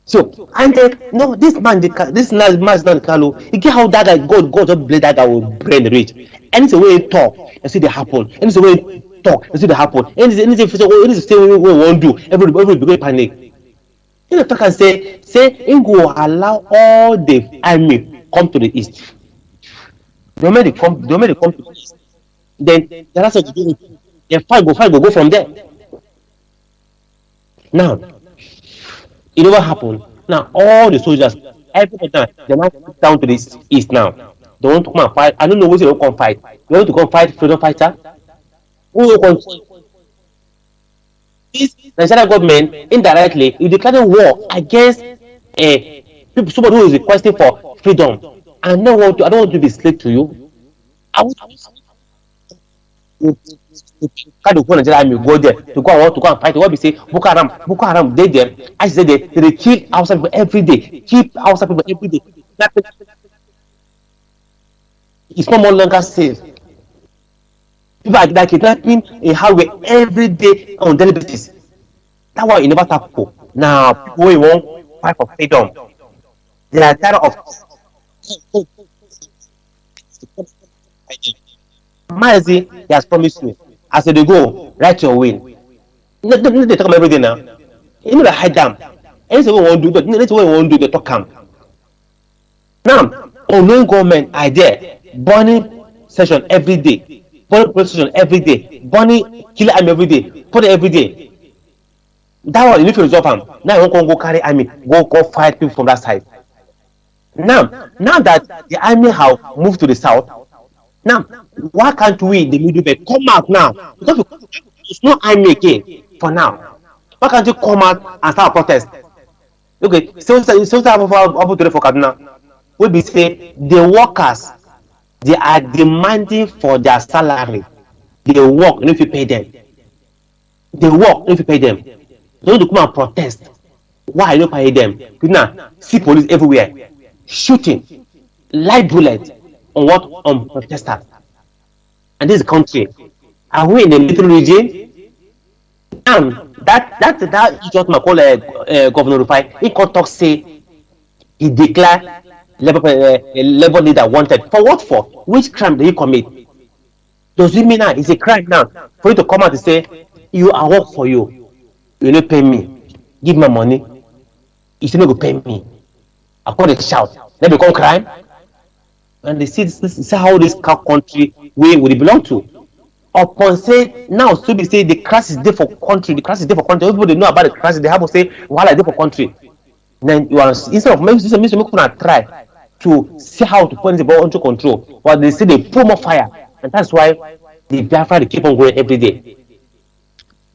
So and then no, this man, this Mazi Nnamdi Kanu, he get how that guy God just bless that guy with brain rich. Anything way he talk, you see they happen. Anything way he talk, you see they happen. Anything we won't do, everybody begin panic. You know, talk and say he go allow all the army come to the east. The moment they come to the east, then the rest of the day, the fight go from there. Now, you know what happened? Now all the soldiers, everybody now, they now down to the east now. They want to come and fight. I don't know what they want to come fight. They want to come fight freedom fighter. Who will come? This Nigerian government indirectly is declaring war against people, somebody who is requesting for freedom. I don't want to be slave to you. I want kind of go Nigeria army go there to go and fight. What we say Boko Haram they there. I say they kill Hausa people every day. Keep Hausa people every day. It's no more longer safe. People are like kidnapping a highway every day on daily basis. That's why you never tap people. Now people who won't fight for freedom. They are tired of Mazi, he has promised you. As they go, write your will. They talk about everything now. You know, hide them. Anything we won't do, they talk calm. Now, unknown government are there, burning session every day, burning police station every day, burning kill army every day, put it every day. That one, you need to resolve them. Now you won't go carry army, go fight people from that side. Now that the army have moved to the south, now why can't we, the middle belt, come out now? Because it's not army again for now. Why can't you come out and start a protest? Okay, so today for Kaduna, we be say the workers, they are demanding for their salary. They work, and if you pay them, they work, and if you pay them, they don't come and protest. Why you don't pay them? Because now see police everywhere shooting live bullets on protesters. And this country, are we in the middle region? That Jotman called Governor Rufai, he can talk say he declared labor leader wanted. For what for? Which crime did he commit? Does it mean now it's a crime now for you to come out and say, you are work for you don't pay me, give me money, you still not go pay me? I call it shout. That become crime. And they see how this country we belong to. Upon say now, so we say the crisis is there for country. The crisis is there for country. Everybody know about the crisis. They have to say while I there for country. Then you are instead of maybe try to see how to put it under control. But they say they put more fire, and that's why the Biafra they keep on going every day.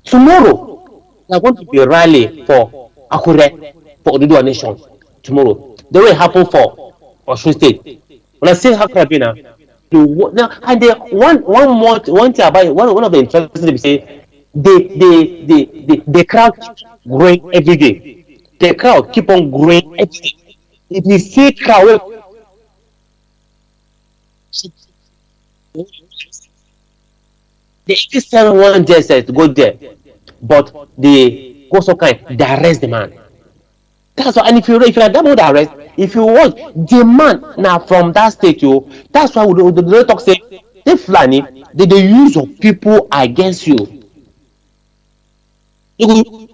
Tomorrow, they are going to be a rally for Akure, for Oduduwa Nation. Tomorrow, they will happen for Osun State. When I say how can I be now, and one thing about one of the interesting things say the crowd growing every day. The crowd keep on growing every day. If you see crowd, the 87 there says to go there, but the go so kind they arrest the man. That's why, and if you like that would arrest, if you want the man now from that state, you that's why the talk say they Fulani they use of people against you. The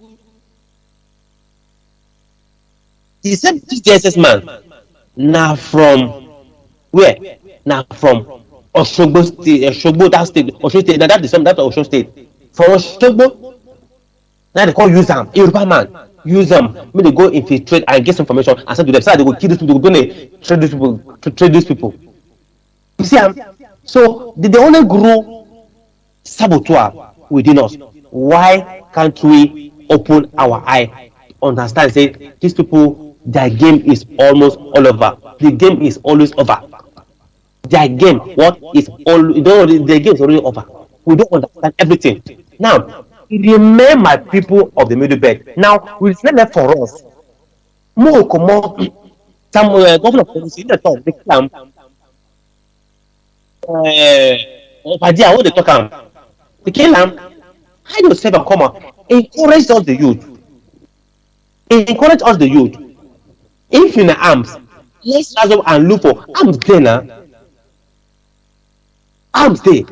same DSS man now from where? Now from Oshogbo State, Oshogbo that state, Oshogbo State, that's the same that Oshogbo State. From Oshogbo, now they call use them, Yoruba man. Use them, when they go infiltrate and get some information and send to them. So they will kill these people, trade these people. You see, so they only grow saboteur within us. Why can't we open our eye, understand, say these people, their game is almost all over. The game is always over. Their game, what is all? Their game is already over. We don't understand everything now. Remain my people of the middle belt. Now, it's not left for us. More some governor of policy in the talk, they come. Padia, what they talk they kill them. I don't say come on. Encourage us the youth. Encourage us the youth If you na arms, let's rise up and look for arms there now. Arms there.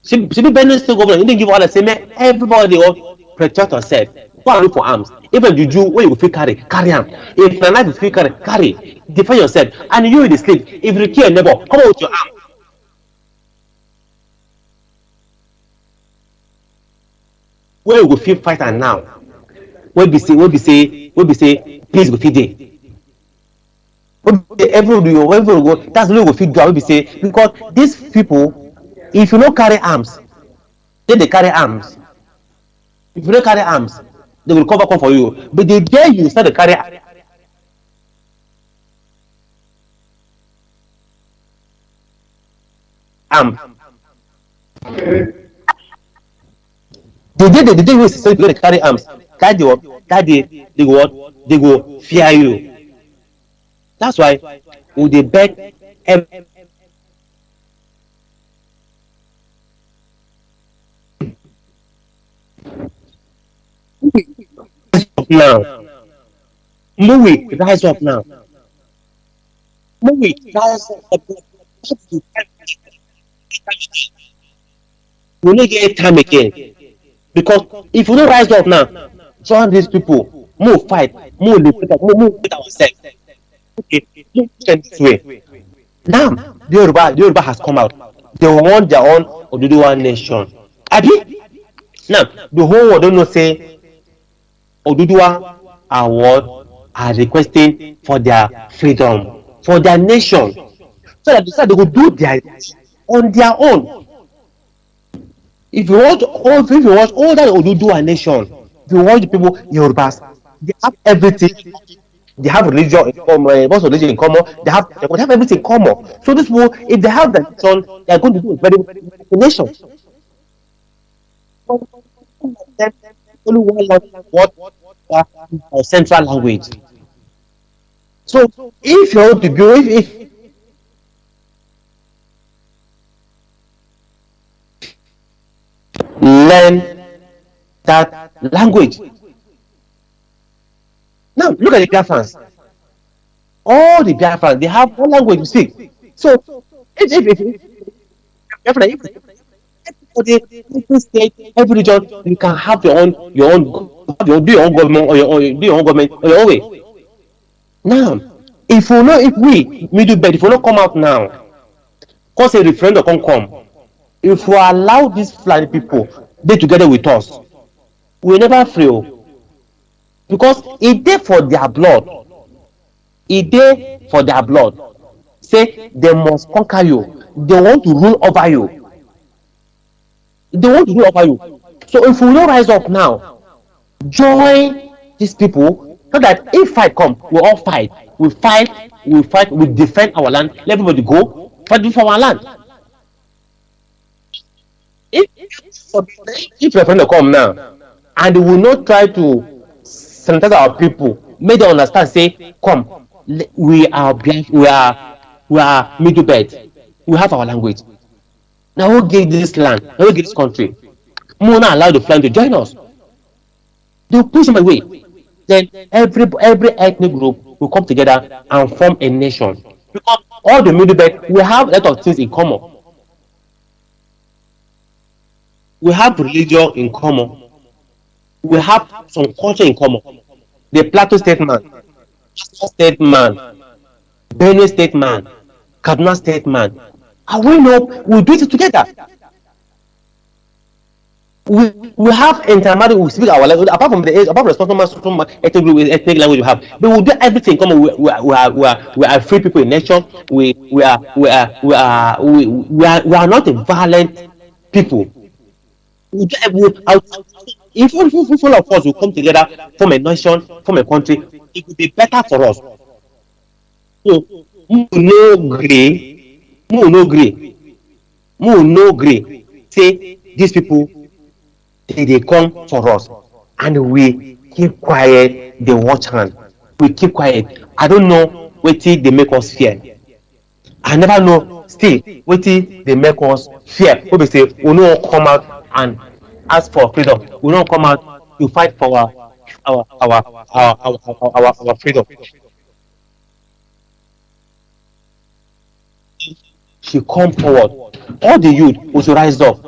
She be Benue State government, you didn't give order, say, man, everybody will protect yourself. Go and look for arms. Even you do where you feel carry them. If na knife you feel carry, defend yourself. And you in the sleep, if you kill a neighbor, come out with your arm. Where you go feel fight and now? Where be say, please go feed day. Everybody go, that's the way we go feed do. Where be say, because these people, if you don't carry arms, then they carry arms. If you don't carry arms, they will come for you. But they dare you start to carry arms. The day you say you carry arms, that day they go fear you. That's why we dey beg now. Movie rise up now. Movie rise up. We no get time again. Because if we don't rise up now, join these people, move fight, move with ourselves. Okay, move this way. Now, the Yoruba has come out. They want their own Oduduwa nation. Abi? Now, the whole world don't know say Oduduwa are what are requesting for their freedom, for their nation. So that they will do their on their own. If you watch all that Oduduwa nation, if you watch the people Yorubas, they have everything. They have religion in common, most religion in common. They have everything in common. So this will, if they have that nation, they are going to do a very nation. Only one language, what central language. So if you want to go, if learn that language. Now look at the Biafrans. All the Biafrans, they have one language to speak. So if every state, every region, you can have do your own government or your own government or your own way. Now, if we middle bed, if we not come out now, cause a referendum come. If we allow these Fulani people, they together with us, we never free. Because it dey for their blood. It dey for their blood. Say they must conquer you. They want to rule over you. They want to rule over you. So if we don't rise up now, join these people, so that if fight come, we all fight. We fight, we defend our land. Let everybody go fight for our land. If referendum come now, and they will not try to sanitize our people, make them understand, say, come, we are middle belt. We have our language. Now who gave this land? Now who gave this country? We will not allow the Fulani to join us. They will push them away. Then every ethnic group will come together and form a nation. Because all the middle belt, we have a lot of things in common. We have religion in common. We have some culture in common. The Plateau State man, State man, Benue State man, Kaduna State man. And we know we do it together. We have intermarried, we speak our language, apart from responsible ethnic language we have, but we do everything in common. We are free people in nature. We are not a violent people. If all of us will come together, form a nation, form a country, it will be better for us. So, no grey. Say these people, they come for us, and we keep quiet. They watch hand. We keep quiet. I don't know what they make us fear. I never know still what they make us fear. What we say, we no come out and ask for freedom. We don't come out to fight for our freedom. She come forward. All the youth will to rise up.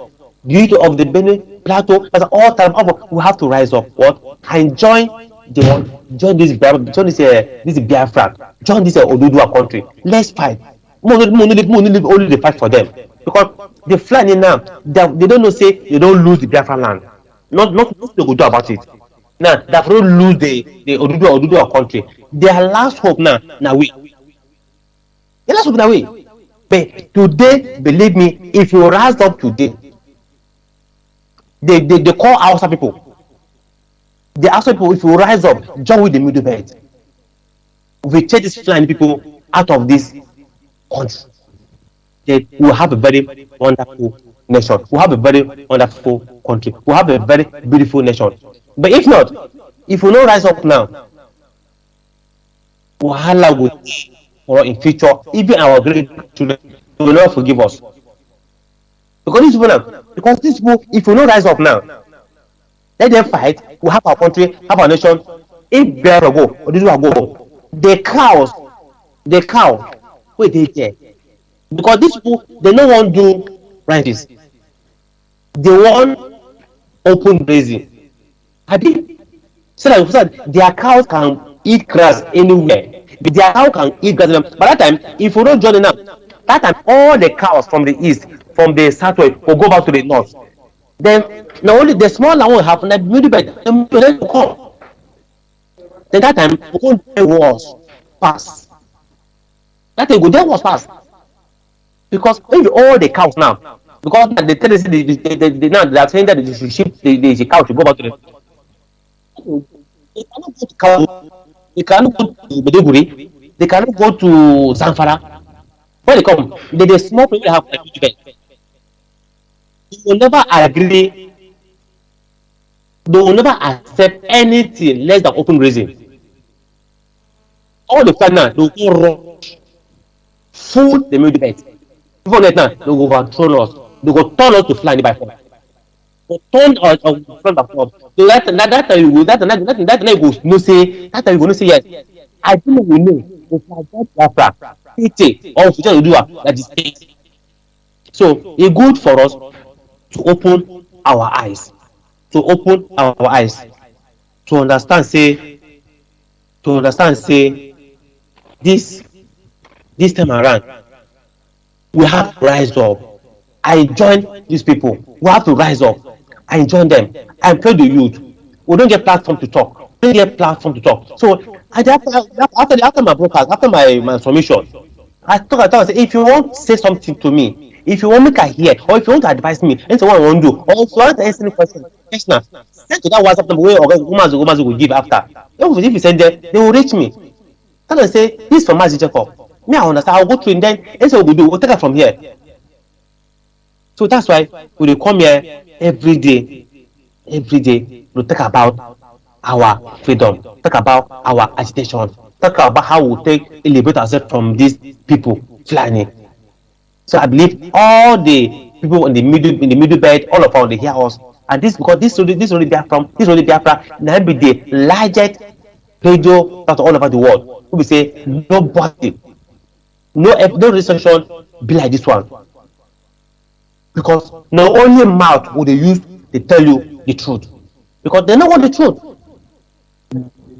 The youth of the Benin Plateau, as all time up, we have to rise up. What? And join the one, join this this Biafra, join this Odudua country. Let's fight. Only they fight for them because the Fulani now they don't know say they don't lose the Biafra land. Not what they go do about it. Now they don't lose the Odudua country. Their last hope now we. Their last hope now we. But today, believe me, if you rise up today, they call Hausa people. The Hausa people, if you rise up, join with the middle belt. We take these flying people out of this country. They will have a very wonderful nation. We'll have a very wonderful country. We'll have a very beautiful nation. But if not, if we don't rise up now, Wahala will or in future, even our great children will not forgive us. Because these people, if we don't rise up now, let them fight, we have our country, have our nation. If Biafra go, or this will go, the cow, wait they care. Because these people, they don't want to do ranches. They want open grazing. So that their cows can eat grass anywhere. Their cow can eat grass. By that time, if we don't join them now, that time all the cows from the east, from the southwest, will go back to the north. Then not only the small land will happen, like middle bed, then will come. Then that time we won't do wars pass. That time go there was pass. Because maybe all the cows now, because they tell us now they are saying that the sheep, the cow should go back to the. They cannot go to cow. They cannot go to Beduguri. They cannot go to Zamfara. When they come, the small people have like bed. They will never agree. They will never accept anything less than open grazing. All the time now, they will go rush, full the middle bed. Before that now, they will overthrow us. They will turn us to fly by force. They turn us on front of us. So that time you go no say that time you go no say yes. I think we know if I get Biafra, or future will do that is it. So it's good for us to open our eyes, to understand say this time around we have to rise up. I join these people. We have to rise up. I join them. I pray the youth. We don't get platform to talk. We don't get platform to talk. So after my broadcast, after my information, I say, if you want to say something to me, if you want me to hear, or if you want to advise me, anything what I want to do, or if you want to answer any question, send to that WhatsApp number where Ogazi will give after. If you send them, they will reach me. Then I say, this is from Mazi Jacob. Me, I understand. I'll go through and then anything we'll do, we'll take it from here. So that's why we come here every day to talk about our freedom, talk about our agitation, talk about how we take liberate ourselves from these people flying. So I believe all the people in the middle belt, all of us, they hear us, and this because this only Biafra, now be the largest radio that all over the world. We say nobody, no restriction be like this one. Because not only mouth will they use to tell you the truth, because they know what the truth.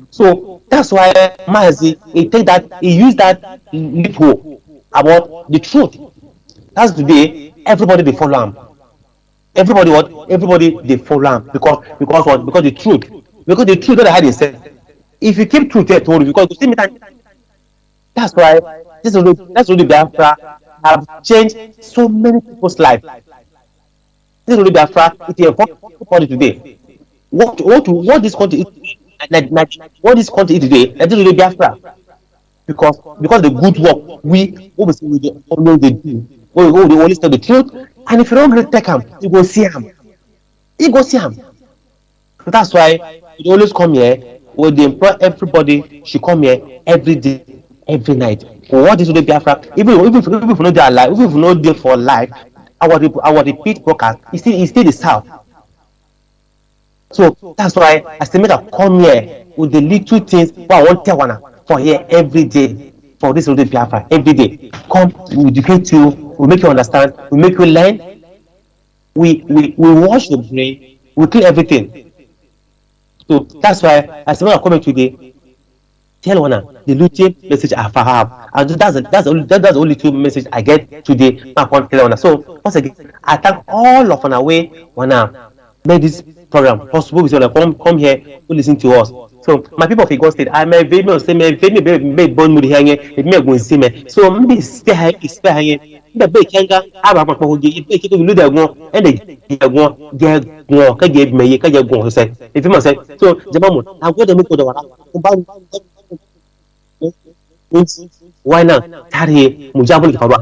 So that's why Mazi he used that loophole about the truth. That's today everybody they follow him. Everybody they follow him because what? Because the truth that I had said. If you keep truth here told you because you see me time. That's why that's really Biafra have changed so many people's life. This is really Biafra. It is important today. What this country is what this country is today? That is really Biafra. Because the good work we always do. We always tell the truth, and if you don't really take him, you go see him. So that's why we always come here. We employ everybody should come here every day, every night. What is really Biafra? Even if we know they are alive, even if we know they for life, our repeat broadcast is still the South. So that's why I still make a come here with the little things what I want to tell for here every day for this Radio Biafra every day. Come, we educate you, we make you understand, we make you learn, we wash your brain, we clean everything. So that's why I still make a comment today. Tell one the little message I have, and that's the only two message I get today. I can't tell one. So once again, I thank all of our way wanna make this program possible. We come here to listen to us. So my people of Egon State, I may very say me born with hanging, it may go see me. So maybe stay hanging. The big kanga, I have a you know that one, and they go get me, you can go say. If you must say, so Jamamu, I go to make the why not carry Mujabul Kawa?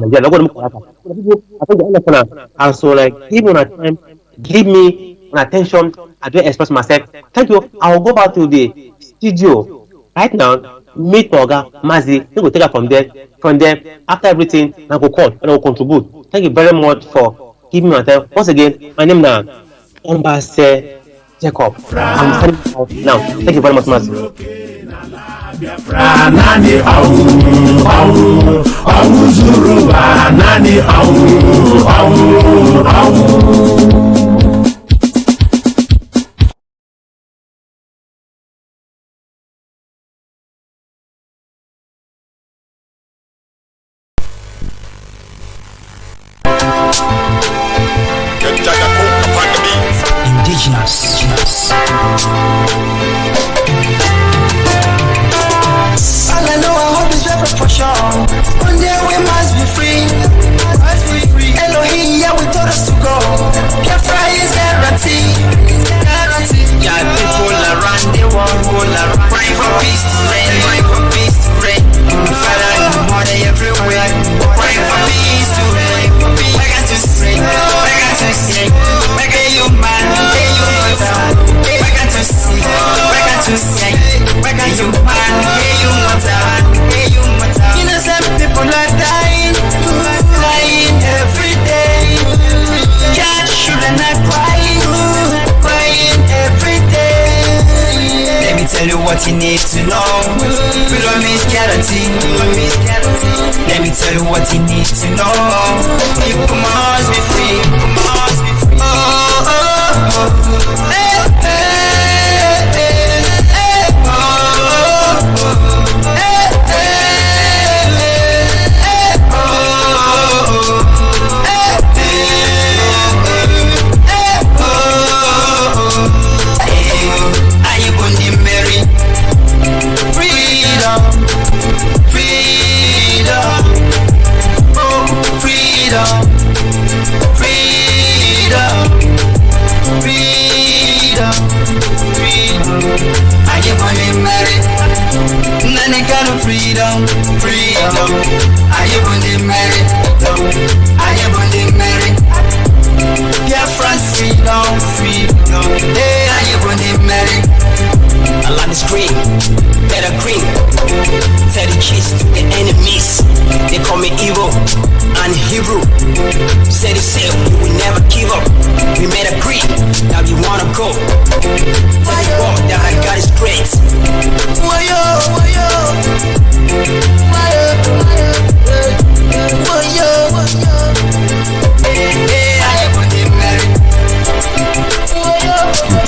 And so like give me time, give me an attention, I do express myself. Thank you. I'll go back to the studio right now, meet Oga Mazi, we will take it from there. From there, after everything, I will call and I will contribute. Thank you very much for giving me my time. Once again, my name now Mazi Jacob. I'm signing out now. Thank you very much, Mazi. Biafra nani au Zuruba nani au indigenous. All I know, I hope is ever for sure. One day we must be free. Elohim, yeah, we told us to go. Biafra is guaranteed. Yeah, people around the world will pray for peace to reign. Pray for peace to reign. Father, in the morning, everywhere. Pray for peace to reign. I got to sing. I got to sing. Make a human. I got to sing. I got to sing. Make a human. Innocent people are dying every day. Can't shoot and not crying every day. Let me tell you what you need to know. Freedom is guaranteed. Let me tell you what you need to know. You must be free. You must be free. Freedom. Are you going to marry? Are you going to marry? Biafra's freedom. Hey, are you going to marry? A lot is green, better green. Tell the kids to the enemies. They call me evil and Hebrew. Say the same, we will never give up. We made a creed that we wanna go. Tell the world that our God is great.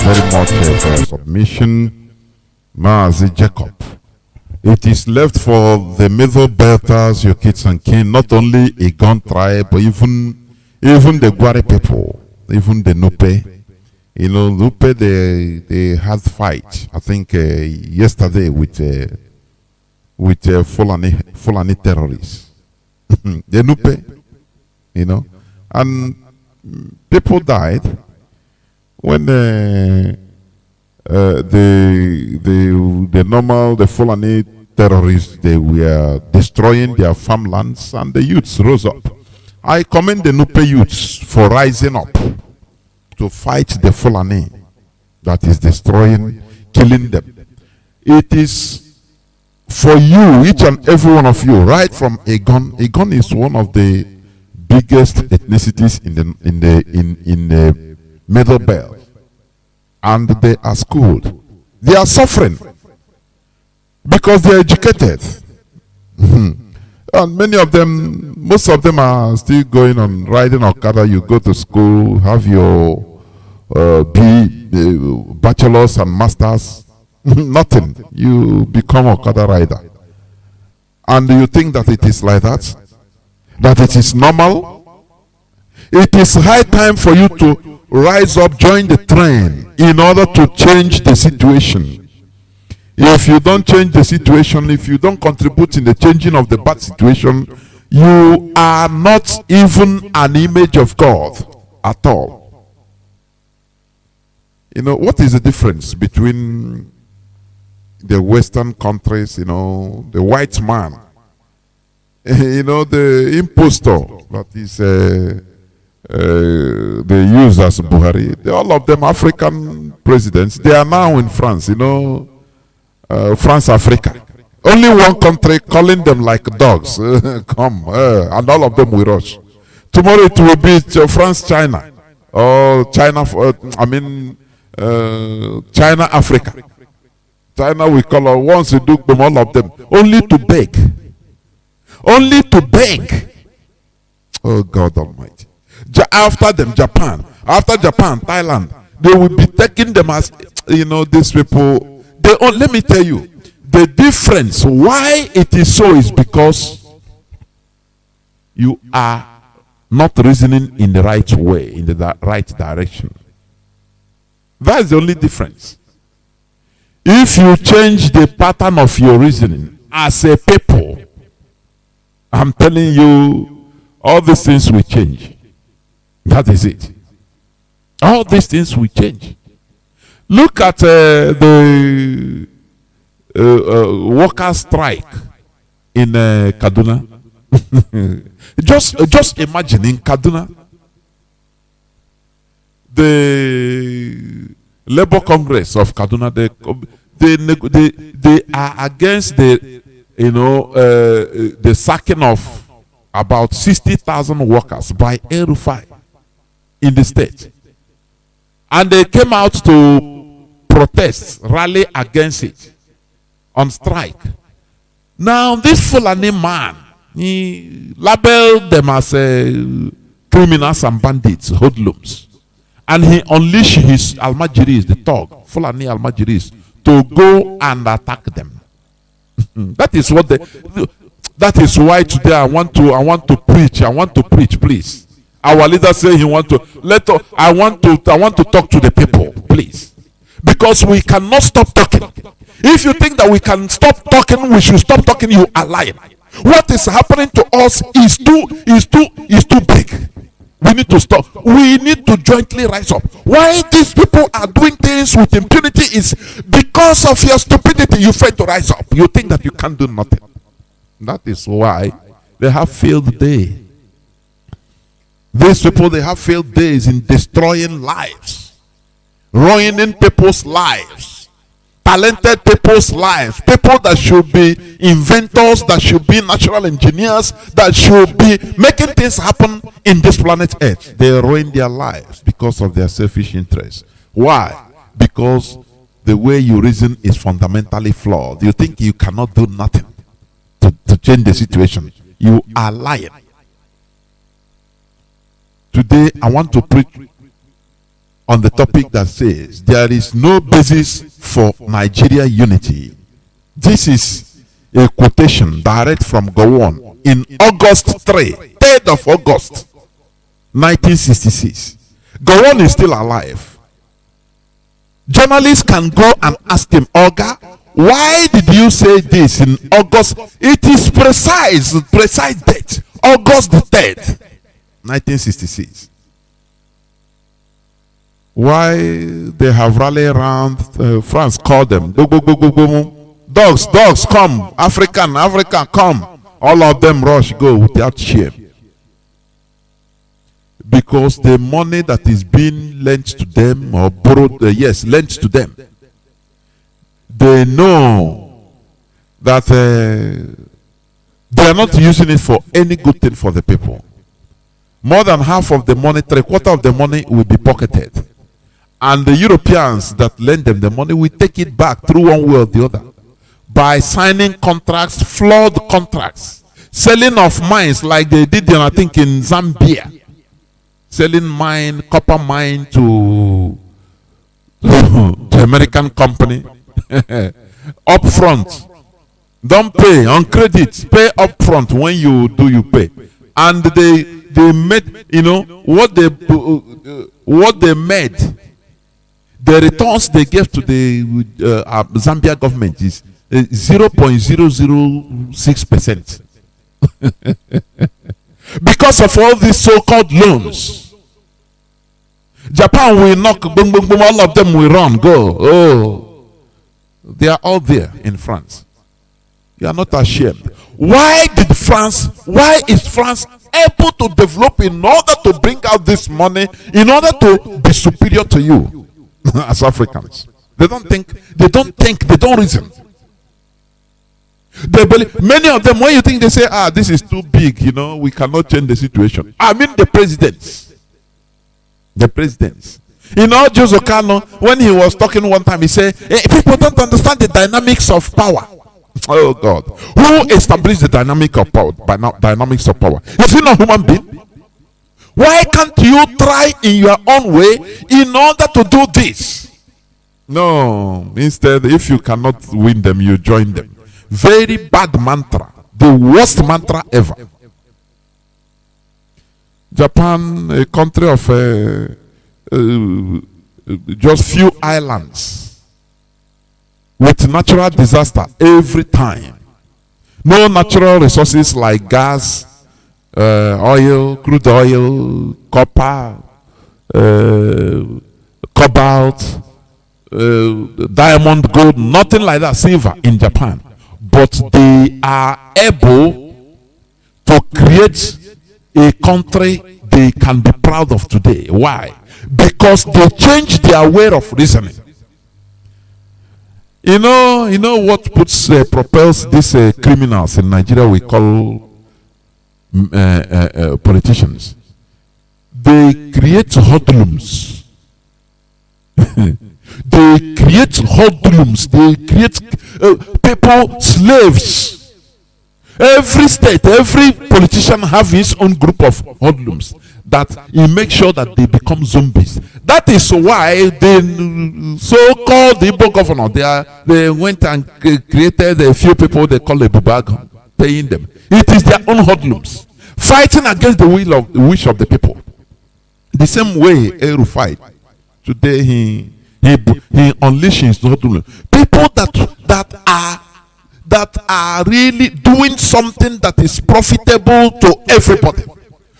Very much for submission, Mazi Jacob. It is left for the middle belters, your kids and kin, not only a gun tribe, but even the Gwari people, even the Nupe. You know, Nupe, they had fight, I think, yesterday with Fulani terrorists. The Nupe, you know, and people died when the Fulani terrorists, they were destroying their farmlands, and the youths rose up. I commend the Nupe youths for rising up to fight the Fulani that is destroying, killing them. It is for you, each and every one of you, right from Egon. Egon is one of the biggest ethnicities in the Middle Belt. and they are schooled. They are suffering because they are educated. And many of them, most of them are still going on riding Okada. You go to school, have your bachelor's and master's, nothing. You become Okada rider. And you think that it is like that? That it is normal? It is high time for you to rise up, join the train in order to change the situation. If you don't change the situation, if you don't contribute in the changing of the bad situation, you are not even an image of God at all. You know, what is the difference between the Western countries, you know, the white man, you know, the impostor that is they use as Buhari, all of them African presidents, they are now in France, you know, France, Africa. Only one country calling them like dogs. Come, and all of them will rush. Tomorrow it will be France, China, or China. China, Africa. China we call her once you do them, all of them, only to beg. Only to beg. Oh God Almighty! After them, Japan. After Japan, Thailand. They will be taking them as, you know, these people. Let me tell you, the difference why it is so is because you are not reasoning in the right way, in the right direction. That's the only difference. If you change the pattern of your reasoning as a people, I'm telling you, all these things will change. That is it. All these things will change. Look at the worker strike in Kaduna. just imagine in Kaduna, the Labour Congress of Kaduna, they are against the, you know, the sacking of about 60,000 workers by El-Rufai in the state, and they came out to protest, rally against it, on strike. Now this Fulani man, he labeled them as criminals and bandits, hoodlums, and he unleashed his Almajiris, the thug, Fulani Almajiris, to go and attack them. That is what that is why today I want to preach, please. Our leader say he want to I want to talk to the people, please. Because we cannot stop talking. If you think that we can stop talking, we should stop talking, you are lying. What is happening to us is too big. We need to stop. We need to jointly rise up. Why these people are doing things with impunity is because of your stupidity. You fail to rise up. You think that you can't do nothing. That is why they have failed day. These people, they have failed days in destroying lives, ruining people's lives, talented people's lives, people that should be inventors, that should be natural engineers, that should be making things happen in this planet Earth. They ruin their lives because of their selfish interests. Why? Because the way you reason is fundamentally flawed. You think you cannot do nothing to change the situation. You are lying. Today, I want to preach on the topic that says there is no basis for Nigeria unity. This is a quotation direct from Gowon in August 3rd of August, 1966. Gowon is still alive. Journalists can go and ask him, Oga, why did you say this in August? It is precise date, August the 3rd. 1966. Why they have rallied around France, called them dogs, come, African, come. All of them rush, go without shame. Because the money that is being lent to them or borrowed, lent to them, they know that they are not using it for any good thing for the people. More than half of the money, 3/4 of the money will be pocketed. And the Europeans that lend them the money will take it back through one way or the other by signing contracts, flawed contracts, selling of mines like they did, I think, in Zambia, selling copper mine to the American company up front. Don't pay on credit, pay up front. When you do, you pay. And they made, what they made, the returns they gave to the Zambia government is 0.006%. Because of all these so-called loans, Japan will knock, boom, boom, boom, all of them will run, go. Oh, they are all there in France. You are not ashamed. Why is France able to develop in order to bring out this money, in order to be superior to you as Africans? They don't think, they don't reason. They believe, many of them, when you think, they say, this is too big, we cannot change the situation. I mean the presidents. Jose Kano, when he was talking one time, he said, people don't understand the dynamics of power. Oh God, who established the dynamics of power? Is he not human being? Why can't you try in your own way in order to do this? No, instead, if you cannot win them, you join them. Very bad mantra, the worst mantra ever. Japan, a country of just few islands with natural disaster every time. No natural resources like gas, oil, crude oil, copper, cobalt, diamond, gold, nothing like that, silver in Japan. But they are able to create a country they can be proud of today. Why? Because they changed their way of reasoning. You know what propels these criminals in Nigeria we call politicians? They create hoodlums. They create hoodlums. They create people, slaves. Every state, every politician have his own group of hoodlums that he makes sure that they become zombies. That is why the so-called Igbo governor, they went and created a few people they call a bubag, paying them. It is their own hoodlums fighting against the wish of the people. The same way Eru fight. Today he unleashes the hoodlums. People that are really doing something that is profitable to everybody.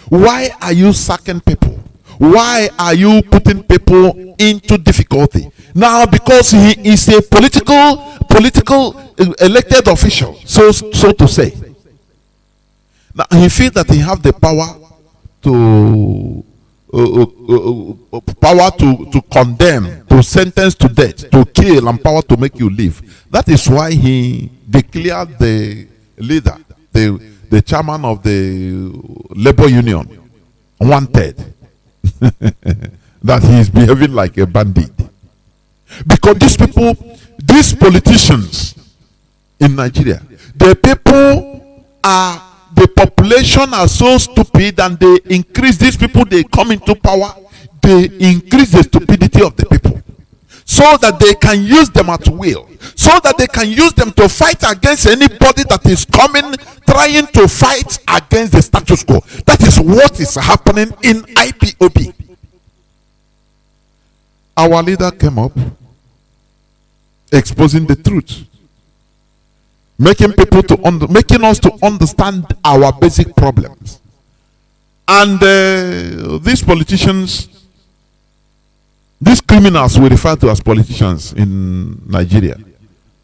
Why are you sacking people? Why are you putting people into difficulty? Now, because he is a political elected official, so to say. Now he feels that he have the power to condemn, to sentence to death, to kill, and power to make you live. That is why he declared the leader, the chairman of the labor union, wanted. That he is behaving like a bandit. Because these people, these politicians in Nigeria, the population are so stupid, and they increase these people, they come into power, they increase the stupidity of the people, so that they can use them at will, so that they can use them to fight against anybody that is coming, trying to fight against the status quo. That is what is happening in IPOB. Our leader came up exposing the truth, making people making us to understand our basic problems. And these politicians, these criminals we refer to as politicians in Nigeria,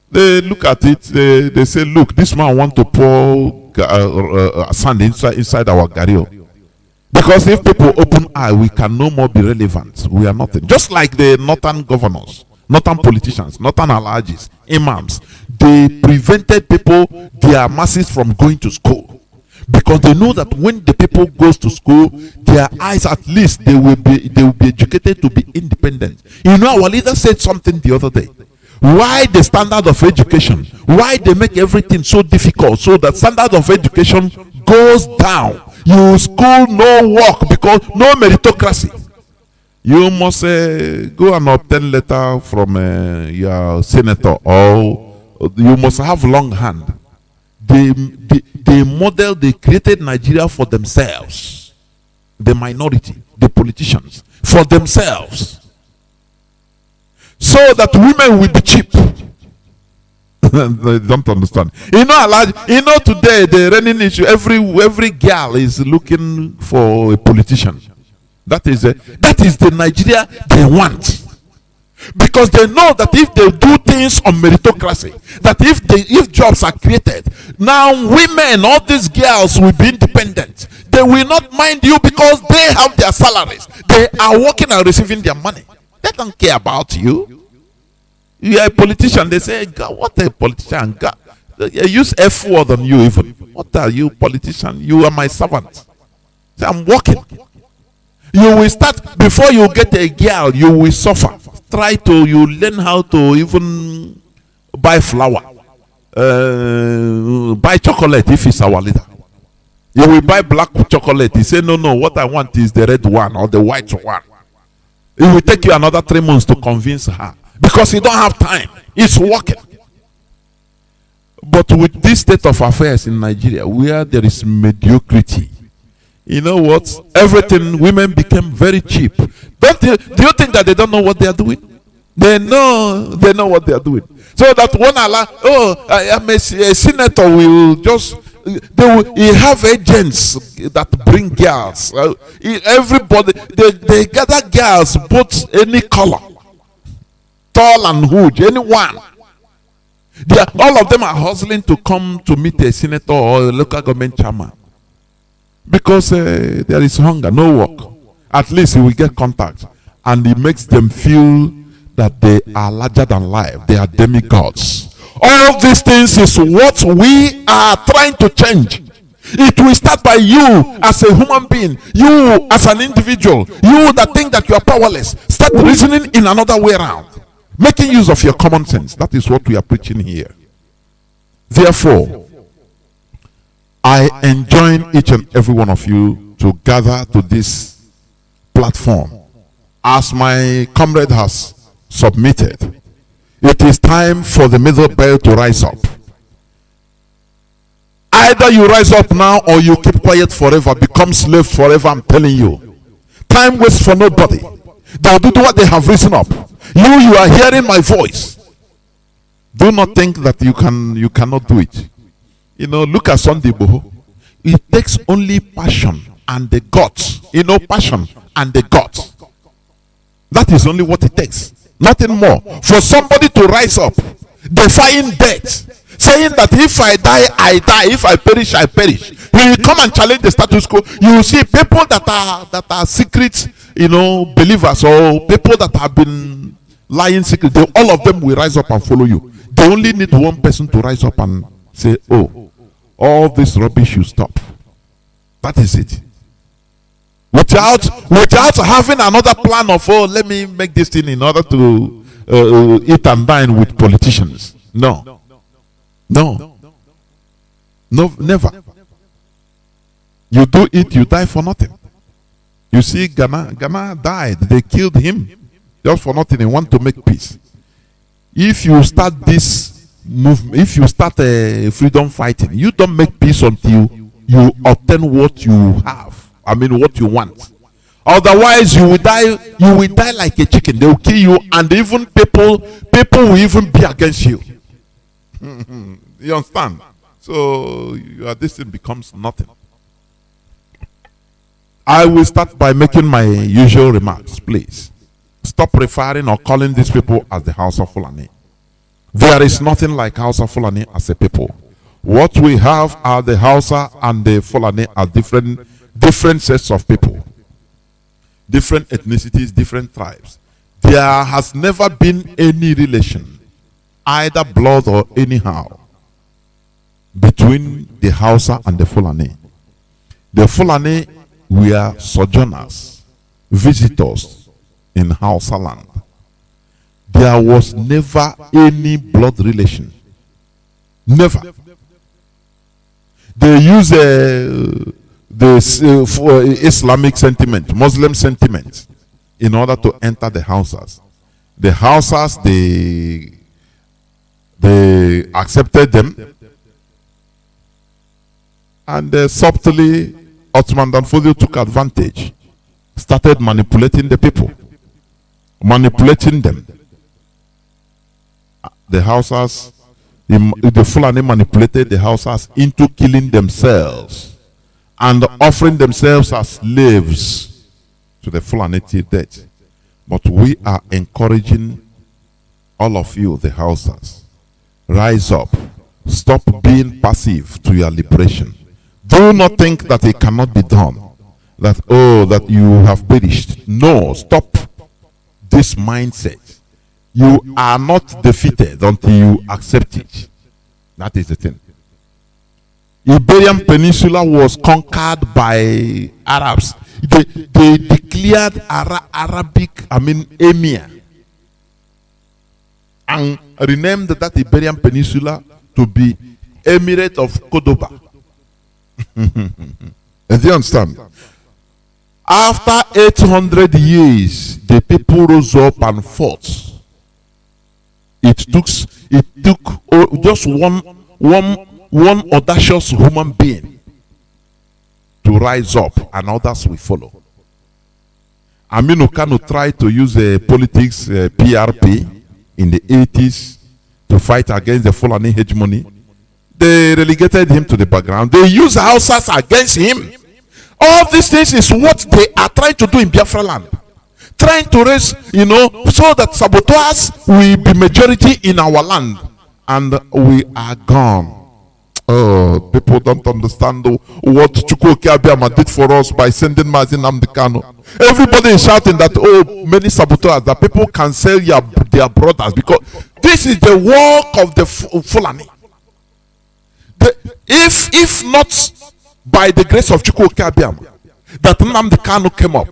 they look at it, they say, look, this man wants to pour sand inside our gario. Because if people open eye, we can no more be relevant. We are nothing. Just like the northern governors, northern politicians, northern alhajis, imams, they prevented people, their masses, from going to school. because they know that when the people goes to school, their eyes, at least they will be educated to be independent. You know, our leader said something the other day. Why the standard of education? Why they make everything so difficult, so that standard of education goes down? You school no work, because no meritocracy. You must go and obtain letter from your senator, or you must have long hand. They model, they created Nigeria for themselves. The minority, the politicians, for themselves. So that women will be cheap. They don't understand. You know, today the running issue, every girl is looking for a politician. That is the Nigeria they want. Because they know that if they do things on meritocracy, that if jobs are created, now women, all these girls will be independent. They will not mind you because they have their salaries. They are working and receiving their money. They don't care about you. You are a politician. They say, God, what a politician. God, they use F word on you even. What are you, politician? You are my servant. So I'm working. You will start, before you get a girl, you will suffer. You learn how to even buy flour, buy chocolate if it's our leader. You will buy black chocolate. He say, no, what I want is the red one or the white one. It will take you another 3 months to convince her, because you don't have time. It's working. But with this state of affairs in Nigeria, where there is mediocrity, you know what? Everything, women became very cheap. Do you think that they don't know what they are doing? They know what they are doing. So that when I am a senator, will just he have agents that bring girls. Everybody they gather girls, both any color, tall and huge, anyone. All of them are hustling to come to meet a senator or a local government chairman. Because there is hunger, no work. At least he will get contact, and it makes them feel that they are larger than life. They are demigods. All these things is what we are trying to change. It will start by you as a human being, you as an individual, you that think that you are powerless. Start reasoning in another way around, making use of your common sense. That is what we are preaching here. Therefore, I enjoin each and every one of you to gather to this platform. As my comrade has submitted, it is time for the middle belt to rise up. Either you rise up now or you keep quiet forever, become slave forever. I'm telling you, time waits for nobody. They'll do what they have risen up. You are hearing my voice. Do not think that you cannot do it. You know, look at Sunday Boho. It takes only passion and the guts. You know, passion and the guts. That is only what it takes. Nothing more. For somebody to rise up, defying death, saying that if I die, I die. If I perish, I perish. When you come and challenge the status quo, you will see people that are secret, you know, believers, or people that have been lying secret. All of them will rise up and follow you. They only need one person to rise up and say, oh, all this rubbish should stop. That is it. Without having another plan of, oh, let me make this thing in order to eat and dine with politicians. No, never. You do it, you die for nothing. You see, Ghana died. They killed him just for nothing. They want to make peace. If you start this movement, if you start a freedom fighting, you don't make peace until you obtain what you have. I mean, what you want. Otherwise, you will die. You will die like a chicken. They will kill you, and even people will even be against you. You understand? So this thing becomes nothing. I will start by making my usual remarks. Please stop referring or calling these people as the Hausa Fulani. There is nothing like Hausa Fulani as a people. What we have are the Hausa and the Fulani are different sets of people, different ethnicities, different tribes. There has never been any relation, either blood or anyhow, between the Hausa and the Fulani. The Fulani were sojourners, visitors in Hausa land. There was never any blood relation. Never. They use Islamic sentiment, Muslim sentiment, in order to enter the Hausas. The Hausas, they accepted them, and subtly Ottoman Danfodio took advantage, started manipulating the people, manipulating them. The Hausas, the Fulani manipulated the Hausas into killing themselves and offering themselves as slaves to the Fulani till death. But we are encouraging all of you, the Hausas, rise up, stop being passive to your liberation. Do not think that it cannot be done, that that you have perished. No, stop this mindset. You are not defeated until you accept it. That is the thing. Iberian Peninsula was conquered by Arabs. They declared emir, and renamed that Iberian Peninsula to be Emirate of Cordoba. Do you understand? After 800 years, the people rose up and fought. It took just one audacious human being to rise up, and others will follow. Aminu Kanu tried to use politics, PRP, in the 80s to fight against the Fulani hegemony. They relegated him to the background. They used Hausas against him. All these things is what they are trying to do in Biafra land. Trying to raise, so that saboteurs will be majority in our land. And we are gone. Oh, people don't understand what Chukwuka Abiyama did for us by sending Mazi Nnamdi Kanu. Everybody is shouting that, many saboteurs, that people can sell their brothers, because this is the work of the Fulani. If not by the grace of Chukwuka Abiyama, that Nnamdi Kanu came up,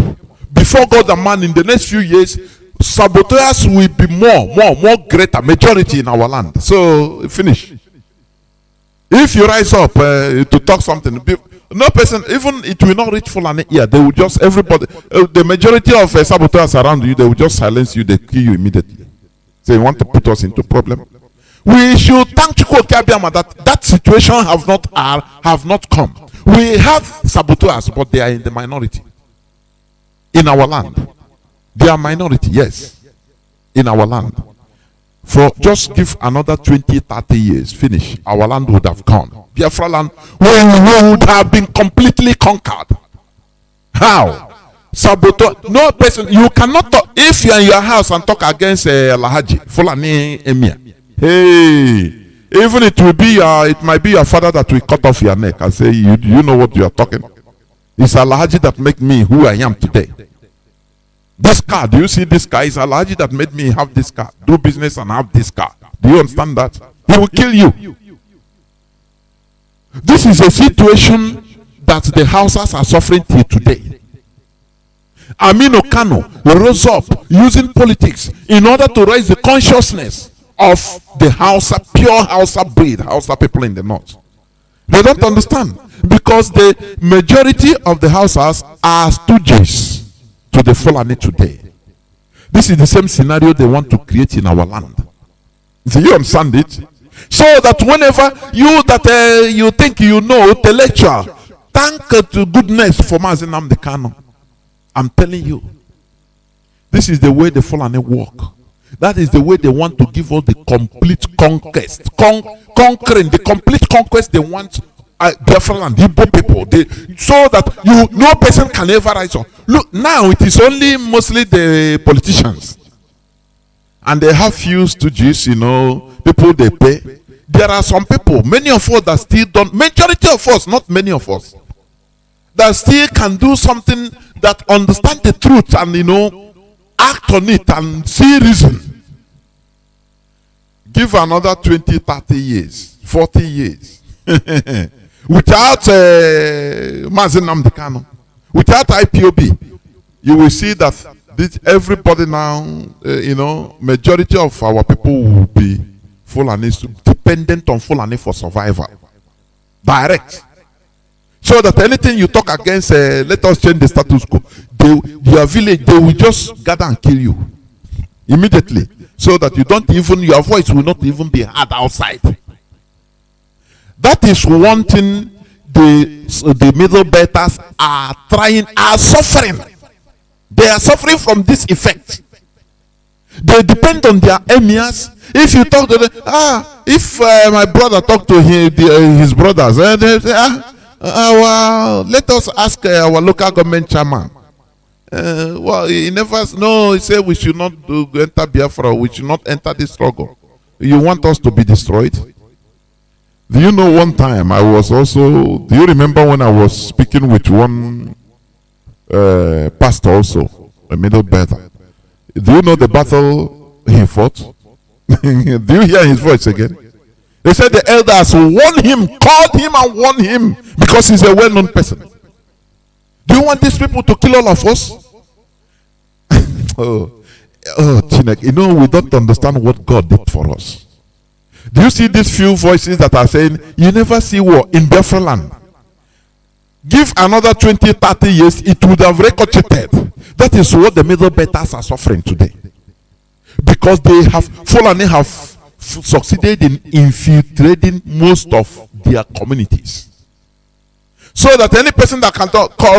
before God and man, in the next few years, saboteurs will be more greater majority in our land. So finish. If you rise up to talk something, no person, even it will not reach Fulani ear. They will just, everybody, the majority of saboteurs around you, they will just silence you. They kill you immediately. So you want to put us into problem. We should thank Chukwuka Abiyama that situation have not come. We have saboteurs, but they are in the minority. In our land, they are minority, yes, in our land. For just give another 20-30 years, finish, our land would have gone. Biafra land would have been completely conquered. How? Saboteur, no person, you cannot talk, if you are in your house and talk against Lahaji, Fulani Emir. Hey, even it might be your father that will cut off your neck and say, you know what you are talking. It's Lahaji that make me who I am today. This car, do you see this car? It's Alhaji that made me have this car, do business and have this car. Do you understand that? He will kill you. This is a situation that the Hausas are suffering till today. Aminu Kanu rose up using politics in order to raise the consciousness of the Hausa, pure Hausa breed, Hausa people in the north. They don't understand, because the majority of the Hausas are stooges to the Fulani today. This is the same scenario they want to create in our land. Do you understand it? So that whenever you think you know intellectual, thank to goodness for Mazi Nnamdi Kanu. I'm telling you, this is the way the Fulani work. That is the way they want to give us the complete conquest. Conquering the complete conquest they want. Biafra land, Igbo people, so that no person can ever rise up. Look, now it is only mostly the politicians, and they have few stooges, people they pay. There are some people, many of us that still don't, majority of us, not many of us, that still can do something, that understand the truth and act on it and see reason. Give another 20, 30 years, 40 years. Without Mazi Nnamdi Kanu, without IPOB, you will see that everybody now, majority of our people will be Fulani, dependent on Fulani for survival. Direct. So that anything you talk against, let us change the status quo, your village, they will just gather and kill you immediately. So that your voice will not even be heard outside. That is one thing the middle betters are suffering. They are suffering from this effect. They depend on their emirs. If you talk to them, if my brother talk to his brothers, they say, well, let us ask our local government chairman. Well, he said we should not enter Biafra, we should not enter this struggle. You want us to be destroyed? Do you know one time do you remember when I was speaking with one pastor also, a middle better? Do you know the battle he fought? Do you hear his voice again? They said the elders warned him, called him and warned him because he's a well-known person. Do you want these people to kill all of us? Chinek, we don't understand what God did for us. Do you see these few voices that are saying, you never see war in Biafra land? Give another 20, 30 years, it would have ricocheted. That is what the middle betters are suffering today. Because Fulani have succeeded in infiltrating most of their communities. So that any person that can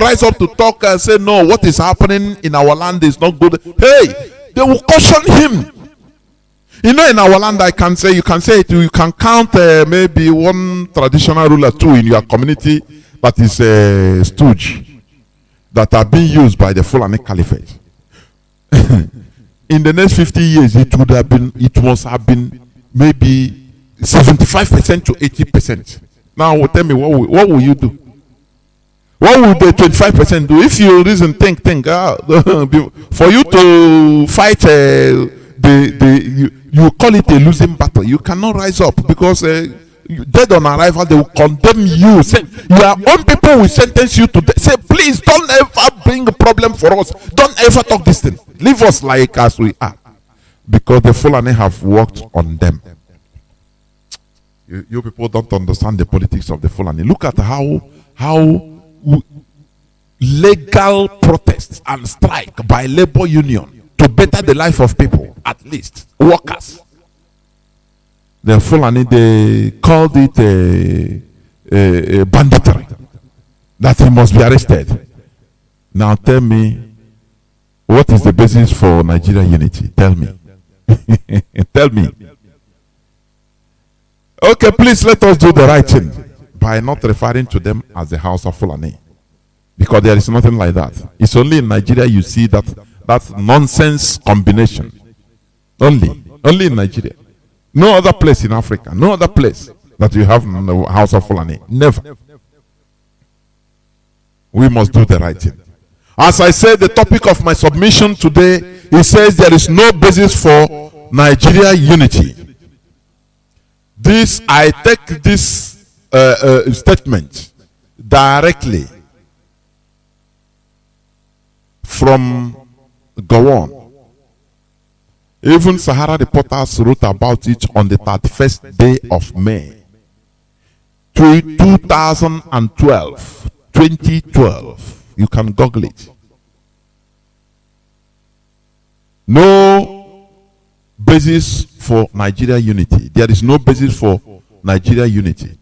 rise up to talk and say, no, what is happening in our land is not good. Hey, they will caution him. In our land, you can count maybe one traditional ruler, two in your community that is a stooge that are being used by the Fulani Caliphate. In the next 50 years, it must have been maybe 75% to 80%. Now, tell me, what will you do? What would the 25% do? If you reason, think, for you to fight, you call it a losing battle. You cannot rise up because dead on arrival, they will condemn you. Say, your own people will sentence you to death. Say, please don't ever bring a problem for us. Don't ever talk this thing. Leave us like as we are. Because the Fulani have worked on them. You people don't understand the politics of the Fulani. Look at how legal protests and strike by labor union to better the life of people, at least workers. The Fulani, they called it a banditry, that he must be arrested. Now tell me, what is the basis for Nigeria unity? Tell me. Tell me. Okay, please let us do the right thing by not referring to them as the House of Fulani, because there is nothing like that. It's only in Nigeria you see that nonsense combination. Only in Nigeria. No other place in Africa, no other place that you have the House of Fulani. Never. We must do the right thing. As I said, the topic of my submission today, it says there is no basis for Nigeria unity. I take this statement directly from Gowon. Even Sahara reporters wrote about it on the 31st day of May 2012. 2012. You can Google it. No basis for Nigeria unity. There is no basis for Nigeria unity.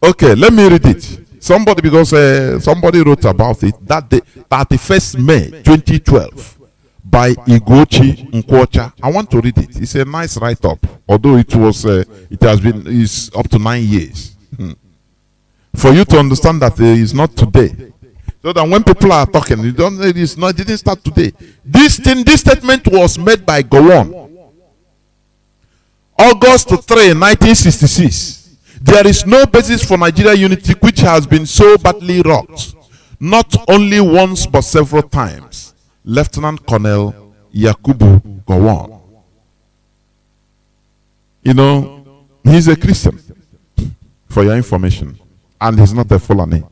Okay, let me read it. Somebody wrote about it that day, 31st May 2012 by Igochi Nkwocha. I want to read it. It's a nice write-up, although it's up to 9 years. For you to understand that it's not today. So that when people are talking, it didn't start today. This statement was made by Gowon. August 3, 1966. There is no basis for Nigeria unity which has been so badly rocked, not only once but several times. Lieutenant Colonel Yakubu Gowon. He's a Christian. for your information. And he's not a Fulani.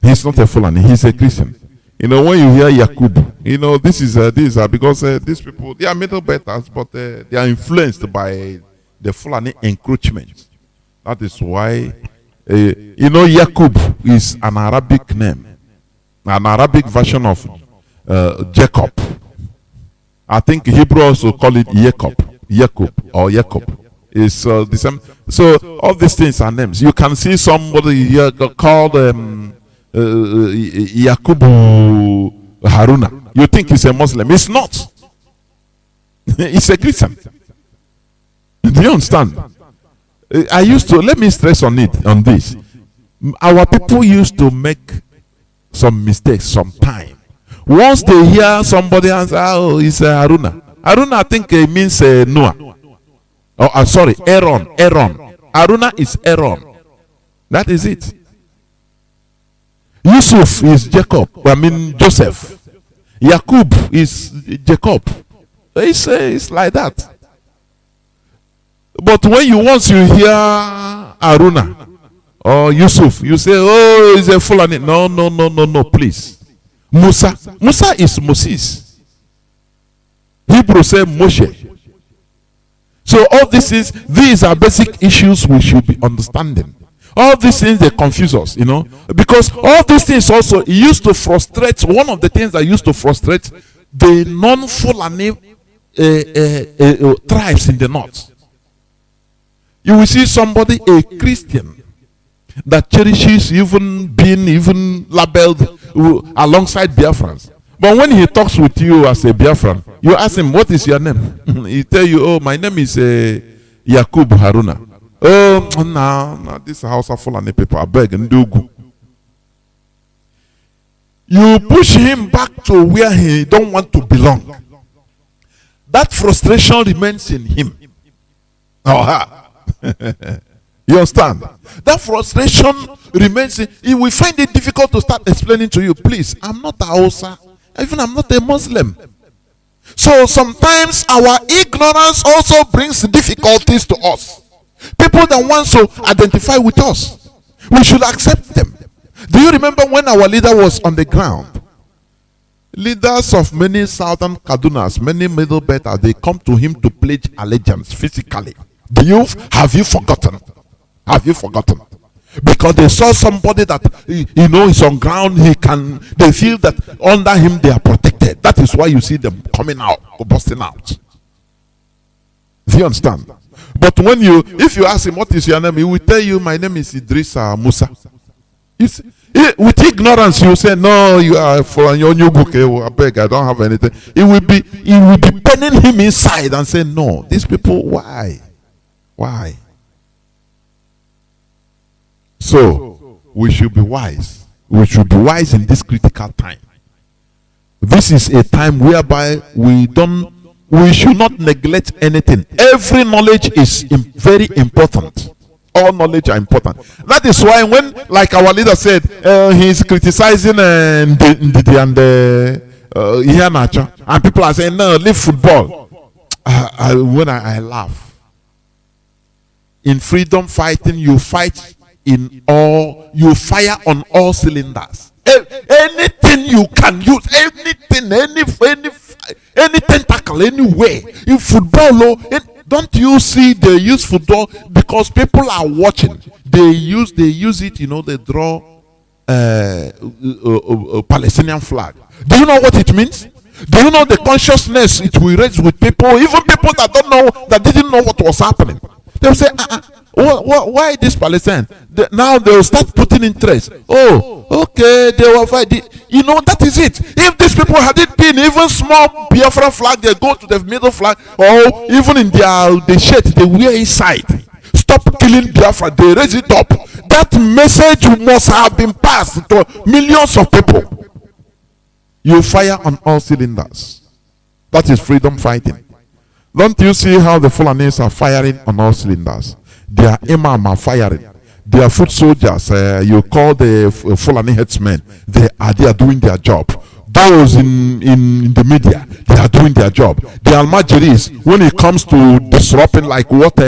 He's not a Fulani, he's a Christian. You know, when you hear Yakub, you know, these are because these people, they are middle betters, but they are influenced by the Fulani encroachment. That is why, you know, Yakub is an Arabic name, an Arabic version of Jacob. I think Hebrew also call it Jacob or Jacob. It's the same. So all these things are names. You can see somebody here called Yakubu Haruna. You think he's a Muslim? It's not. He's a Christian. Do you understand? I used to, let me stress on this. Our people used to make some mistakes sometime. Once they hear somebody answer, oh, it's Haruna. Haruna, I think it means Noah. Oh, sorry, Aaron. Haruna is Aaron. That is it. Yusuf is Jacob. I mean Joseph. Yakub is Jacob. It's like that. But when once you hear Haruna or Yusuf, you say, oh, he's a Fulani. No, please. Musa is Moses. Hebrew say Moshe. So all these are basic issues we should be understanding. All these things, they confuse us, you know, because all these things also used to frustrate. One of the things that used to frustrate the non-Fulani tribes in the north. You will see somebody, a Christian, that cherishes being labeled alongside Biafrans. But when he talks with you as a Biafran, you ask him, what is your name? He tell you, oh, my name is Yakub Haruna. Oh, no, this house are full of people. I beg and do good. You push him back to where he don't want to belong. That frustration remains in him. You understand? That frustration remains in him. He will find it difficult to start explaining to you, please, I'm not a Hausa. Even I'm not a Muslim. So sometimes our ignorance also brings difficulties to us. People that want to identify with us, we should accept them. Do you remember when our leader was on the ground? Leaders of many southern Kadunas, many middle betters, they come to him to pledge allegiance physically. Have you forgotten? Have you forgotten? Because they saw somebody that is on ground. They feel that under him they are protected. That is why you see them coming out or busting out. Do you understand? But if you ask him what is your name, he will tell you, my name is Idrissa Musa. With ignorance, you say, no, you are for your new book. I beg, I don't have anything. It will be penning him inside and say, no, these people, why? So we should be wise. We should be wise in this critical time. This is a time whereby we should not neglect anything. Every knowledge is very important. All knowledge are important. That is why when, like our leader said, he's criticizing Ndidi and Ihanacho, and people are saying, no, leave football. When I laugh. In freedom fighting, you fight you fire on all cylinders. Anything you can use, anything, any tentacle, anywhere. In football, don't you see they use football because people are watching? They use it, they draw a Palestinian flag. Do you know what it means? Do you know the consciousness it will raise with people, even people that didn't know what was happening? They'll say, why this Palestine? Now they'll start putting interest. Oh, okay, they will fight. That is it. If these people had it been even small Biafra flag, they go to the middle flag, or even in the shirt they wear inside. Stop killing Biafra. They raise it up. That message must have been passed to millions of people. You fire on all cylinders. That is freedom fighting. Don't you see how the Fulanis are firing on all cylinders? Their imam are firing. Their foot soldiers, you call the Fulani headsmen, they are doing their job. Those in the media, they are doing their job. The Almajiris, when it comes to disrupting like what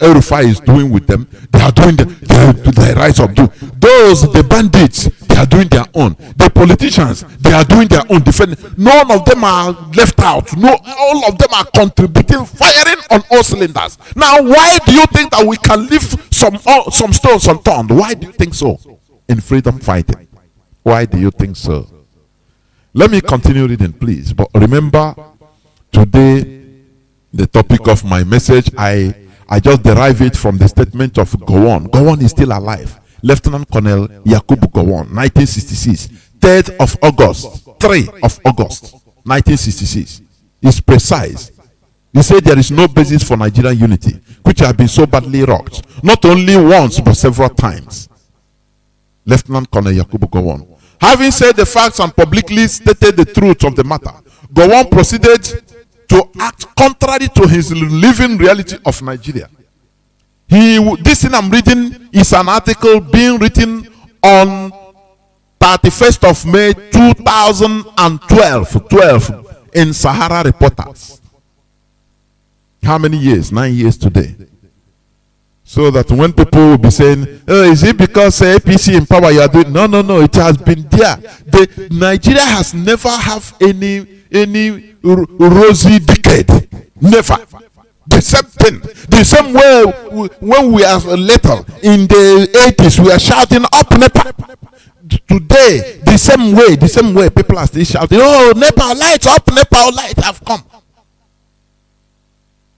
Erufai is doing with them, they are doing the rights of do. Those, the bandits, they are doing their own. The politicians, they are doing their own defense. None of them are left out. No, all of them are contributing, firing on all cylinders. Now, why do you think that we can leave some stones unturned? Why do you think so? In freedom fighting. Why do you think so? Let me continue reading, please. But remember, today, the topic of my message, I just derive it from the statement of Gowon. Gowon is still alive. Lieutenant Colonel Yakubu Gowon, 1966, 3rd of August, 3 of August, 1966. It's precise. He said there is no basis for Nigerian unity, which has been so badly rocked, not only once, but several times. Lieutenant Colonel Yakubu Gowon. Having said the facts and publicly stated the truth of the matter, Gowon proceeded to act contrary to his living reality of Nigeria. This thing I'm reading is an article being written on 31st of May 2012 in Sahara Reporters. How many years? 9 years today. So that when people will be saying, oh, is it because APC in power you are doing? No, it has been there. Nigeria has never have any rosy decade. Never. The same thing. The same way when we are little in the 80s, we are shouting up NEPA. Today, the same way people are still shouting, oh, NEPA lights up, NEPA lights have come.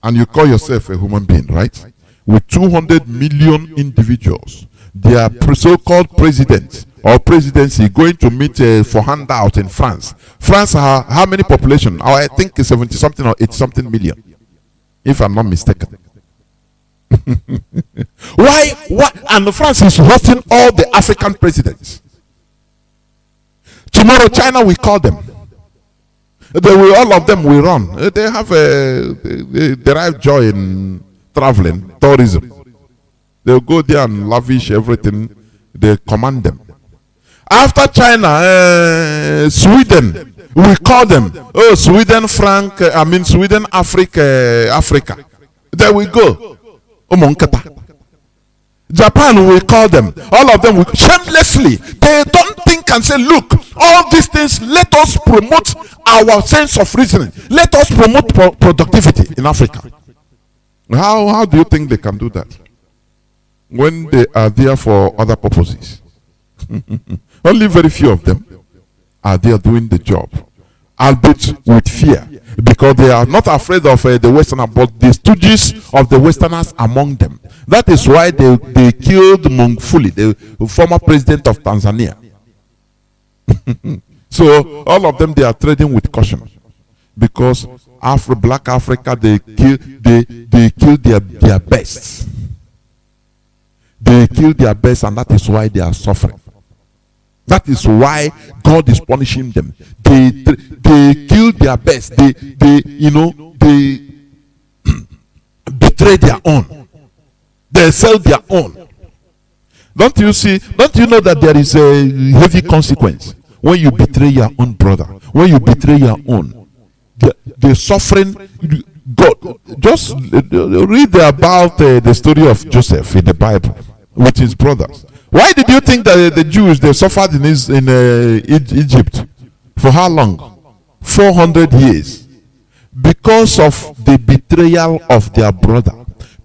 And you call yourself a human being, right? With 200 million individuals, their so-called president or presidency going to meet for handout in France. France, how many population? I think 70 something or 80 something million, if I'm not mistaken. Why? And France is hosting all the African presidents. Tomorrow, China will call them. All of them will run. They have they derive joy in traveling, tourism. They'll go there and lavish everything. They command them. After China, Sweden, we call them. Oh, Sweden, Sweden, Africa. There we go. Japan, we call them. All of them, shamelessly. They don't think and say, look, all these things, let us promote our sense of reasoning. Let us promote productivity in Africa. How do you think they can do that? When they are there for other purposes. Only very few of them are there doing the job. Albeit with fear. Because they are not afraid of the Westerners, but the stooges of the Westerners among them. That is why they killed Magufuli, the former president of Tanzania. So all of them, they are trading with caution. Because Black Africa, they kill their best. They kill their best, and that is why they are suffering. That is why God is punishing them. They kill their best. They betray their own. They sell their own. Don't you know that there is a heavy consequence when you betray your own brother? When you betray your own. The suffering. God, just read about the story of Joseph in the Bible with his brothers. Why did you think that the Jews, they suffered in Egypt? For how long? 400 years. Because of the betrayal of their brother.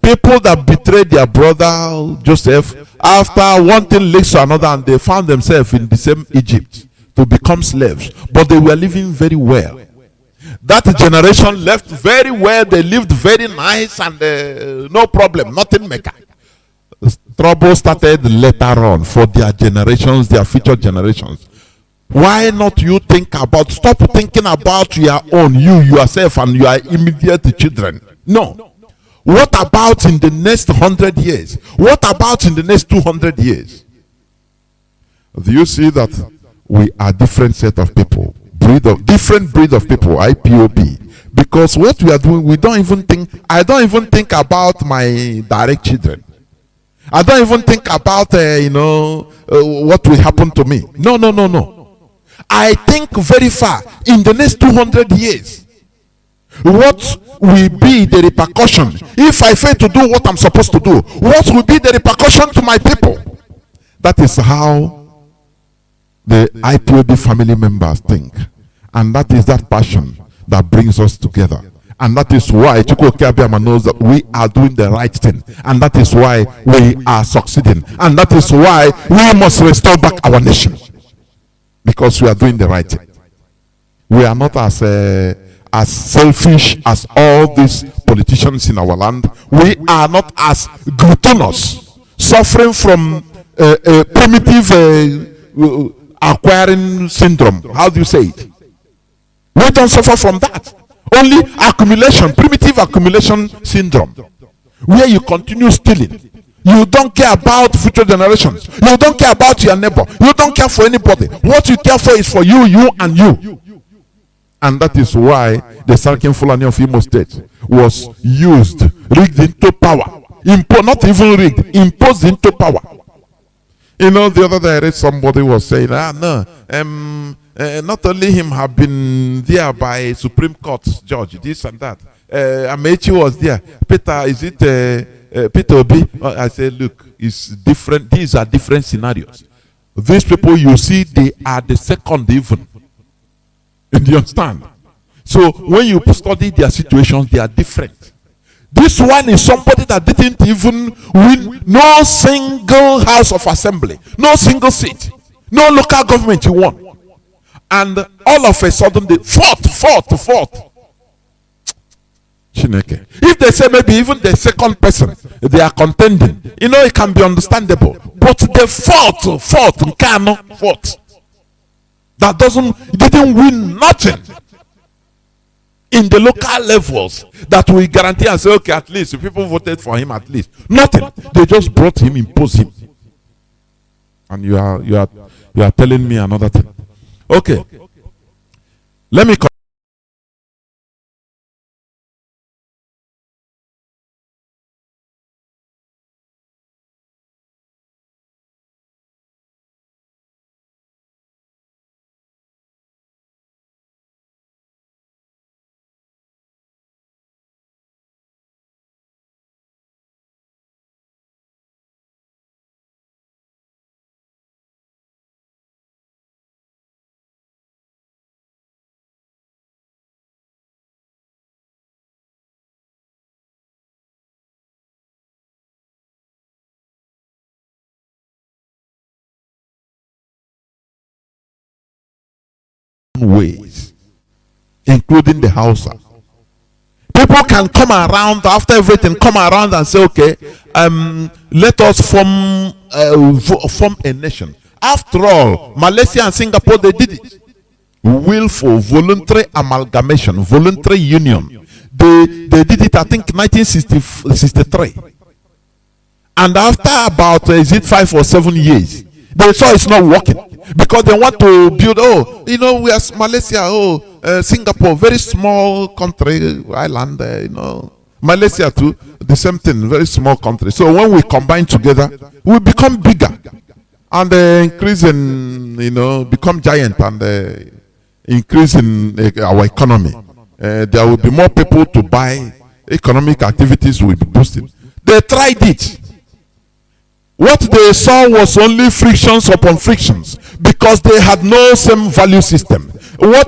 People that betrayed their brother Joseph after one thing leads to another, and they found themselves in the same Egypt to become slaves. But they were living very well. That generation left very well. They lived very nice and no problem, nothing maker. Trouble started later on for their generations, their future generations. Why not you think about, stop thinking about your own, yourself and your immediate children? No. What about in the next 100 years? What about in the next 200 years? Do you see that we are different set of people? Different breed of people, IPOB. Because what we are doing, I don't even think about my direct children. I don't even think about, what will happen to me. No. I think very far in the next 200 years. What will be the repercussion if I fail to do what I'm supposed to do? What will be the repercussion to my people? That is how the IPOB family members think. And that is that passion that brings us together. And that is why Chukwuka Abiyama knows that we are doing the right thing. And that is why we are succeeding. And that is why we must restore back our nation. Because we are doing the right thing. We are not as selfish as all these politicians in our land. We are not as gluttonous, suffering from a primitive acquiring syndrome. How do you say it? We don't suffer from that. Only accumulation, primitive accumulation syndrome, where you continue stealing. You don't care about future generations. You don't care about your neighbor. You don't care for anybody. What you care for is for you, you, and you. And that is why the Sarkin Fulani of Imo State was used, rigged into power. Not even rigged, imposed into power. You know, the other day I read somebody was saying, not only him have been there by a Supreme Court judge, this and that. Amechi was there. Peter, is it Peter Obi? I said, look, it's different. These are different scenarios. These people you see, they are the second even. Do you understand? So when you study their situations, they are different. This one is somebody that didn't even win no single house of assembly, no single seat, no local government he won. And all of a sudden they fought. Chineke. If they say maybe even the second person they are contending, you know, it can be understandable. But they fought. That didn't win nothing in the local levels that we guarantee and say, okay, at least people voted for him, at least nothing. They just brought him, imposed him. And you are telling me another thing. Okay, let me ways, including the Hausa. People can come around after everything, come around and say, okay, let us form a nation. After all, Malaysia and Singapore, they did it. Willful, voluntary amalgamation, voluntary union. They did it, I think, 1963. And after about, is it 5 or 7 years, they saw it's not working. Because they want to build, we are Malaysia, Singapore, very small country, island, Malaysia too, the same thing, very small country. So when we combine together, we become bigger and increase in, become giant and increase in our economy. There will be more people to buy, economic activities will be boosted. They tried it. What they saw was only frictions upon frictions because they had no same value system. When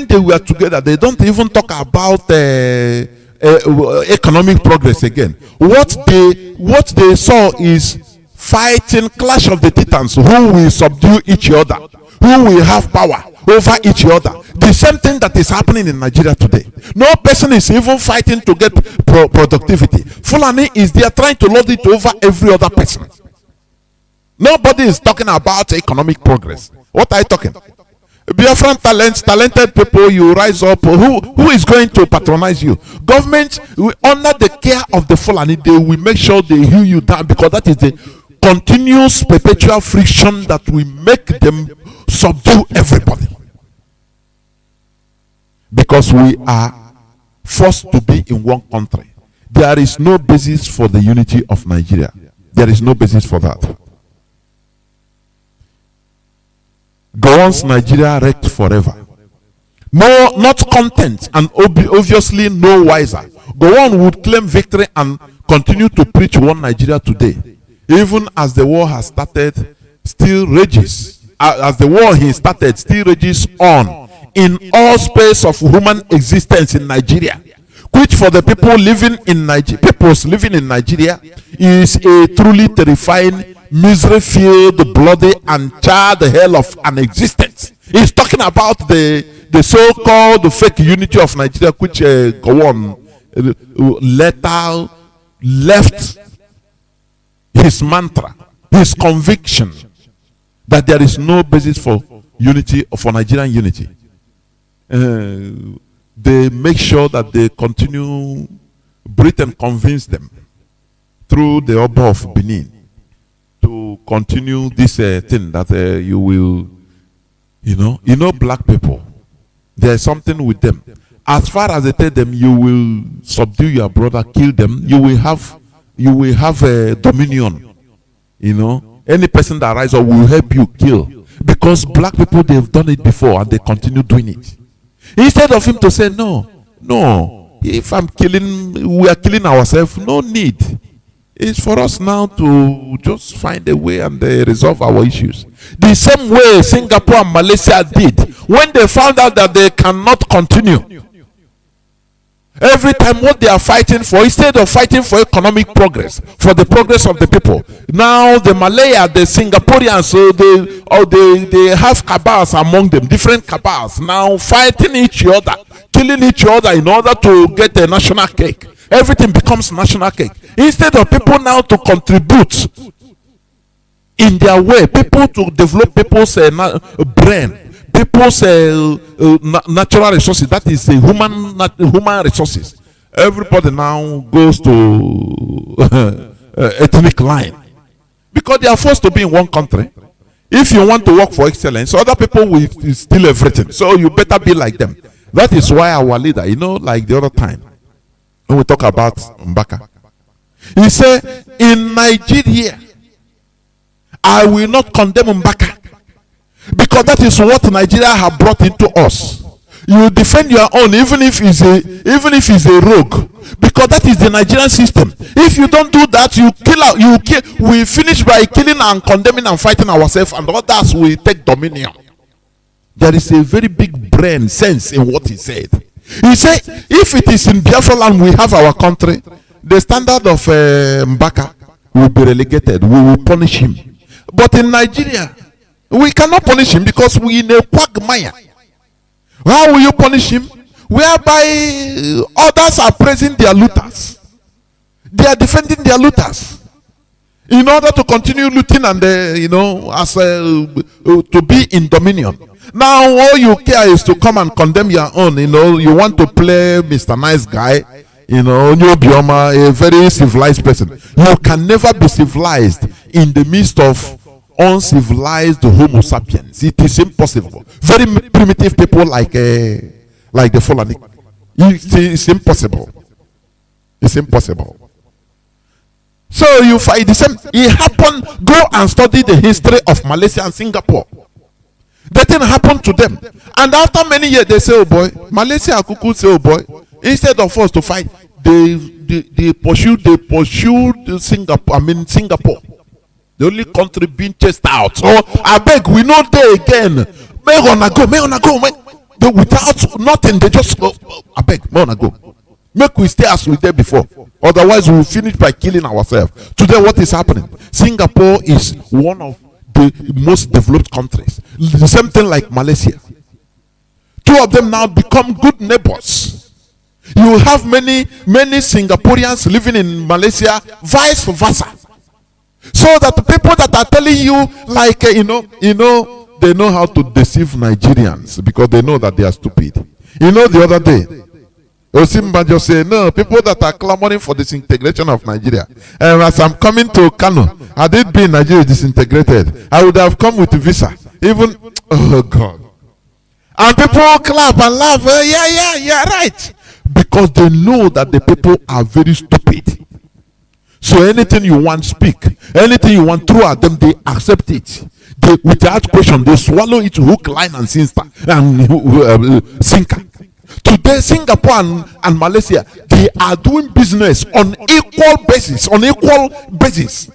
they were together, they don't even talk about economic progress again. What they saw is fighting, clash of the titans, who will subdue each other, who will have power over each other. The same thing that is happening in Nigeria today. No person is even fighting to get productivity. Fulani is there trying to lord it over every other person. Nobody is talking about economic progress. What are you talking? Biafran talents, talented people, you rise up. Who is going to patronize you? Government, under the care of the Fulani, they will make sure they hew you down, because that is the continuous perpetual friction that will make them subdue everybody. Because we are forced to be in one country. There is no basis for the unity of Nigeria. There is no basis for that. Gowon's Nigeria wrecked forever. No, not content and obviously no wiser. Gowon would claim victory and continue to preach one Nigeria today. Even as the war has started, still rages. As the war he started, still rages on in all space of human existence in Nigeria. Which for the people living in Nigeria, is a truly terrifying, misery-filled, bloody, and charred hell of an existence. He's talking about the so-called fake unity of Nigeria, which Gowon later left his mantra, his conviction that there is no basis for unity, for Nigerian unity. They make sure that they continue. Britain convince them through the Oba of Benin to continue this thing that you will, black people. There is something with them. As far as they tell them you will subdue your brother, kill them, you will have a dominion. Any person that rises up will help you kill, because black people, they've done it before and they continue doing it. Instead of him to say no, if we are killing ourselves, no need. It's for us now to just find a way and resolve our issues. The same way Singapore and Malaysia did when they found out that they cannot continue. Every time what they are fighting for, instead of fighting for economic progress, for the progress of the people, now the Malaya, the Singaporeans, they have cabals among them, different cabals, now fighting each other, killing each other in order to get a national cake. Everything becomes national cake. Instead of people now to contribute in their way, people to develop people's brain, people's natural resources, that is human resources. Everybody now goes to ethnic line because they are forced to be in one country. If you want to work for excellence, other people will steal everything, so you better be like them. That is why our leader, like the other time when we talk about Mbaka, he said, in Nigeria I will not condemn Mbaka, because that is what Nigeria have brought into us. You defend your own, even if he's a rogue, because that is the Nigerian system. If you don't do that, you kill. We finish by killing and condemning and fighting ourselves, and others will take dominion. There is a very big brain sense in what he said. He said, if it is in Biafra land we have our country, the standard of Mbaka will be relegated. We will punish him. But in Nigeria, we cannot punish him because we in a quagmire. How will you punish him? Whereby others are praising their looters. They are defending their looters in order to continue looting and to be in dominion. Now all you care is to come and condemn your own. You want to play Mr. Nice Guy. Onyobioma, a very civilized person. You can never be civilized in the midst of uncivilized Homo sapiens. It is impossible. Very primitive people like the Fulani. It's impossible. It's impossible. So you find the same. It happened. Go and study the history of Malaysia and Singapore. That didn't happen to them. And after many years, they say, oh boy, Malaysia Kuku say, oh boy, instead of us to fight, they pursued Singapore. The only country being chased out. So I beg, we know they again. May on go. Without nothing, they just go. I beg, may on go. Make we stay as we did before. Otherwise, we will finish by killing ourselves. Today, what is happening? Singapore is one of the most developed countries. The same thing like Malaysia. Two of them now become good neighbors. You have many Singaporeans living in Malaysia, vice versa. So that the people that are telling you, like, they know how to deceive Nigerians because they know that they are stupid. The other day, Osimba just said, no, people that are clamoring for disintegration of Nigeria. And as I'm coming to Kanu, had it been Nigeria disintegrated, I would have come with a visa. Even, oh God. And people clap and laugh. Yeah, right. Because they know that the people are very stupid. So anything you want, speak. Anything you want, throw at them, they accept it. They, without question, they swallow it hook, line, and sinker. Today, Singapore and Malaysia, they are doing business on equal basis.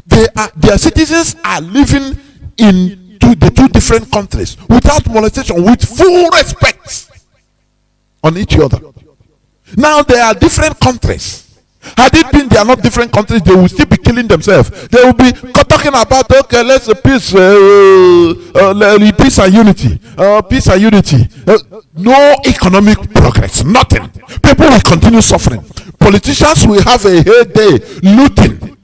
Their citizens are living in the two different countries without molestation, with full respect on each other. Now they are different countries. Had it been they are not different countries, they will still be killing themselves. They will be talking about, okay, let's peace and unity. Peace and unity. No economic progress, nothing. People will continue suffering. Politicians will have a heyday looting.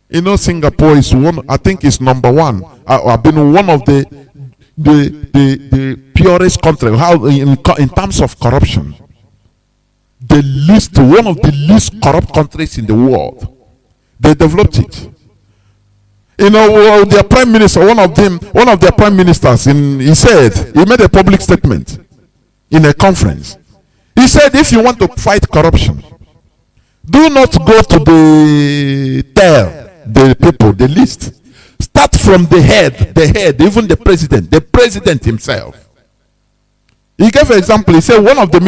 You know, Singapore is one, I think it's number one. I've been one of the purest countries. How in terms of corruption, one of the least corrupt countries in the world. They developed it. You know, their prime minister, one of their prime ministers, he made a public statement in a conference. He said, if you want to fight corruption, do not go to the people, the least. Start from the head, even the president himself. He gave an example. He said one of the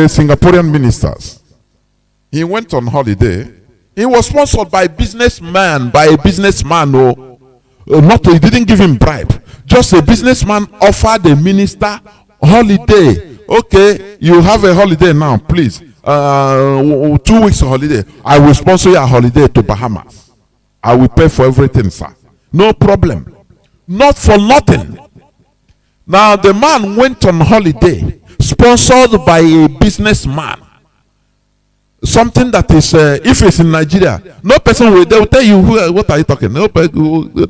Singaporean ministers, he went on holiday. He was sponsored by a businessman. He didn't give him bribe. Just a businessman offered the minister holiday. Okay, you have a holiday now, please. 2 weeks of holiday. I will sponsor your holiday to Bahamas. I will pay for everything, sir. No problem. Not for nothing. Now the man went on holiday, sponsored by a businessman. Something that is, if it's in Nigeria, no person will, they will tell you, what are you talking? No,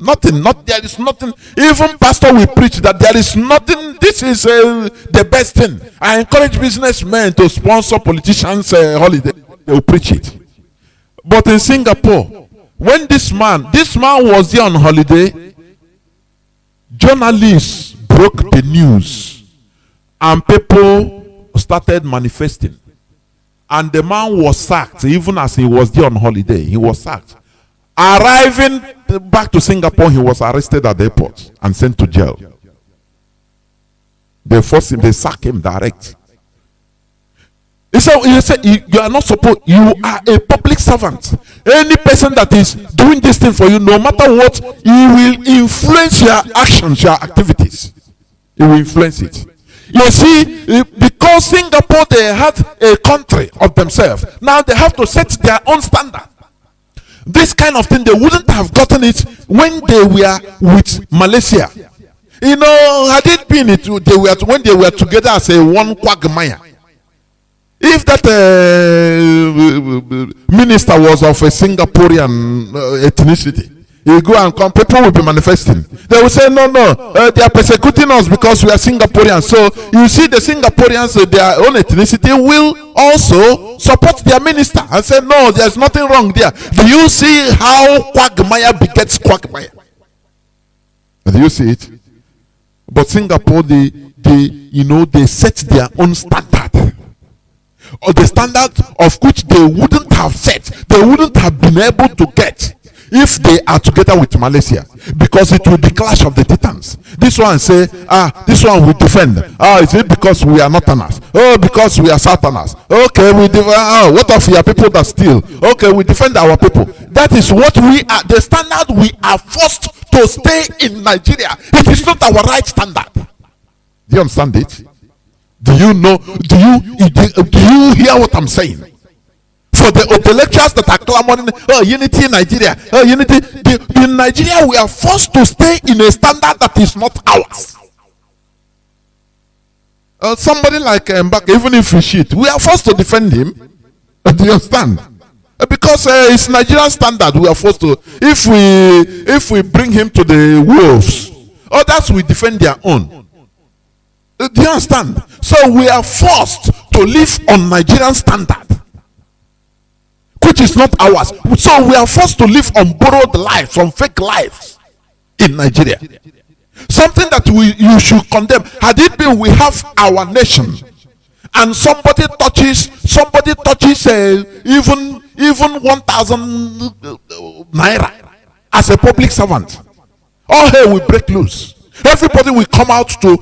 nothing, there is nothing. Even pastor will preach that there is nothing. This is the best thing. I encourage businessmen to sponsor politicians' holiday. They will preach it. But in Singapore, when this man was there on holiday, journalists broke the news and people started manifesting. And the man was sacked. Even as he was there on holiday, he was sacked. Arriving back to Singapore, he was arrested at the airport and sent to jail. They forced him, they sacked him direct. He said, you are not supposed, you are a public servant. Any person that is doing this thing for you, no matter what, he will influence your actions, your activities. He will influence it. You see, because Singapore, they had a country of themselves. Now they have to set their own standard. This kind of thing, they wouldn't have gotten it when they were with Malaysia. You know, had it been when they were together as a one quagmire. If that minister was of a Singaporean ethnicity, you go and come, people will be manifesting. They will say, no, they are persecuting us because we are Singaporeans. So you see, the Singaporeans, their own ethnicity, will also support their minister and say, no, there's nothing wrong there. Do you see how quagmire begets quagmire? Do you see it? But Singapore, they set their own standard. Or the standard of which they wouldn't have set, they wouldn't have been able to get if they are together with Malaysia, because it will be clash of the titans. This one say, this one will defend. Is it because we are northerners? Oh, because we are southerners. Okay, we defend. What of your people that steal? Okay, we defend our people. That is what we are. The standard we are forced to stay in Nigeria. It is not our right standard. Do you understand it? Do you know? Do you hear what I'm saying? For the intellectuals that are clamoring, unity in Nigeria, unity in Nigeria, we are forced to stay in a standard that is not ours. Somebody like Mbaka, even if we cheat, we are forced to defend him. Do you understand? Because it's Nigerian standard, we are forced to. If we bring him to the wolves, others will defend their own. Do you understand? So we are forced to live on Nigerian standard, which is not ours. So we are forced to live on borrowed lives, on fake lives in Nigeria. Something that you should condemn. Had it been we have our nation and somebody touches even 1,000 naira as a public servant, all hell will break loose. Everybody will come out to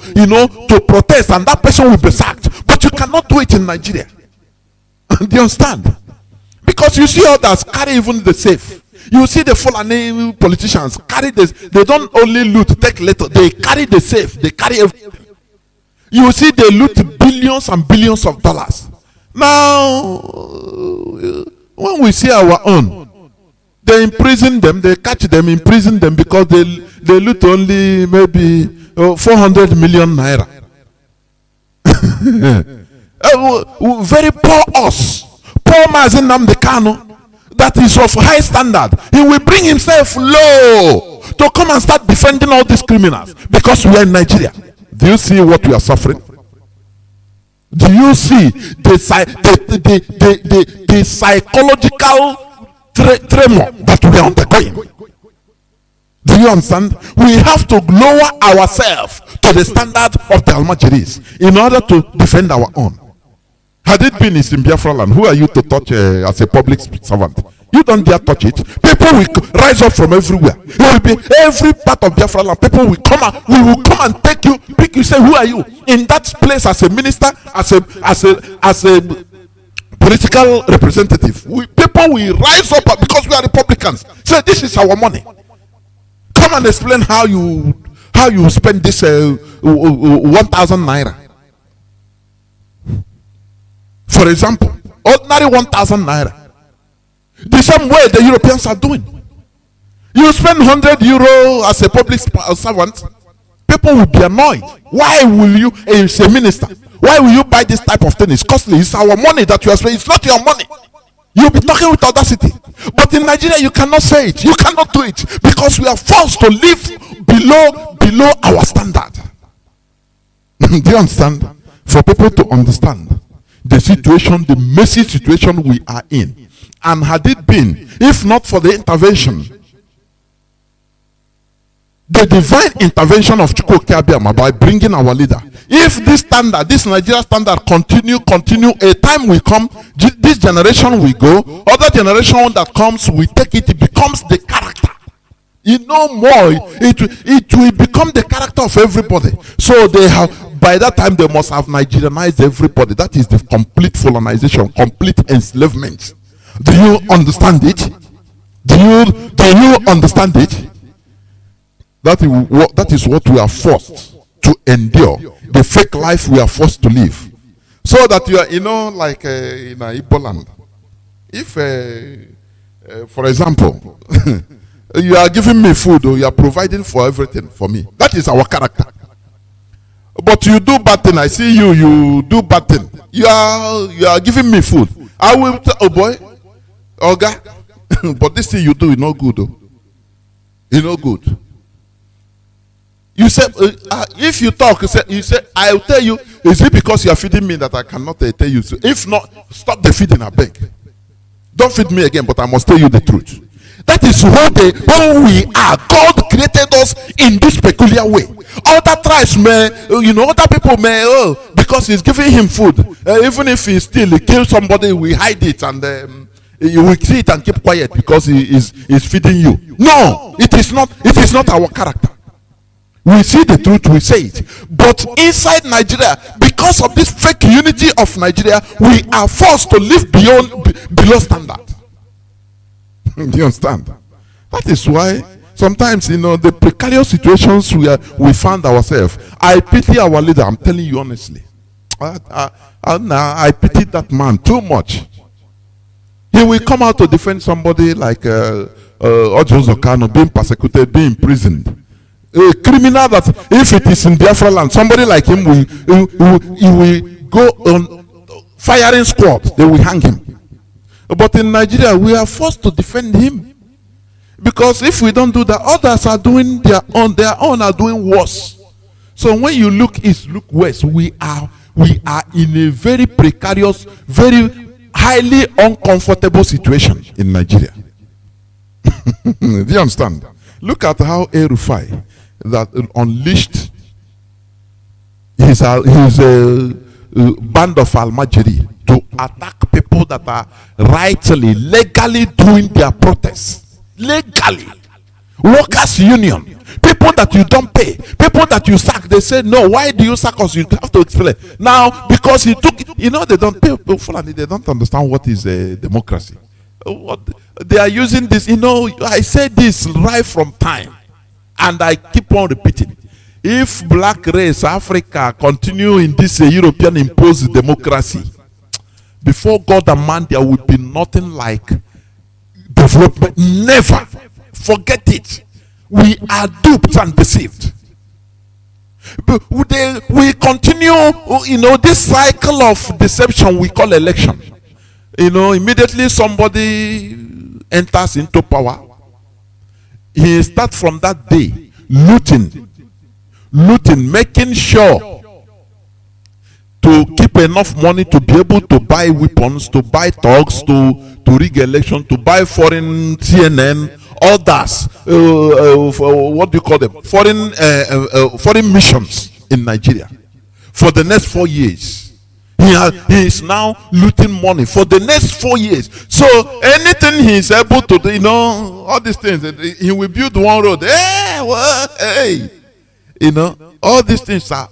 protest, and that person will be sacked. But you cannot do it in Nigeria. Do you understand? Because you see others carry even the safe. You see the Fulani politicians carry this. They don't only loot, take letter. They carry the safe. They carry everything. You see they loot billions and billions of dollars. Now, when we see our own, they imprison them. They catch them, imprison them because they loot only maybe 400 million naira. Very poor us. Poor Mazi Nnamdi Kanu, that is of high standard. He will bring himself low to come and start defending all these criminals because we are in Nigeria. Do you see what we are suffering? Do you see the psychological tremor that we are undergoing? Do you understand? We have to lower ourselves to the standard of the Almajiris in order to defend our own. Had it been in Biafra land, who are you to touch as a public servant? You don't dare touch it. People will rise up from everywhere. It will be every part of Biafra land. People will come and we will come and take you, pick you, say, who are you? In that place as a minister, as a political representative. People will rise up because we are Republicans. Say, this is our money. Come and explain how you spend this 1,000 naira. For example, ordinary 1,000 naira. The same way the Europeans are doing. You spend 100 euro as a public servant, people will be annoyed. Why will you, as a minister, why will you buy this type of thing? It's costly. It's our money that you are spending. It's not your money. You'll be talking with audacity. But in Nigeria, you cannot say it. You cannot do it because we are forced to live below our standard. Do you understand? For people to understand the situation, the messy situation we are in. And had it been, if not for the intervention, the divine intervention of Chukwu Abiyama by bringing our leader, if this standard, this Nigeria standard continue, a time will come, this generation will go, other generation that comes will take it, it becomes the character. You know more, it will become the character of everybody. So they have, by that time they must have Nigerianized everybody. That is the complete Fulanization, complete enslavement. Do you understand it? Do you understand it? That is what we are forced to endure. The fake life we are forced to live. So that you are, like in Igbo land. If, for example, you are giving me food or you are providing for everything for me. That is our character. But you do bad thing. I see you do bad thing. You are giving me food. I will tell, oh boy, Oga, but this thing you do is not good. Oh. It's not good. You say, if you talk, you say, I'll tell you, is it because you are feeding me that I cannot tell you? So if not, stop the feeding, I beg. Don't feed me again, but I must tell you the truth. That is who we are. God created us in this peculiar way. Other tribes may, other people may, because he's giving him food. Even if he kills somebody, we hide it and you will see it and keep quiet because he is feeding you. No, it is not our character. We see the truth, we say it. But inside Nigeria, because of this fake unity of Nigeria, we are forced to live below standard. Do you understand? That is why sometimes, the precarious situations we found ourselves. I pity our leader, I'm telling you honestly. I pity that man too much. He will come out to defend somebody like HAUSA-SERVICE Kanu being persecuted, being imprisoned. A criminal that, if it is in Biafra land, somebody like him will go on firing squad. They will hang him. But in Nigeria, we are forced to defend him. Because if we don't do that, others are doing their own are doing worse. So when you look east, look west, we are in a very precarious, very highly uncomfortable situation in Nigeria. Do you understand? Look at how El-Rufai that unleashed his band of Almajiri to attack people that are rightly, legally doing their protests. Legally. Workers' union. People that you don't pay. People that you sack. They say, no, why do you sack us? You have to explain. Now, because he took, they don't pay people, they don't understand what is democracy. What they are using this, I say this right from time. And I keep on repeating. If black race, Africa, continue in this European imposed democracy, before God and man, there will be nothing like development. Never. Forget it. We are duped and deceived. We continue, this cycle of deception we call election. Immediately somebody enters into power. He starts from that day looting, making sure to keep enough money to be able to buy weapons, to buy thugs, to rig election, to buy foreign CNN, others, what do you call them? Foreign missions in Nigeria. For the next 4 years. He is now looting money for the next 4 years. So anything he is able to do, all these things, he will build one road. All these things are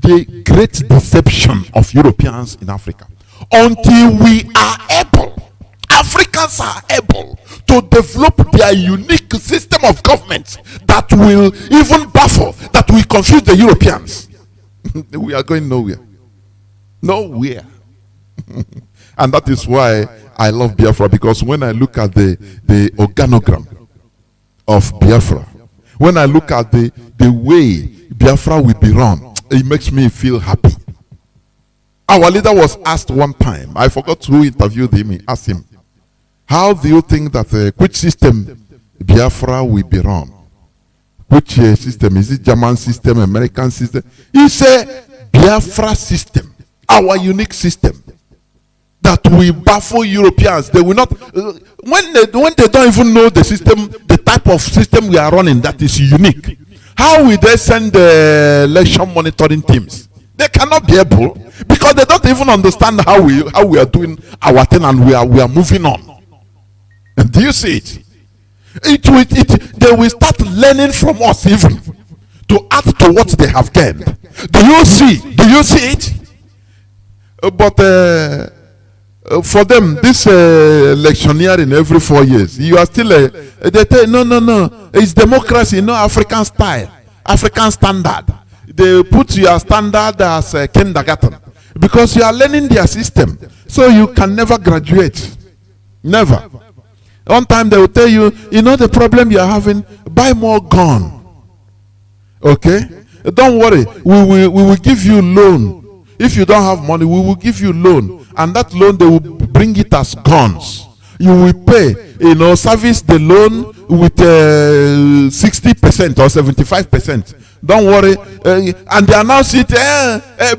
the great deception of Europeans in Africa. Until we are able, Africans are able to develop their unique system of government that will even baffle, that will confuse the Europeans. We are going nowhere. Nowhere. And that is why I love Biafra, because when I look at the organogram of Biafra, when I look at the way Biafra will be run, it makes me feel happy. Our leader was asked one time, I forgot who interviewed him, he asked him, how do you think that which system Biafra will be run? Which system? Is it German system, American system? He said Biafra system, our unique system that will baffle Europeans. They will not, when they don't even know the system, the type of system we are running that is unique, how will they send the election monitoring teams? They cannot be able, because they don't even understand how we are doing our thing, and we are moving on. And do you see it? They will start learning from us even to add to what they have gained. Do you see it? But for them, this electioneering every 4 years, you are still they tell no, it's democracy, African style, African standard. They put your standard as kindergarten because you are learning their system, so you can never graduate. Never. One time they will tell you, the problem you are having, buy more gun. Okay? Don't worry, we will give you loan. If you don't have money, we will give you loan. And that loan, they will bring it as guns. You will pay, service the loan with 60% or 75%. Don't worry. And they announce it,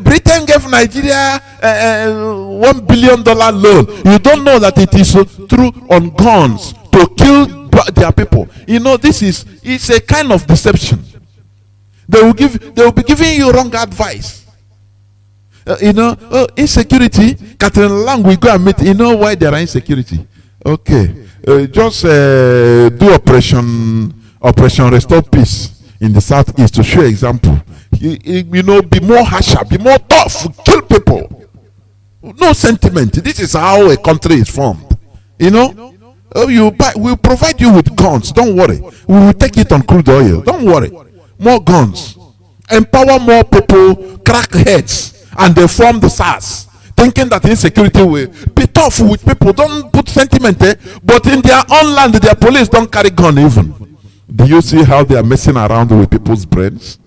Britain gave Nigeria $1 billion loan. You don't know that it is through on guns to kill their people. It's a kind of deception. They will be giving you wrong advice. Insecurity. Catherine Lang will go and meet. You know why there are insecurity? Okay, just do Operation Restore Peace in the southeast to show example. Be more harsher, be more tough, kill people. No sentiment. This is how a country is formed. We'll provide you with guns. Don't worry. We will take it on crude oil. Don't worry. More guns. Empower more people, crack heads, and they form the SARS, thinking that insecurity will be tough with people. Don't put sentiment there. But in their own land, their police don't carry gun even. Do you see how they are messing around with people's brains?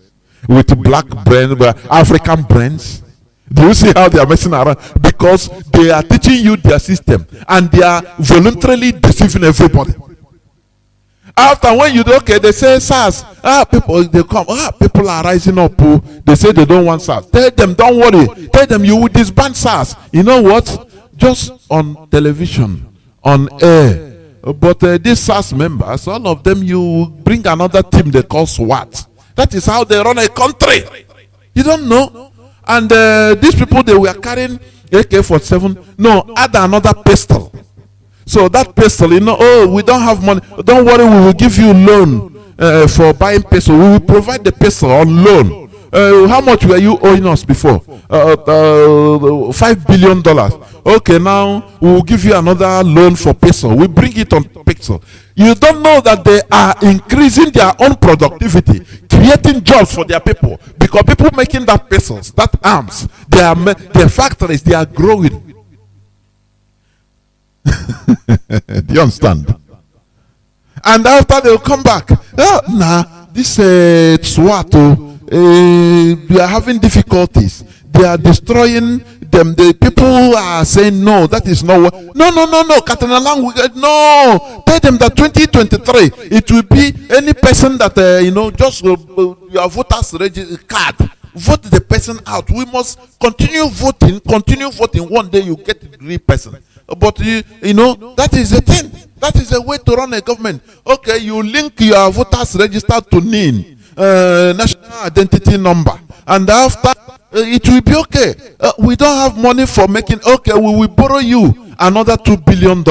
With black brains, African brains? Do you see how they are messing around? Because they are teaching you their system and they are voluntarily deceiving everybody. After when you do, okay, they say SARS. People, they come, people are rising up. They say they don't want SARS. Tell them, don't worry. Tell them you will disband SARS. You know what? Just on television, on air. But these SARS members, all of them, you bring another team they call SWAT. That is how they run a country. You don't know? And these people, they were carrying AK-47. No, add another pistol. So that pistol, oh, we don't have money. Don't worry, we will give you loan for buying pistol. We will provide the pistol on loan. How much were you owing us before? $5 billion. Okay, now we will give you another loan for pistol. We bring it on pistol. You don't know that they are increasing their own productivity, creating jobs for their people, because people making that pistols, that arms, their factories, they are growing. Do you understand? And after they'll come back. This SWAT, we are having difficulties. They are destroying them. The people are saying no, that is not what. No. No. Tell them that 2023 it will be any person that just your voters card. Vote the person out. We must continue voting. One day you get the real person. But that is a thing. That is a way to run a government. Okay, you link your voters registered to NIN, national identity number, and after it will be okay. We don't have money for making. Okay, we will borrow you another $2 billion,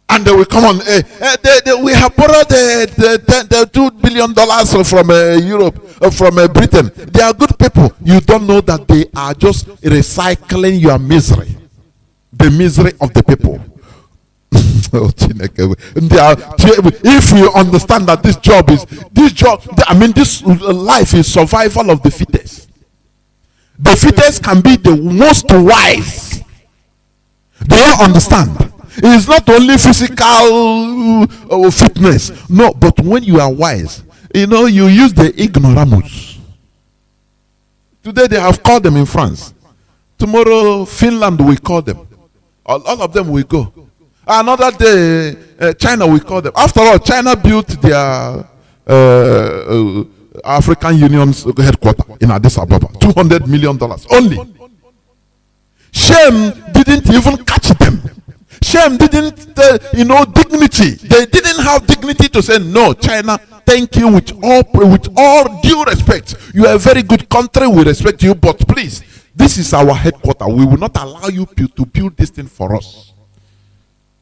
and they will come on. We have borrowed the $2 billion from Europe, from Britain. They are good people. You don't know that they are just recycling your misery. The misery of the people. If you understand that this life is survival of the fittest. The fittest can be the most wise. Do you understand? It is not only physical fitness. No, but when you are wise, you use the ignoramus. Today they have called them in France. Tomorrow Finland will call them. All of them will go. Another day, China will call them. After all, China built their African Union's headquarters in Addis Ababa. $200 million only. Shame didn't even catch them. Shame didn't, dignity. They didn't have dignity to say, no, China, thank you with all due respect. You are a very good country. We respect you, but please, this is our headquarters. We will not allow you to build this thing for us.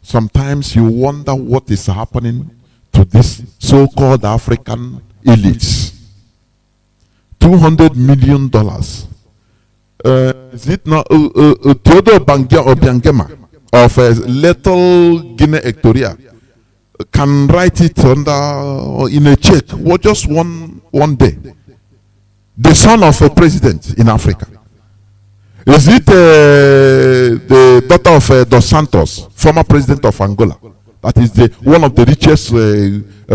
Sometimes you wonder what is happening to this so-called African elites. $200 million. Is it not Theodore Obiangema of Little Guinea Equatoria can write it in a check? Just one day. The son of a president in Africa. Is it the daughter of Dos Santos, former president of Angola? That is one of the richest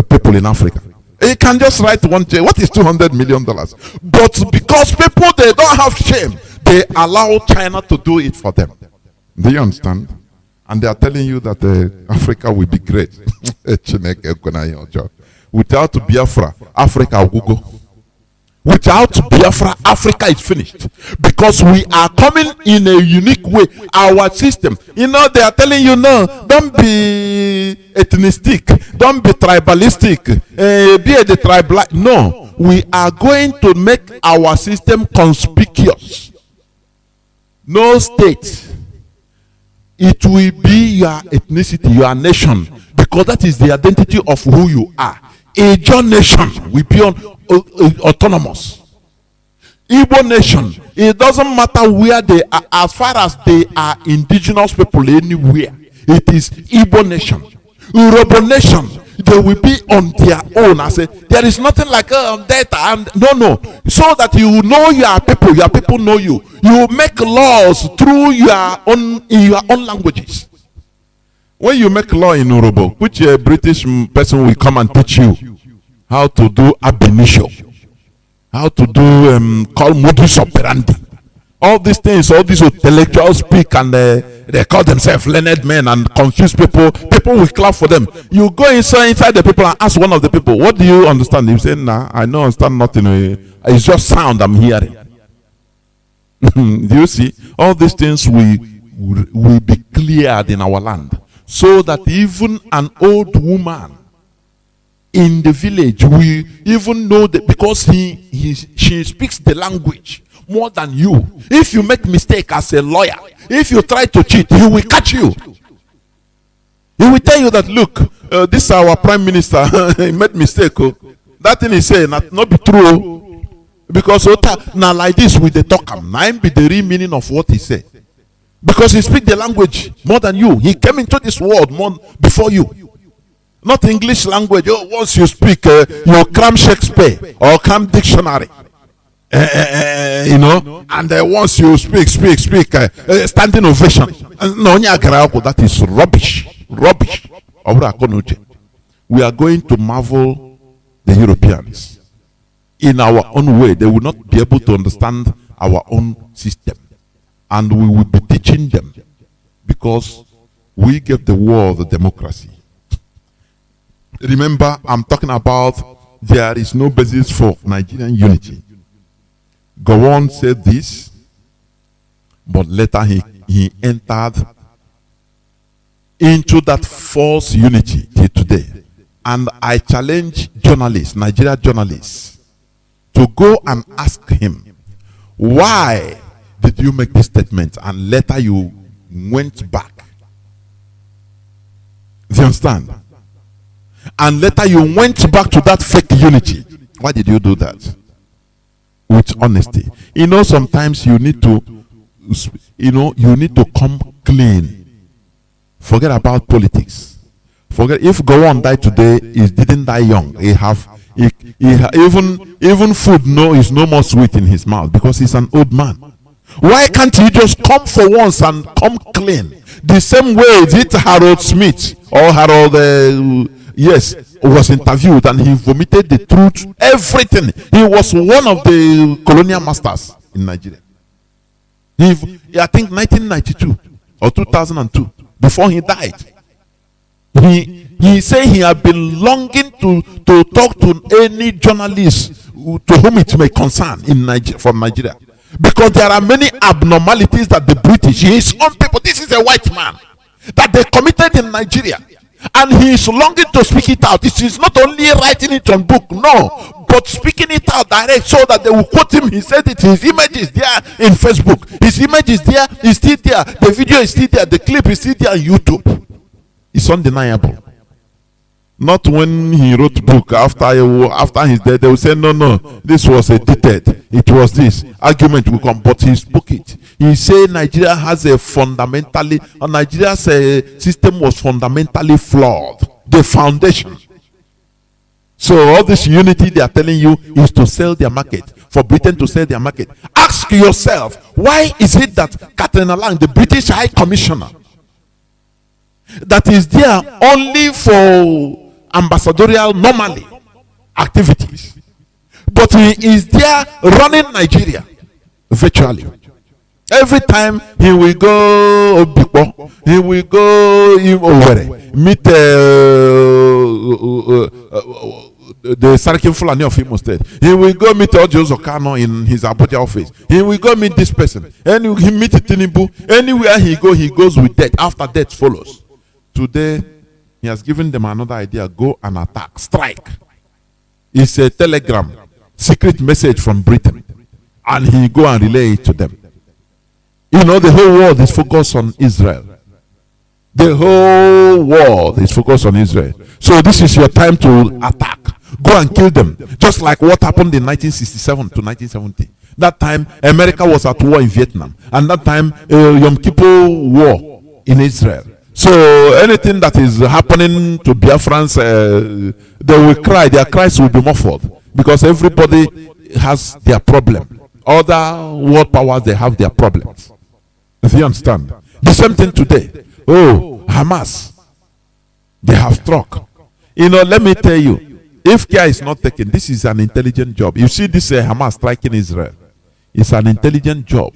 people in Africa. You can just write one check. What is $200 million? But because people, they don't have shame, they allow China to do it for them. Do you understand? And they are telling you that Africa will be great. Without Biafra, Africa will go. Without Biafra, Africa is finished. Because we are coming in a unique way. Our system. They are telling you, no, don't be ethnistic. Don't be tribalistic. Be the tribal. No. We are going to make our system conspicuous. No state. It will be your ethnicity, your nation. Because that is the identity of who you are. A John nation will be autonomous. Igbo nation, it doesn't matter where they are, as far as they are indigenous people anywhere. It is Igbo nation. Yoruba nation, they will be on their own. I say there is nothing like data and no. So that you know your people know you. You make laws through in your own languages. When you make law in Yoruba, which a British person will come and teach you how to do ab initio, how to do call modus operandi. All these things, all these intellectuals speak and they call themselves learned men and confuse people. People will clap for them. You go inside the people and ask one of the people, what do you understand? You say, nah, I don't understand nothing. It's just sound I'm hearing. Do you see? All these things will be cleared in our land. So that even an old woman in the village will even know that, because she speaks the language. more than you. If you make mistake as a lawyer, if you try to cheat, he will catch you. He will tell you that, look, this is our prime minister. He made mistake. Oh. That thing he say not be true. Oh. Because now like this with the talk, nine be the real meaning of what he said. Because he speak the language more than you. He came into this world more before you. Not English language. Oh, once you speak, you cram Shakespeare or cram dictionary. You know, and once you speak, standing ovation. No, that is rubbish. We are going to marvel the Europeans. In our own way, they will not be able to understand our own system. And we will be teaching them because we gave the world democracy. Remember, I'm talking about there is no basis for Nigerian unity. Gowon said this, but later he entered into that false unity till today. And I challenge journalists, Nigerian journalists, to go and ask him, why did you make this statement and later you went back? Do you understand? And later you went back to that fake unity. Why did you do that? With honesty. You know, sometimes you need to, you need to come clean. Forget about politics. Forget if Gowon died today, he didn't die young. Even food is no more sweet in his mouth because he's an old man. Why can't he just come for once and come clean? The same way did Harold Smith or Harold, was interviewed and he vomited the truth, everything. He was one of the colonial masters in Nigeria. I think 1992 or 2002, before he died. He said he had been longing to talk to any journalist to whom it may concern from Nigeria. Because there are many abnormalities that the British, his own people, this is a white man, that they committed in Nigeria. And he is longing to speak it out. It is not only writing it on book, no, but speaking it out direct so that they will quote him. He said it, his image is there in Facebook. His image is there, it's still there. The video is still there, the clip is still there on YouTube. It's undeniable. Not when he wrote book after his death, they will say, no, this was edited. It was this. Argument will come, but he spoke it. He said Nigeria has Nigeria's system was fundamentally flawed. The foundation. So all this unity they are telling you is to sell their market. For Britain to sell their market. Ask yourself, why is it that Catherine Lang, the British High Commissioner, that is there only for ambassadorial normally activities, but he is there running Nigeria virtually? Every time he will go Obikpo, he will go Owerri, meet the Sarkin Fulani of Imo State. He will go meet Ojo Zokano in his Abuja office. He will go meet this person. And he meet Tinubu. Anywhere he goes with death. After death follows. Today, he has given them another idea. Go and attack. Strike. It's a telegram. Secret message from Britain. And he go and relay it to them. You know, the whole world is focused on Israel. The whole world is focused on Israel. So this is your time to attack. Go and kill them. Just like what happened in 1967 to 1970. That time, America was at war in Vietnam. And that time, Yom Kippur war in Israel. So anything that is happening to Biafrans, they will cry. Their cries will be muffled. Because everybody has their problem. Other world powers, they have their problems. If you understand. The same thing today. Oh, Hamas. They have struck. You know, let me tell you. If care is not taken, this is an intelligent job. You see this Hamas striking Israel. It's an intelligent job.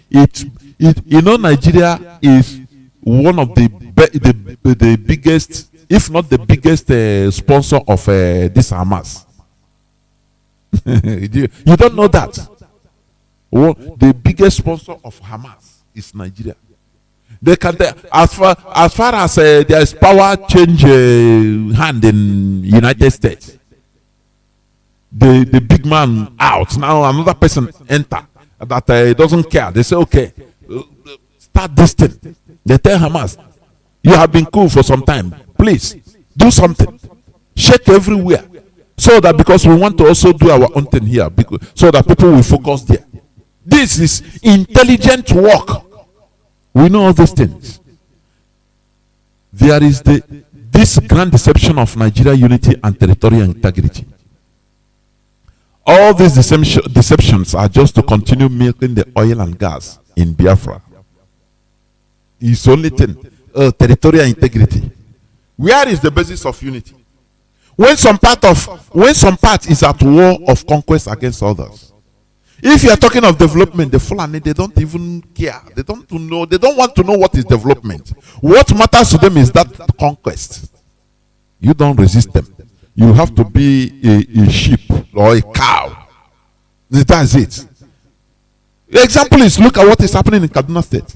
You know, Nigeria is one of the biggest, if not the biggest sponsor of this Hamas. You don't know that. Well, the biggest sponsor of Hamas is Nigeria. They can, as far as there is power change hand in United States. The big man out, now another person enter, that doesn't care. They say, okay, start this thing. They tell Hamas, you have been cool for some time. Please, do something. Shake everywhere. So that because we want to also do our own thing here, because, so that people will focus there. This is intelligent work. We know all these things. There is this grand deception of Nigeria unity and territorial integrity. All these deceptions are just to continue milking the oil and gas in Biafra. It's only thing, territorial integrity. Where is the basis of unity? When some part is at war of conquest against others. If you are talking of development, the Fulani, they don't even care. They don't want to know what is development. What matters to them is that conquest. You don't resist them. You have to be a sheep or a cow. That's it. The example is, look at what is happening in Kaduna State.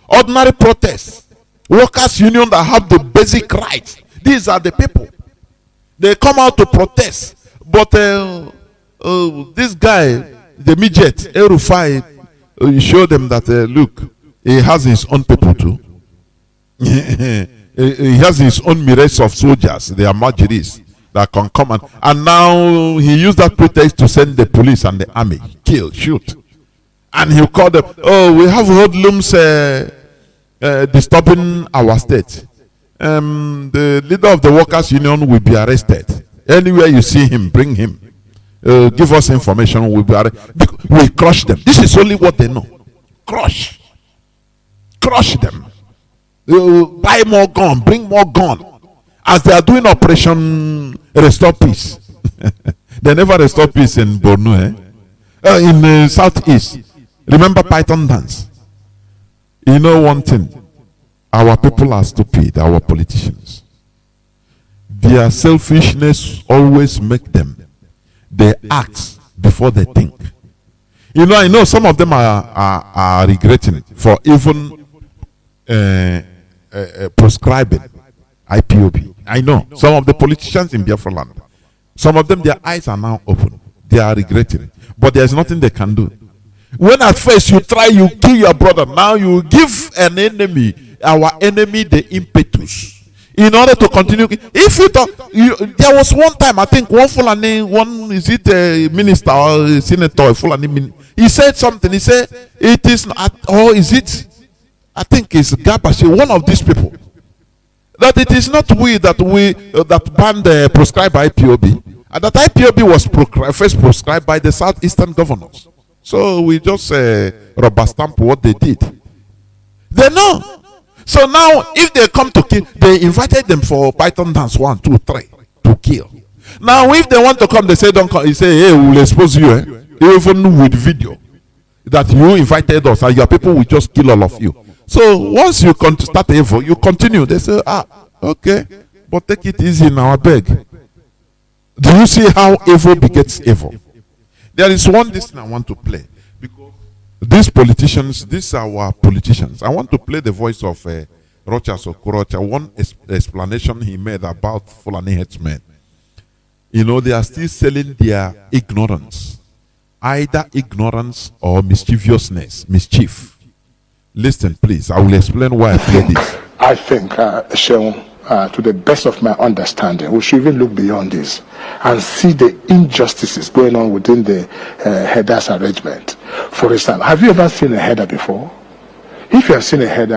Ordinary protests. Workers' union that have the basic rights. These are the people. They come out to protest. But this guy, the midget, El-Rufai, you show them that, look, he has his own people too. He has his own myriads of soldiers. They are martyrs that can come and now he used that pretext to send the police and the army, kill, shoot. And he called them, oh, we have hoodlums disturbing our state. The leader of the workers' union will be arrested. Anywhere you see him, bring him. Give us information. We crush them. This is only what they know. Crush them. Buy more gun, bring more gun. As they are doing Operation Restore Peace. They never restore peace in Borno, in Southeast. Remember Python dance? You know one thing, our people are stupid, our politicians. Their selfishness always make them. They act before they think. You know, I know some of them are regretting for even prescribing IPOB. I know some of the politicians in Biafra land. Some of them, their eyes are now open. They are regretting. But there's nothing they can do. When at first you try, you kill your brother. Now you give an enemy, our enemy, the impetus in order to continue. If you talk, there was one time, I think one Fulani, is it a minister or a senator, a Fulani, he said something. He said, it is not, or is it, I think it's Gabashi, one of these people, that it is not we that banned the prescribed IPOB, and that IPOB was first prescribed by the southeastern governors. So we just rubber stamp what they did. They know. So now, if they come to kill, they invited them for Python dance 1, 2, 3 to kill. Now, if they want to come, they say don't come. He say, hey, we will expose you, even with video, that you invited us, and your people will just kill all of you. So once you start evil, you continue. They say, okay, but take it easy now, I beg. Do you see how evil begets evil? There is one thing I want to play, because these politicians, these are our politicians. I want to play the voice of Rocha Sokorocha. One explanation he made about Fulani headsmen. You know, they are still selling their ignorance, either ignorance or mischievousness, mischief. Listen, please. I will explain why I play this. I think, Sheon, to the best of my understanding, we should even look beyond this and see the injustices going on within the headers arrangement. For instance, have you ever seen a header before? If you have seen a header,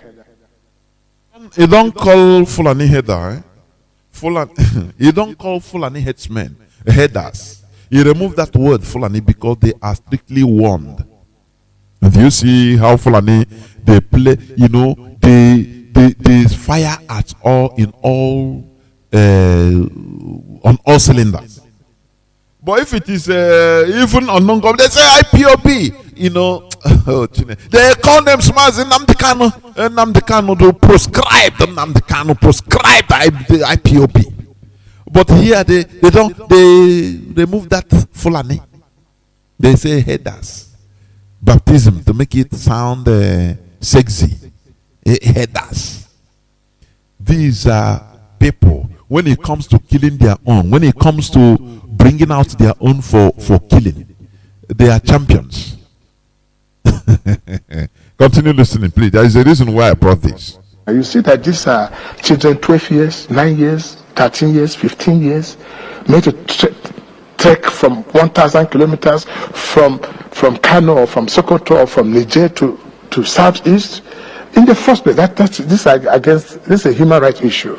you don't call Fulani header, you don't call Fulani headsmen headers. You remove that word Fulani because they are strictly warned. And you see how Fulani, they play, you know, they fire at all in all on all cylinders. But if it is even unknown government, they say IPOB, you know. They call them Mazi Nnamdi Kanu, Nnamdi Kanu to prescribe the Nnamdi Kanu, prescribe the IPOB. But here they remove that Fulani. They say headers, baptism, to make it sound sexy. Headers. These are people, when it comes to killing their own, when it comes to bringing out their own for killing, they are champions. Continue listening, please. There is a reason why I brought this. You see that these are children 12 years, 9 years, 13 years, 15 years, made to trek from 1,000 kilometers from Kano or from Sokoto or from Niger to Southeast. In the first place, this is a human rights issue.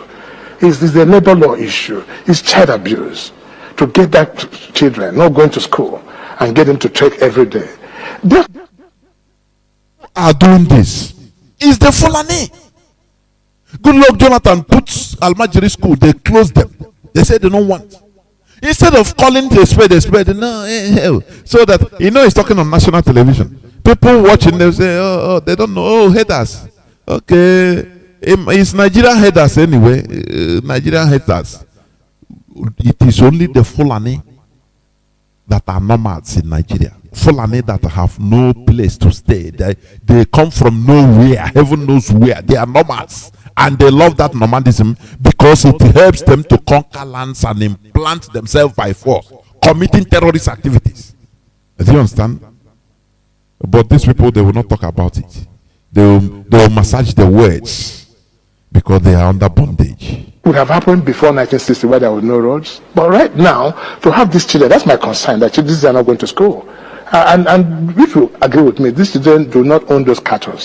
It's a labor law issue. It's child abuse. To get that children not going to school and get them to trek every day. They are doing this. It's the Fulani. Good luck, Jonathan puts Almajiri school. They close them. They say they don't want. Instead of calling the spade, no, so that he's talking on national television. People watching, they say, oh, they don't know. Oh, headers. Okay, it's Nigerian headers anyway. Nigerian headers. It is only the Fulani that are nomads in Nigeria. Fulani that have no place to stay. They come from nowhere. Heaven knows where. They are nomads. And they love that nomadism because it helps them to conquer lands and implant themselves by force, committing terrorist activities. Do you understand? But these people, they will not talk about it. They will massage the words because they are under bondage. Would have happened before 1960 where there were no roads. But right now, to have these children, that's my concern, that these are not going to school. And if you agree with me, these children do not own those cattle.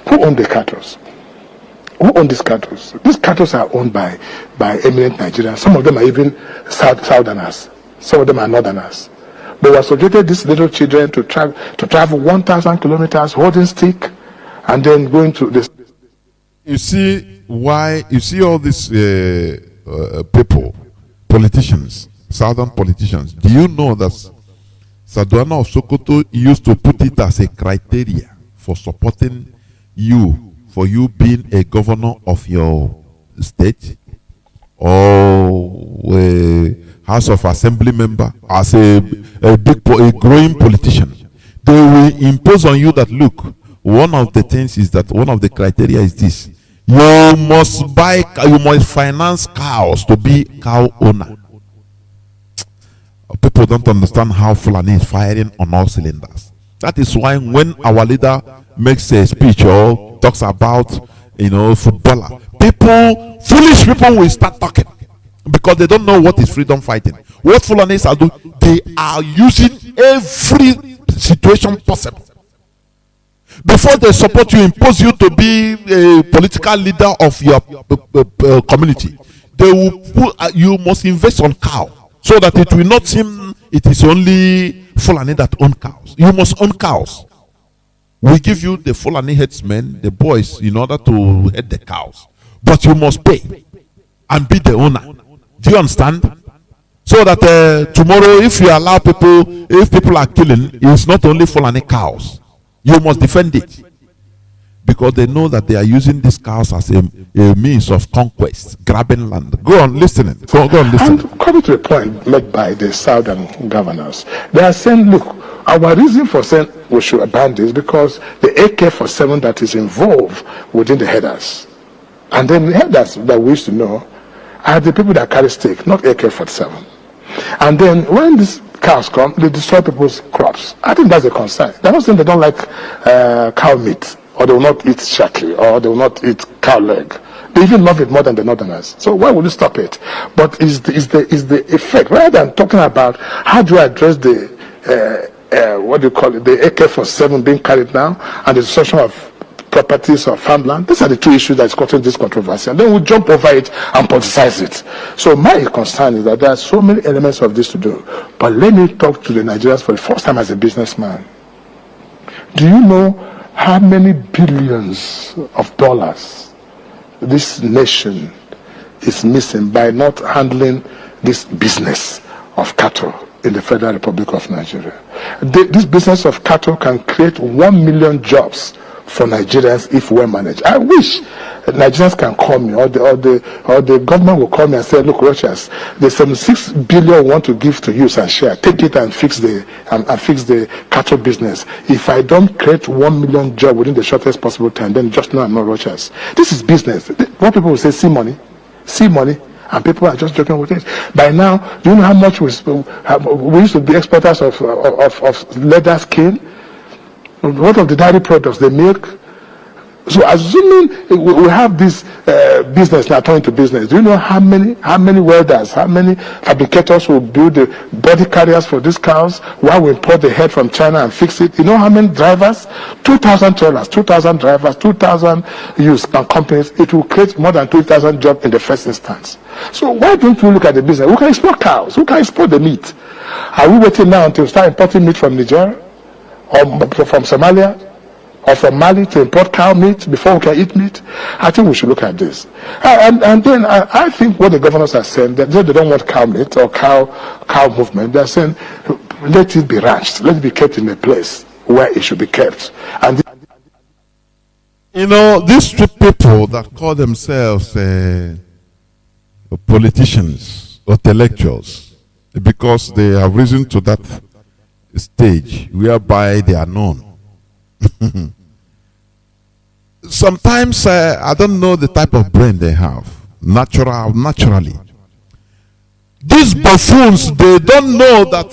Who own the cattle? Who own these cattle? These cattle are owned by eminent Nigerians. Some of them are even Southerners. Some of them are Northerners. But we have subjected these little children to travel 1,000 kilometers holding stick and then going to this. You see all these people, politicians, southern politicians. Do you know that Saduana of Sokoto used to put it as a criteria for supporting you, for you being a governor of your state or a House of Assembly member, as a growing politician? They will impose on you that, look, one of the things is that one of the criteria is this: you must finance cows to be cow owner. People don't understand how Fulani is firing on all cylinders. That is why when our leader makes a speech or talks about footballer, foolish people will start talking because they don't know what is freedom fighting. What Fulanis are doing, they are using every situation possible. Before they support you, impose you to be a political leader of your community, they will you must invest on cow so that it will not seem it is only Fulani that own cows. You must own cows. We give you the Fulani headsmen, the boys, in order to head the cows, but you must pay and be the owner. Do you understand? So that tomorrow, if you allow if people are killing, it's not only Fulani cows. You must defend it because they know that they are using these cows as a means of conquest, grabbing land. Go on listening. Go on listening. And coming to a point made by the southern governors, they are saying, look, our reason for saying we should abandon this is because the AK-47 that is involved within the headers, and then the headers that we used to know are the people that carry stick, not AK-47. And then when these cows come, they destroy people's crops. I think that's a concern. They're not saying they don't like cow meat, or they will not eat shaki, or they will not eat cow leg. They even love it more than the northerners. So why would you stop it? But is the effect, rather than talking about how do I address the the AK-47 being carried now and the destruction of properties or farmland? These are the two issues that is causing this controversy, and then we jump over it and politicize it. So my concern is that there are so many elements of this to do. But let me talk to the Nigerians for the first time as a businessman. Do you know how many billions of dollars this nation is missing by not handling this business of cattle in the Federal Republic of Nigeria? This business of cattle can create 1 million jobs for Nigerians if well managed. I wish Nigerians can call me, or the government will call me and say, look, Rochas, the 76 billion we want to give to you and share. Take it and fix the cattle business. If I don't create 1 million job within the shortest possible time, then just know I'm not Rochas. This is business. What people will say, see money, and people are just joking with it. By now, do you know how much we used to be exporters of leather skin? What of the dairy products, the milk? So assuming we have this business now turning to business, do you know how many welders, how many fabricators will build the body carriers for these cows while we import the head from China and fix it? You know how many drivers? 2,000 trailers, 2,000 drivers, 2,000 youths and companies. It will create more than 2,000 jobs in the first instance. So why don't we look at the business? We can export cows. We can export the meat. Are we waiting now until we start importing meat from Nigeria or from Somalia or from Mali to import cow meat before we can eat meat? I think we should look at this. And then I think what the governors are saying, that they don't want cow meat or cow movement. They're saying, let it be ranched, let it be kept in a place where it should be kept. And you know, these people that call themselves politicians or intellectuals, because they have risen to that stage whereby they are known. Sometimes I don't know the type of brain they have. Naturally. These buffoons, they don't know that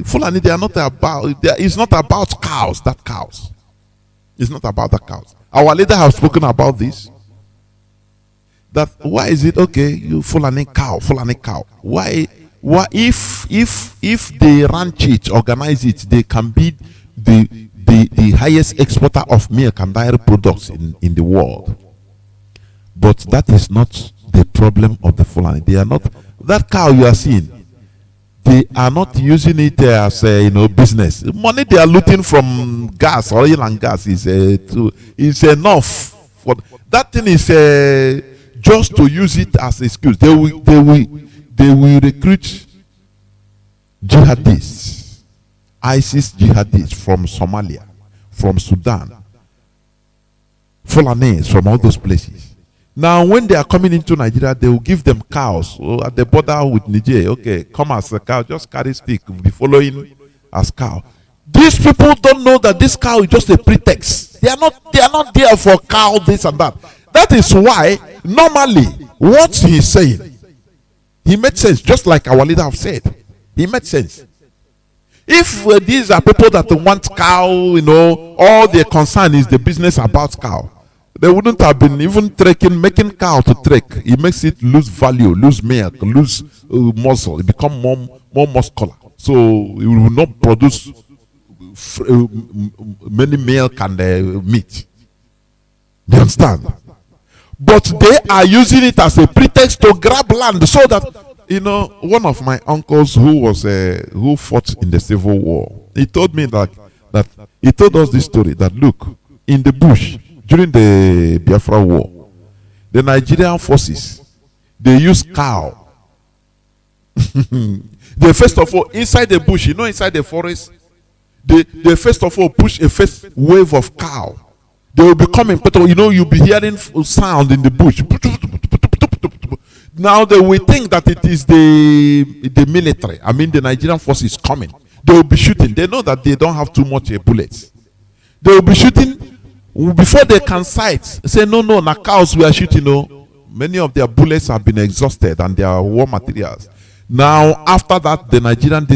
Fulani, they are not about. It's not about cows. That cows. It's not about the cows. Our leader have spoken about this. That why is it okay? You Fulani cow. Why if they ranch it, organize it, they can be the highest exporter of milk and dairy products in the world. But that is not the problem of the Fulani. They are not, that cow you are seeing, they are not using it as business. Money they are looting from gas, oil and gas is enough. For that thing is just to use it as an excuse. They will recruit jihadists, ISIS jihadists from Somalia, from Sudan, Fulanis from all those places. Now, when they are coming into Nigeria, they will give them cows at the border with Niger. Okay, come as a cow, just carry stick, be following as cow. These people don't know that this cow is just a pretext. They are not there for cow, this and that. That is why normally what he is saying, he made sense, just like our leader have said. He made sense. If these are people that want cow, all their concern is the business about cow, they wouldn't have been even making cow to trek. It makes it lose value, lose milk, lose muscle. It become more muscular. So it will not produce many milk and meat. You understand? But they are using it as a pretext to grab land, so that one of my uncles who fought in the Civil War, he told me that he told us this story that look, in the bush during the Biafra War, the Nigerian forces, they use cow. They first of all, inside the bush, inside the forest, they first of all push a first wave of cow. They will be coming, but you'll be hearing sound in the bush. Now they will think that it is the military. I mean, the Nigerian forces coming. They will be shooting. They know that they don't have too much bullets. They will be shooting before they can sight. Say no, na cows we are shooting. Many of their bullets have been exhausted and their war materials. Now after that, the Nigerian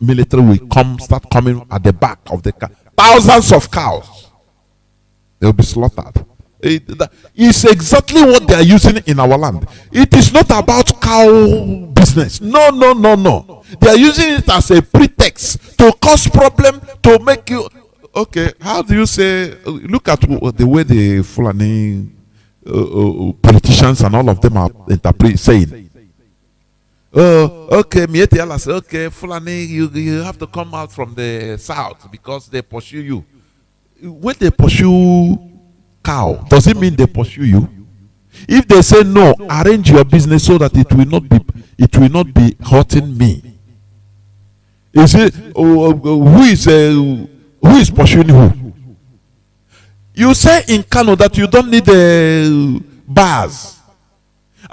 military will start coming at the back of the car. Thousands of cows. They will be slaughtered. It's exactly what they are using in our land. It is not about cow business. No. They are using it as a pretext to cause problem, to make you. Okay, how do you say? Look at the way the Fulani politicians and all of them are saying. Okay, Mieti Allah say, okay, Fulani, you have to come out from the south because they pursue you. When they pursue cow, does it mean they pursue you? If they say no, arrange your business so that it will not be hurting me. Is it who is pursuing who? You say in Kano that you don't need bars,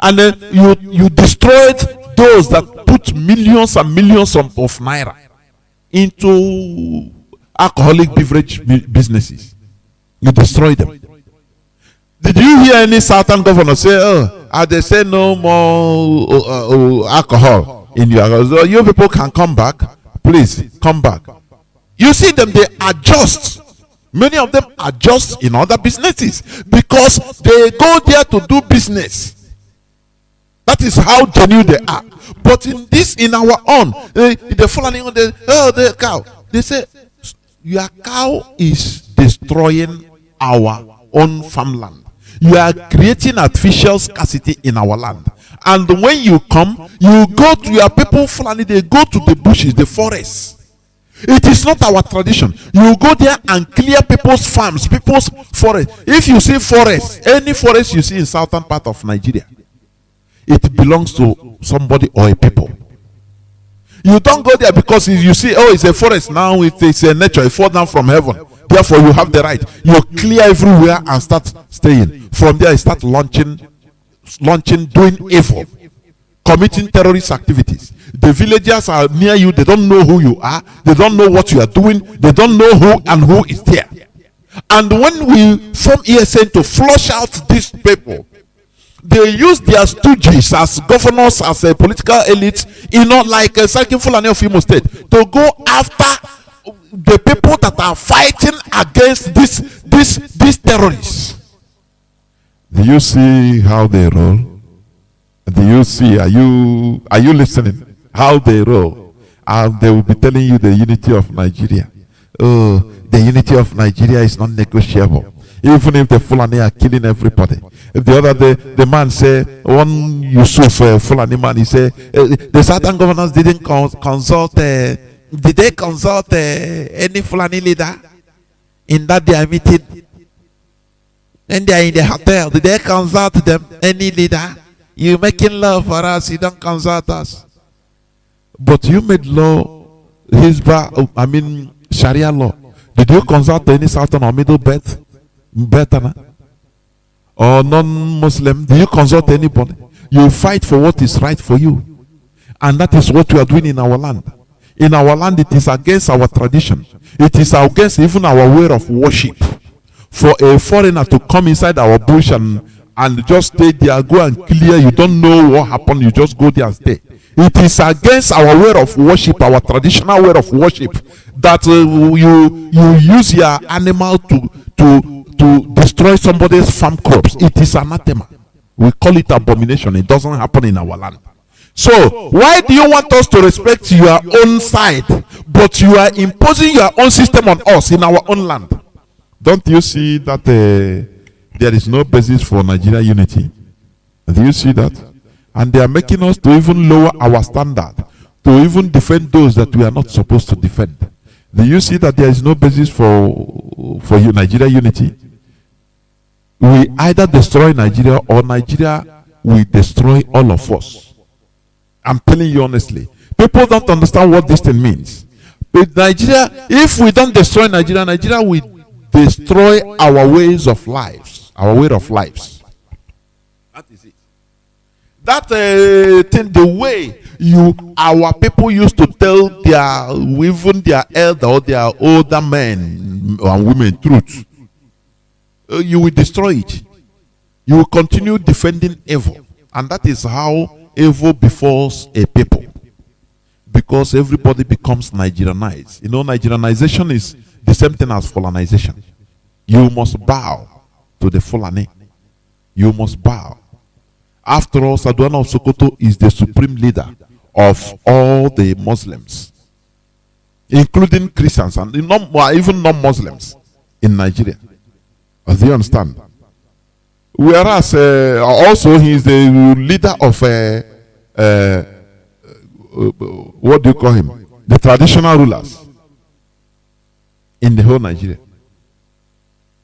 and then you destroyed those that put millions and millions of naira into alcoholic beverage businesses. You destroy them. Did you hear any Southern governor say, they say no more alcohol in your house? You people can come back. Please, come back. You see them, they adjust. Many of them adjust in other businesses because they go there to do business. That is how genuine they are. But in our own, the Fulani on the cow, they say your cow is destroying our own farmland. You are creating artificial scarcity in our land. And when you come, you go to your people Fulani, they go to the bushes, the forests. It is not our tradition. You go there and clear people's farms, people's forests. If you see forest, any forest you see in southern part of Nigeria, it belongs to somebody or a people. You don't go there because you see, oh, it's a forest now, it's a nature, it fall down from heaven. Therefore, you have the right. You clear everywhere and start staying. From there, you start launching, doing evil, committing terrorist activities. The villagers are near you. They don't know who you are. They don't know what you are doing. They don't know who and who is there. And when we form ESN to flush out these people, they use their stooges as governors, as a political elite, like Sarkin Fulani of Imo State, to go after the people that are fighting against these terrorists. Do you see how they roll? Do you see? Are you listening? How they roll? And they will be telling you the unity of Nigeria. Oh, the unity of Nigeria is not negotiable. Even if the Fulani are killing everybody. If the other day, the man say, one Yusuf Fulani man, he say, the Southern governors didn't consult, did they consult any Fulani leader in that their meeting? When they are in the hotel, did they consult them, any leader? You making love for us, you don't consult us. But you made law, Sharia law. Did you consult any Southern or Middle Belt? Or non-Muslim? Do you consult anybody? You fight for what is right for you. And that is what we are doing in our land. In our land, it is against our tradition. It is against even our way of worship. For a foreigner to come inside our bush and just stay there, go and clear, you don't know what happened, you just go there and stay. It is against our way of worship, our traditional way of worship, that you use your animal to destroy somebody's farm crops. It is anathema. We call it abomination. It doesn't happen in our land. So why do you want us to respect your own side, but you are imposing your own system on us in our own land? Don't you see that there is no basis for Nigeria unity? Do you see that? And they are making us to even lower our standard, to even defend those that we are not supposed to defend. Do you see that there is no basis for Nigeria unity? We either destroy Nigeria or Nigeria will destroy all of us. I'm telling you honestly. People don't understand what this thing means. But Nigeria, if we don't destroy Nigeria, Nigeria will destroy our ways of lives. Our way of lives. That is it. That thing, the way our people used to tell even their elder or their older men and women truth, you will destroy it. You will continue defending evil, and that is how evil befalls a people, because everybody becomes Nigerianized. You know, Nigerianization is the same thing as Fulanization. You must bow to the Fulani. You must bow. After all, Saduana of Sokoto is the supreme leader of all the Muslims, including Christians and even non-Muslims in Nigeria. Do you understand? Whereas also he is the leader of what do you call him? The traditional rulers in the whole Nigeria.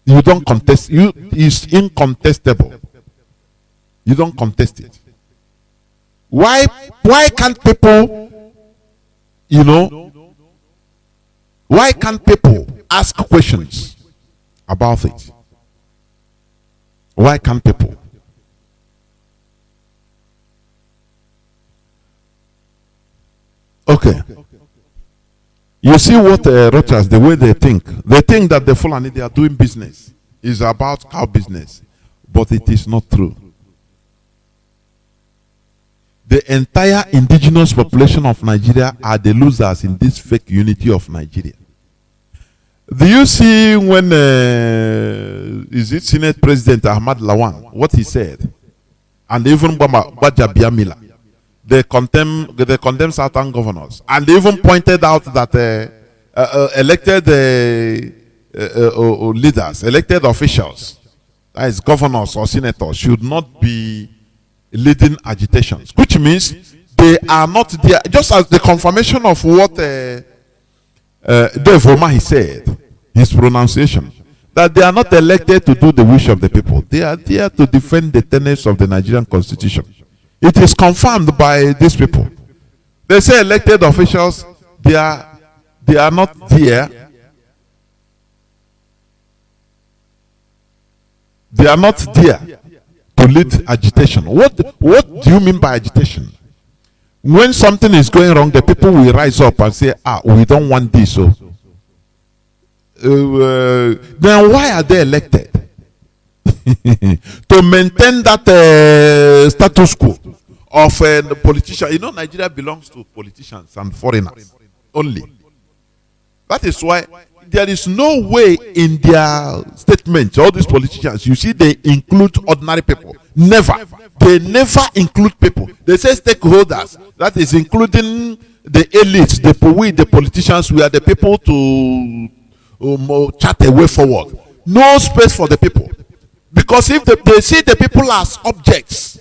You don't contest. It's incontestable. You don't contest it. Why can't people, why can't people ask questions about it? Why can't people? Okay. You see what Rochas, the way they think that the Fulani, they are doing business is about cow business, but it is not true. The entire indigenous population of Nigeria are the losers in this fake unity of Nigeria. Do you see when is it Senate President Ahmad Lawan what he said, and even Baja Biamila, they condemn certain governors, and they even pointed out that elected leaders, elected officials, that is governors or senators, should not be leading agitations, which means they are not there. Just as the confirmation of what Dave Roma he said, his pronunciation, that they are not elected to do the wish of the people. They are there to defend the tenets of the Nigerian Constitution. It is confirmed by these people. They say elected officials, they are not there. They are not there to lead agitation. What do you mean by agitation? When something is going wrong, the people will rise up and say, we don't want this. So then why are they elected? To maintain that status quo of the politician. You know, Nigeria belongs to politicians and foreigners only. That is why there is no way in their statements, all these politicians, you see, they include ordinary people. Never. They never include people. They say stakeholders. That is including the elites, the politicians. We are the people to chart a way forward. No space for the people. Because if they see the people as objects,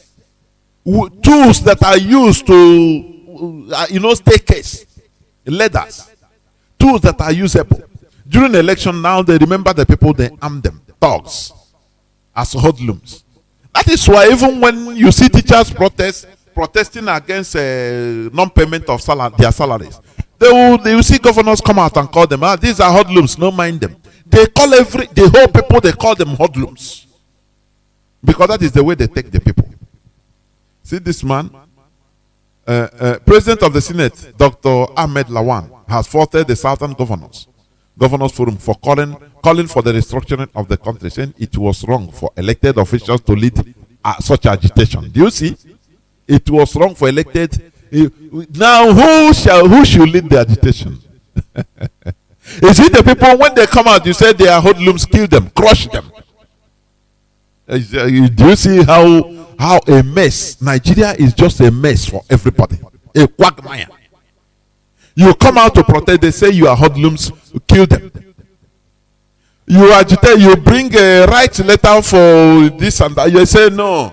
tools that are used to, staircase, ladders, tools that are usable. During the election now, they remember the people, they arm them, thugs, as hoodlums. That is why even when you see teachers protesting against non-payment of their salaries, they will see governors come out and call them, these are hoodlums, don't mind them. They call the whole people, they call them hoodlums. Because that is the way they take the people. See this man, President of the Senate, Dr. Ahmed Lawan, has faulted the Southern Governors Forum for calling for the restructuring of the country, saying it was wrong for elected officials to lead such agitation. Do you see? It was wrong for elected. Now who should lead the agitation? Is it the people, when they come out, you say they are hoodlums, kill them, crush them? Do you see how a mess? Nigeria is just a mess for everybody. A quagmire. You come out to protest, they say you are hoodlums, kill them. You agitate, you bring a right letter for this and that. You say no.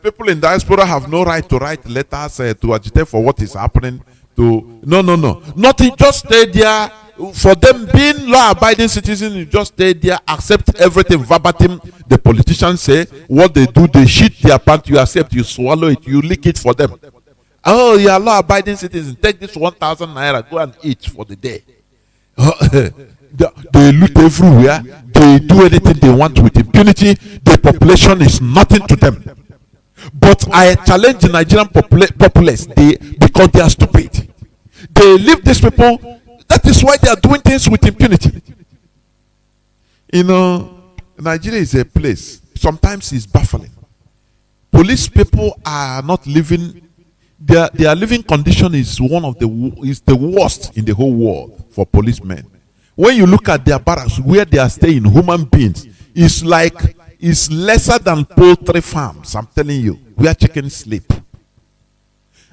People in diaspora have no right to write letters to agitate for what is happening. No. Nothing. Just stay there. For them being law-abiding citizens, you just stay there, accept everything verbatim. The politicians say what they do, they shit their pants. You accept, you swallow it, you lick it for them. Oh, you are law-abiding citizens. Take this 1,000 naira, go and eat for the day. They loot everywhere. They do anything they want with impunity. The population is nothing to them. But I challenge the Nigerian populace because they are stupid. They leave these people. That is why they are doing things with impunity. Nigeria is a place. Sometimes it's baffling. Police people are not living. Their living condition is the worst in the whole world for policemen. When you look at their barracks, where they are staying, human beings, it's lesser than poultry farms. I'm telling you, where chickens sleep.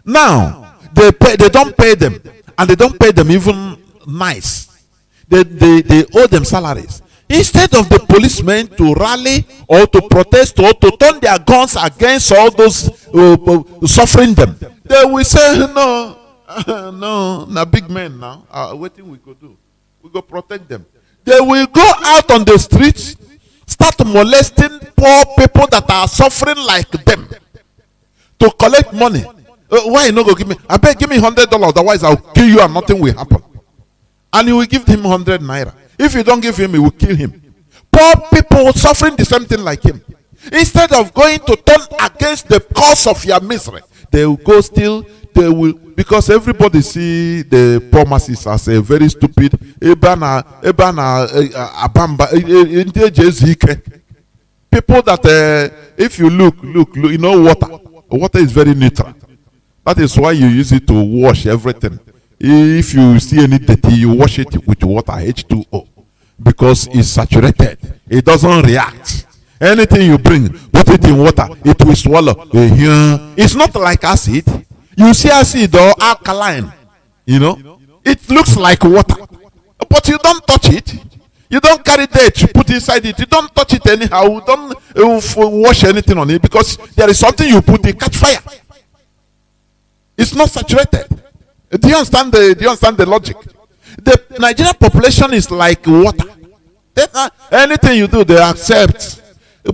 Now they don't pay them, and they don't pay them even nice. They owe them salaries. Instead of the policemen to rally or to protest or to turn their guns against all those suffering them, they will say, no, na big men now. What we go do? We go protect them. They will go out on the streets, start molesting poor people that are suffering like them to collect money. Why you no go give me? I beg, give me $100, otherwise I'll kill you and nothing will happen. And you will give him 100 naira. If you don't give him, you will kill him. Poor people suffering the same thing like him. Instead of going to turn against the cause of your misery, they will go still. They will, because everybody see the poor masses as a very stupid. People that if you look, you know, water is very neutral. That is why you use it to wash everything. If you see any dirty, you wash it with water, H2O, because it's saturated. It doesn't react. Anything you bring, put it in water, it will swallow. It's not like acid. You see acid or alkaline, it looks like water, but you don't touch it. You don't carry dirt, you put inside it. You don't touch it anyhow. You don't wash anything on it, because there is something you put, it catch fire. It's not saturated. Do you understand the logic? The Nigerian population is like water. Anything you do, they accept.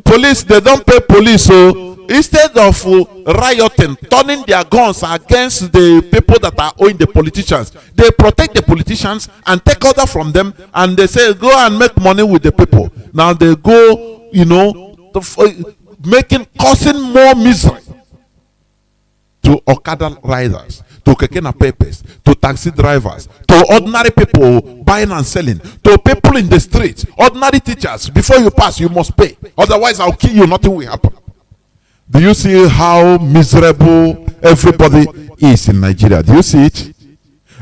Police, they don't pay police. So instead of rioting, turning their guns against the people that are owing the politicians, they protect the politicians and take order from them, and they say, go and make money with the people. Now they go, causing more misery to Okada riders, to keke napepes, to taxi drivers, to ordinary people buying and selling, to people in the streets, ordinary teachers. Before you pass, you must pay. Otherwise, I'll kill you. Nothing will happen. Do you see how miserable everybody is in Nigeria? Do you see it?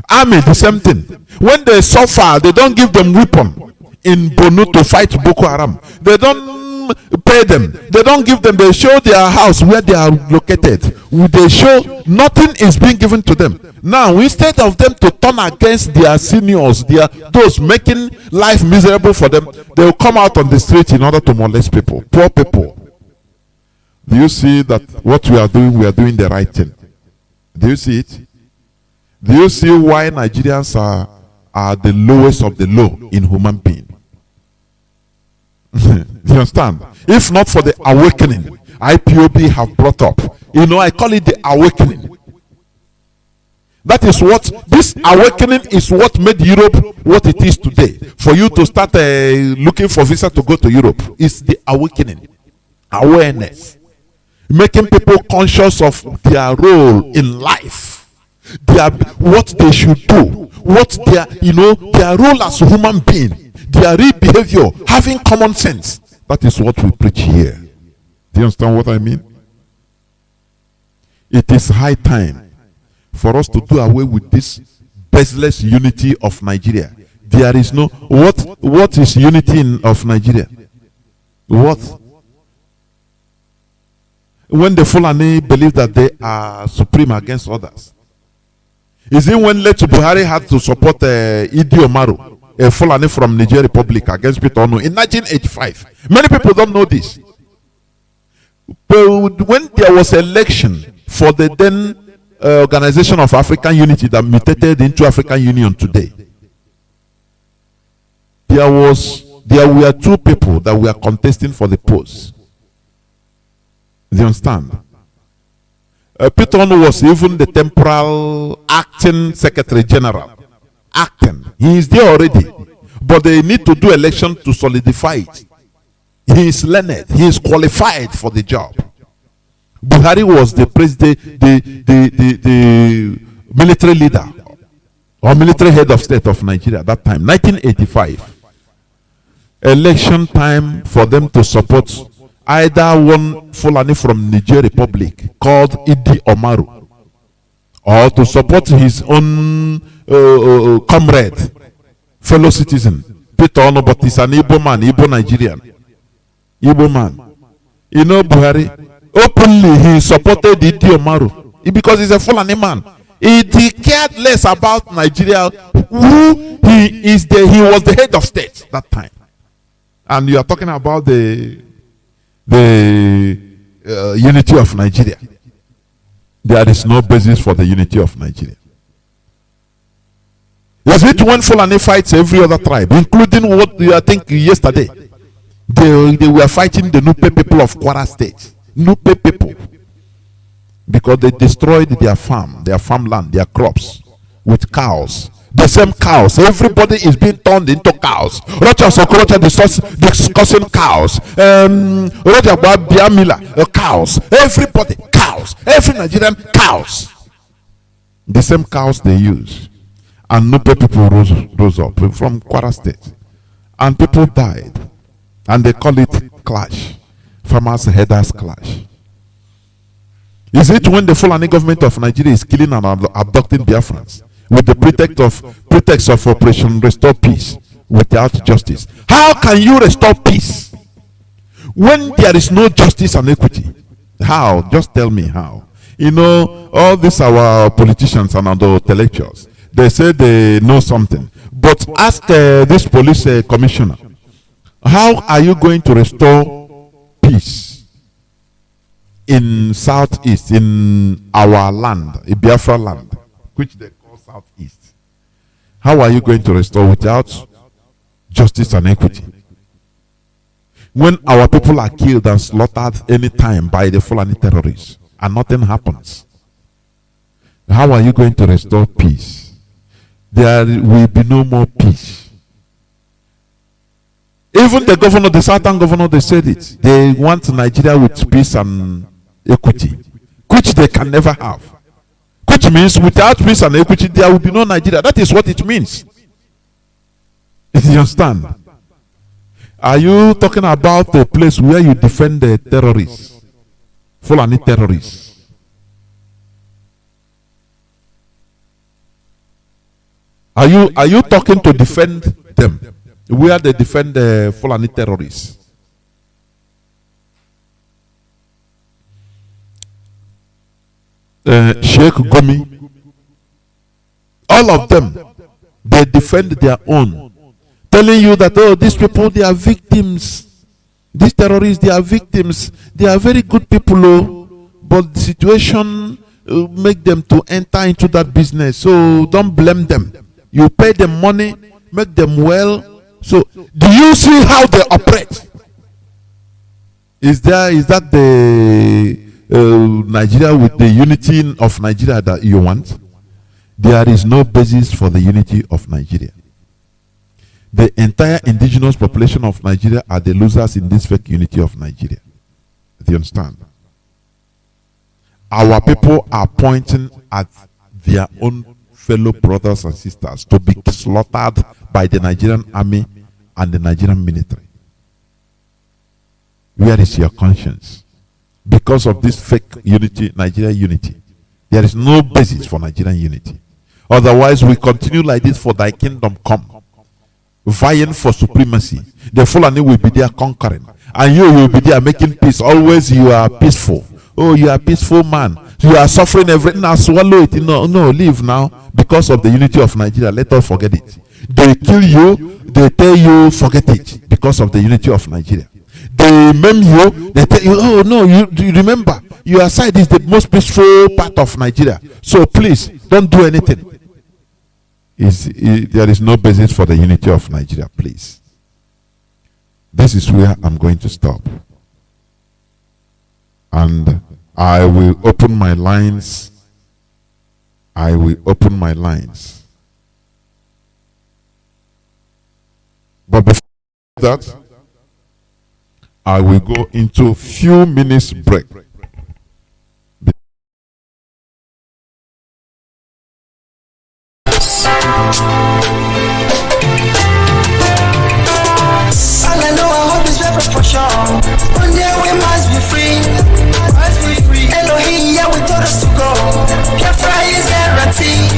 Army, the same thing. When they suffer, they don't give them weapon in Borno to fight Boko Haram. They don't pay them. They don't give them. They show their house where they are located. They show nothing is being given to them. Now, instead of them to turn against their seniors, those making life miserable for them, they will come out on the street in order to molest people, poor people. Do you see that what we are doing the right thing? Do you see it? Do you see why Nigerians are the lowest of the low in human being? Do you understand? If not for the awakening IPOB have brought up, I call it the awakening. That is what, this awakening is what made Europe what it is today. For you to start looking for visa to go to Europe, is the awakening, awareness, making people conscious of their role in life, what they should do, what their role as a human being, their real behavior, having common sense. That is what we preach here. Do you understand what I mean? It is high time for us to do away with this baseless unity of Nigeria. There is no what is unity of Nigeria? What? When the Fulani believe that they are supreme against others. Is it when Letu Buhari had to support Idi Omaru, a Fulani from Niger Republic, against Peter Onu in 1985? Many people don't know this. But when there was election for the then Organization of African Unity that mutated into African Union today, there were two people that were contesting for the post. Do you understand? Peter Onu was even the temporal acting Secretary General. Acting. He is there already. But they need to do election to solidify it. He is learned. He is qualified for the job. Buhari was the president, the military leader or military head of state of Nigeria at that time, 1985. Election time for them to support either one Fulani from Niger Republic called Idi Omaru, or to support his own comrade, fellow citizen, Peter Onu, but he's an Igbo man, Igbo Nigerian. Igbo man. Buhari, openly he supported Idi Omaru because he's a Fulani man. He cared less about Nigeria, who he is. He was the head of state that time. And you are talking about the unity of Nigeria. There is no basis for the unity of Nigeria. Was it when Fulani fights every other tribe, including what I think yesterday? They were fighting the Nupe people of Kwara State. Nupe people. Because they destroyed their farmland, their crops with cows. The same cows. Everybody is being turned into cows. Rocha Sokorocha discussing cows. Rocha Biamila, cows. Everybody, cows. Every Nigerian, cows. The same cows they use. And Nupe people rose up from Kwara State. And people died. And they call it clash. Farmers' headers clash. Is it when the Fulani government of Nigeria is killing and abducting Biafrans? with the pretext of Operation Restore Peace without justice. How can you restore peace when there is no justice and equity? How? Just tell me how. You know, all these our politicians and other intellectuals, they say they know something. But ask this police commissioner, how are you going to restore peace in Southeast, in our land, in Biafra land, which they call Southeast? How are you going to restore without justice and equity? When our people are killed and slaughtered any time by the Fulani terrorists and nothing happens, how are you going to restore peace? There will be no more peace. Even the governor, the southern governor, they said it. They want Nigeria with peace and equity, which they can never have. Which means without peace and equity, there will be no Nigeria. That is what it means. Do you understand? Are you talking about the place where you defend the terrorists, Fulani terrorists? Are you talking to defend them, where they defend the Fulani terrorists? Sheikh Gumi, all of them, they defend their own, telling you that, oh, these people, they are victims. These terrorists, they are victims. They are very good people, oh, but the situation make them to enter into that business. So don't blame them. You pay them money, make them well. So do you see how they operate? Is that the Nigeria with the unity of Nigeria that you want? There is no basis for the unity of Nigeria. The entire indigenous population of Nigeria are the losers in this fake unity of Nigeria. Do you understand? Our people are pointing at their own fellow brothers and sisters to be slaughtered by the Nigerian army and the Nigerian military. Where is your conscience? Because of this fake unity, Nigeria unity, there is no basis for Nigerian unity. Otherwise, we continue like this for thy kingdom come, vying for supremacy. The Fulani will be there conquering, and you will be there making peace. Always you are peaceful. Oh, you are a peaceful man. You are suffering everything. Now swallow it. No, leave now. Because of the unity of Nigeria, let us forget it. They kill you, they tell you forget it because of the unity of Nigeria. They maim you, they tell you, oh no, you remember, your side is the most peaceful part of Nigeria. So please, don't do anything. There is no basis for the unity of Nigeria, please. This is where I'm going to stop. And I will open my lines. I will open my lines. But before that, I will go into a few minutes break. All I know, I hope is better for sure. One day we must be free. Elohim, yeah, we told us to go. Biafra is guaranteed.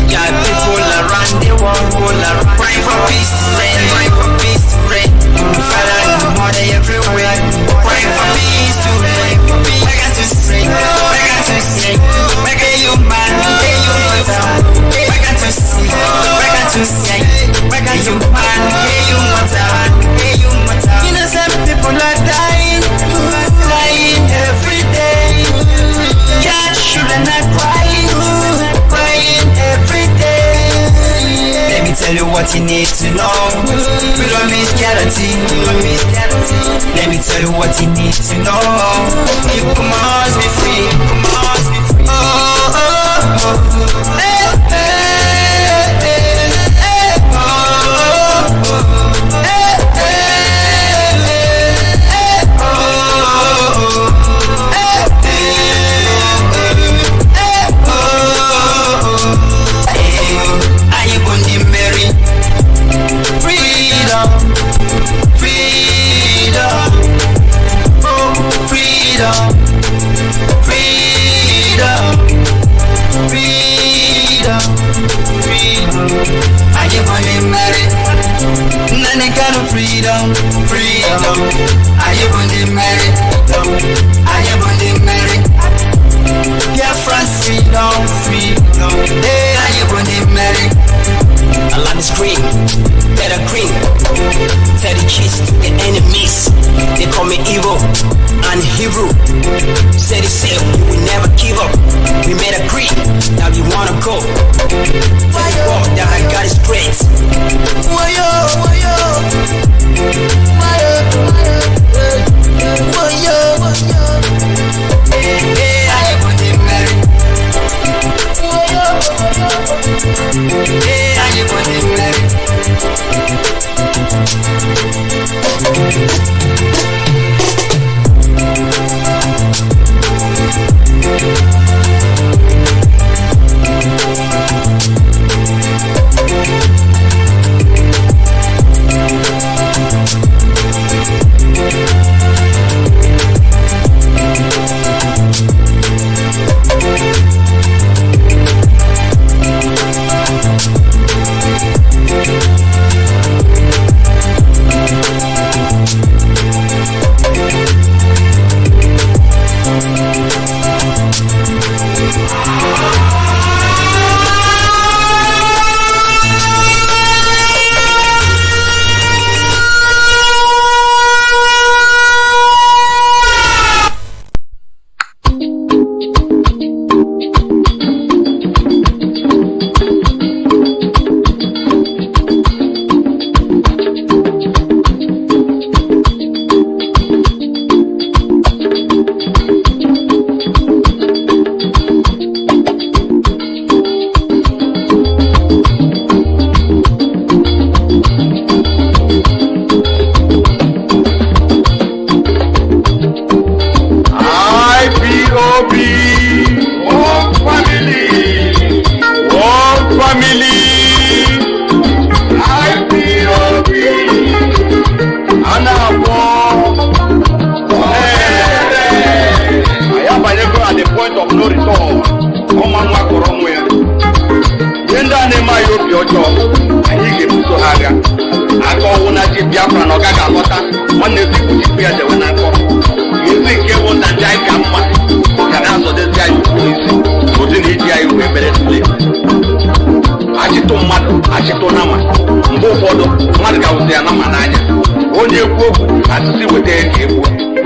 Yeah, people around the world crying for peace to reign, crying for peace to reign. Father, the mother everywhere, crying for peace to reign. I got to sing, make a human, make a human. I got to sing, make a human, make a human. Innocent people are dying every day. Yeah, children are crying every day. Let me tell you what you need to know. Freedom is guaranteed. Let me tell you what you need to know. You must be free. Oh, oh, oh. Hey, hey, hey, hey, oh, oh. Hey, hey, hey, oh, freedom. Nnamdi Kanu freedom, freedom. Are you going to marry? Are you going to marry? Biafra freedom, freedom. Hey, are you going to marry? I love this green, better green. Tell the kids to the enemies. They call me evil and Hebrew. Say they say we will never give up. We made a creed, now we wanna go. Tell the world that I got is great. Wayo, wayo, wayo, wayo, wayo. Hey, I am on the marry. Wayo, hey, I am on the marry.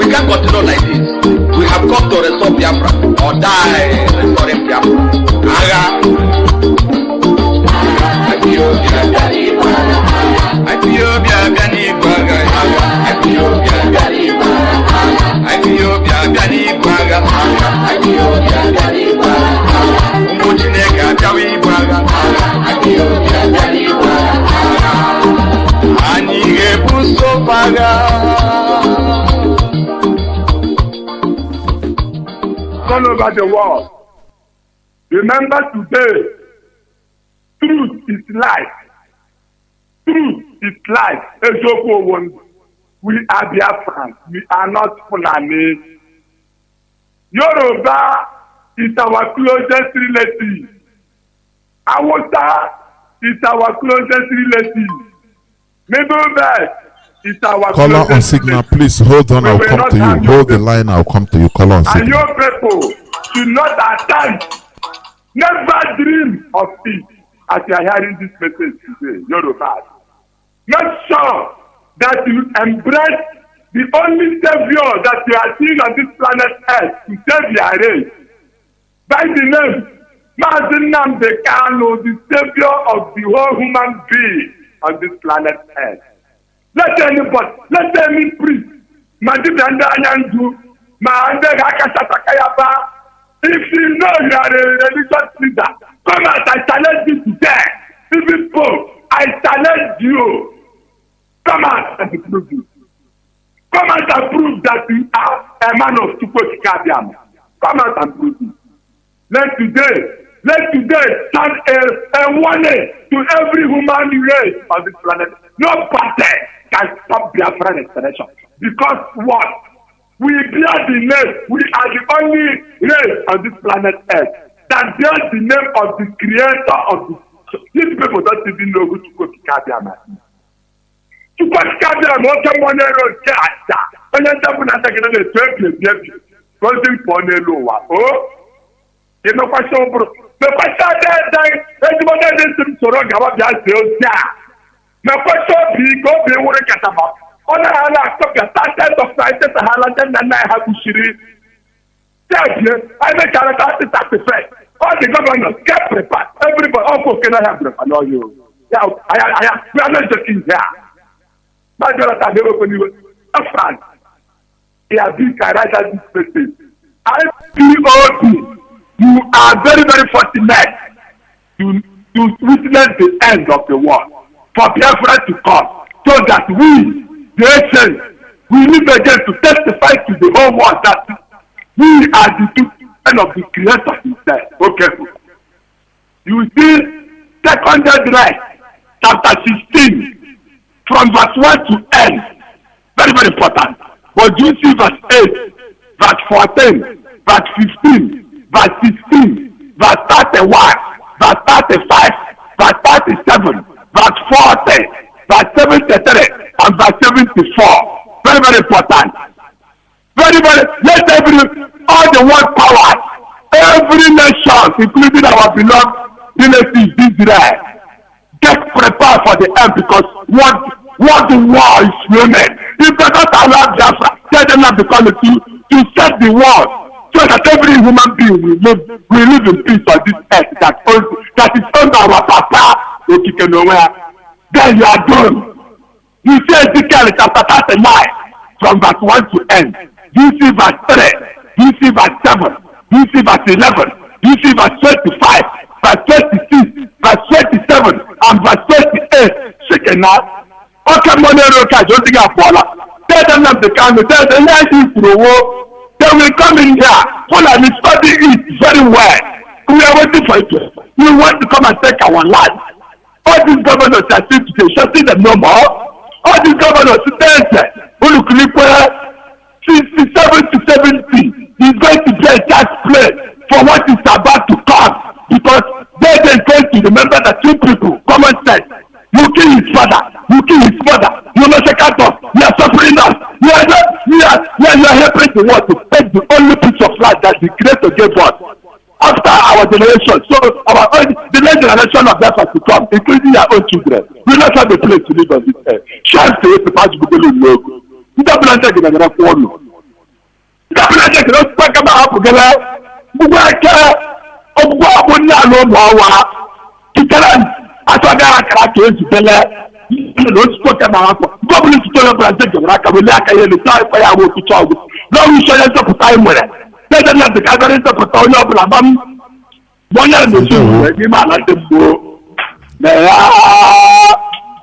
We can't continue like this. We have come to restore Biafra or die restoring Biafra. All over the world, remember today, truth is life. Truth is life. We are Biafrans. We are not Fulani. Yoruba is our closest relative. HAUSA is our closest relative. Middle Belt is our caller on signal, please hold on. I'll come to you. Hold the line. I'll come to you. Caller on signal. And your people should not attempt, never dream of it as you are hearing this message today, Yoruba. Make sure that you embrace the only savior that you are seeing on this planet Earth to save your race. By the name, Mazi Nnamdi Kanu, the savior of the whole human being on this planet Earth. Let any priest, if you know you are a religious leader, come out, I challenge you today. Even Pope, I challenge you. Come out and prove it. Come out and prove that you are a man of Chukwukabiam. Come out and prove it. Let today stand a warning to every human race on this planet. No party can stop Biafra restoration. Because what? We bear the name. We are the only race on this planet Earth that bears the name of the creator of the. These people don't even know who Chukwukabiam is. Tukwasikabia moke monero chacha. Onyenta kuna takina le twepi. Closing for Neloa. Oh, you know, question, bro. The question is what I did to rock about that. The question be go be work at about. On a hala, stop the starters of prices, a haladan, and I have to shiri. I make a lot of sacrifice. All the governors get prepared. Everybody, all can I have them. I know you. Yeah, we are not joking here. My daughter, I never believe it. France. He has been right at this place. IPOB, you are very, very fortunate to witness the end of the war. For Biafra to come, so that we, the nations, we need again to testify to the whole world that we are the children of the Creator himself. Okay. You see, second right, chapter 16, from verse 1 to end. Very, very important. But you see verse 8, verse 14, verse 15, verse 16, verse 31, verse 35, verse 37, verse 40, verse 73, and verse 74. Very, very important. Very, very, all the world powers, every nation, including our beloved relatives Israel, get prepared for the end, because what the war is running. If they don't allow Biafra, tell them not become a to set the world, so that every human being will live in peace on this earth that is under our papa. Then you are done. You see Ezekiel chapter 39 from verse 1 to end. You see verse 3. You see verse 7. You see verse 11. You see verse 25, verse 26, verse 27, and verse 28. Chicken now. Okay, Monero don't think I fall. Tell them not the kind of tell them they will come in here. Full and study it very well. We are waiting for it. We want to come and take our land. All these governors are still today, shutting them no more. All these governors today, who look like 67 to 70 is going to be a tax play for what is about to come, because they are going to remember that two people, common sense. You kill his father, you kill his mother, you massacre us, you are suffering us, you are helping the world to take the only piece of land that the Creator gave us after our generation. So the next generation of that has to come, including your own children. We not have a place to live on this earth. Chance to it to pass the logo. You don't believe that you're going to follow. You don't believe that you're going to talk about together. You work on what we know. Atwagara karatu ezibele no spoke about government to tell us that Raka will like a time for our to talk. No we shall enter for time with it. Let them not the gathering to put on your blabam. One of the two, you might like them go.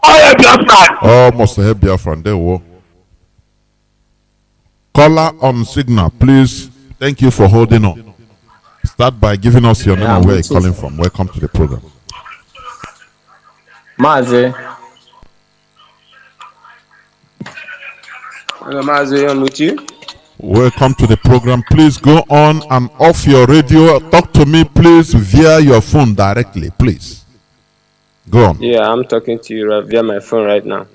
I have your friend. Oh, must have your friend. There were caller on signal, please. Thank you for holding on. Start by giving us your name and where you're calling from. Welcome to the program. Mazi. Hello, Mazi, I'm with you. Welcome to the program. Please go on and off your radio. Talk to me, please, via your phone directly, please. Go on. Yeah, I'm talking to you via my phone right now.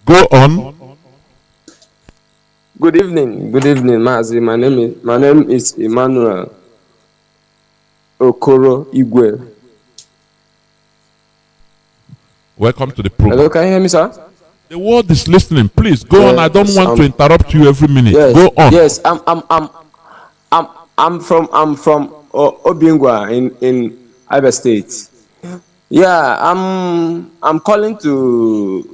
Go on. Good evening, Mazi. My name is Emmanuel Okoro Igwe. Welcome to the program. Hello, can you hear me, sir? The world is listening. Please go on. I don't want to interrupt you every minute. Yes, go on. Yes, I'm from Obingwa in Abia State. Yeah, I'm calling to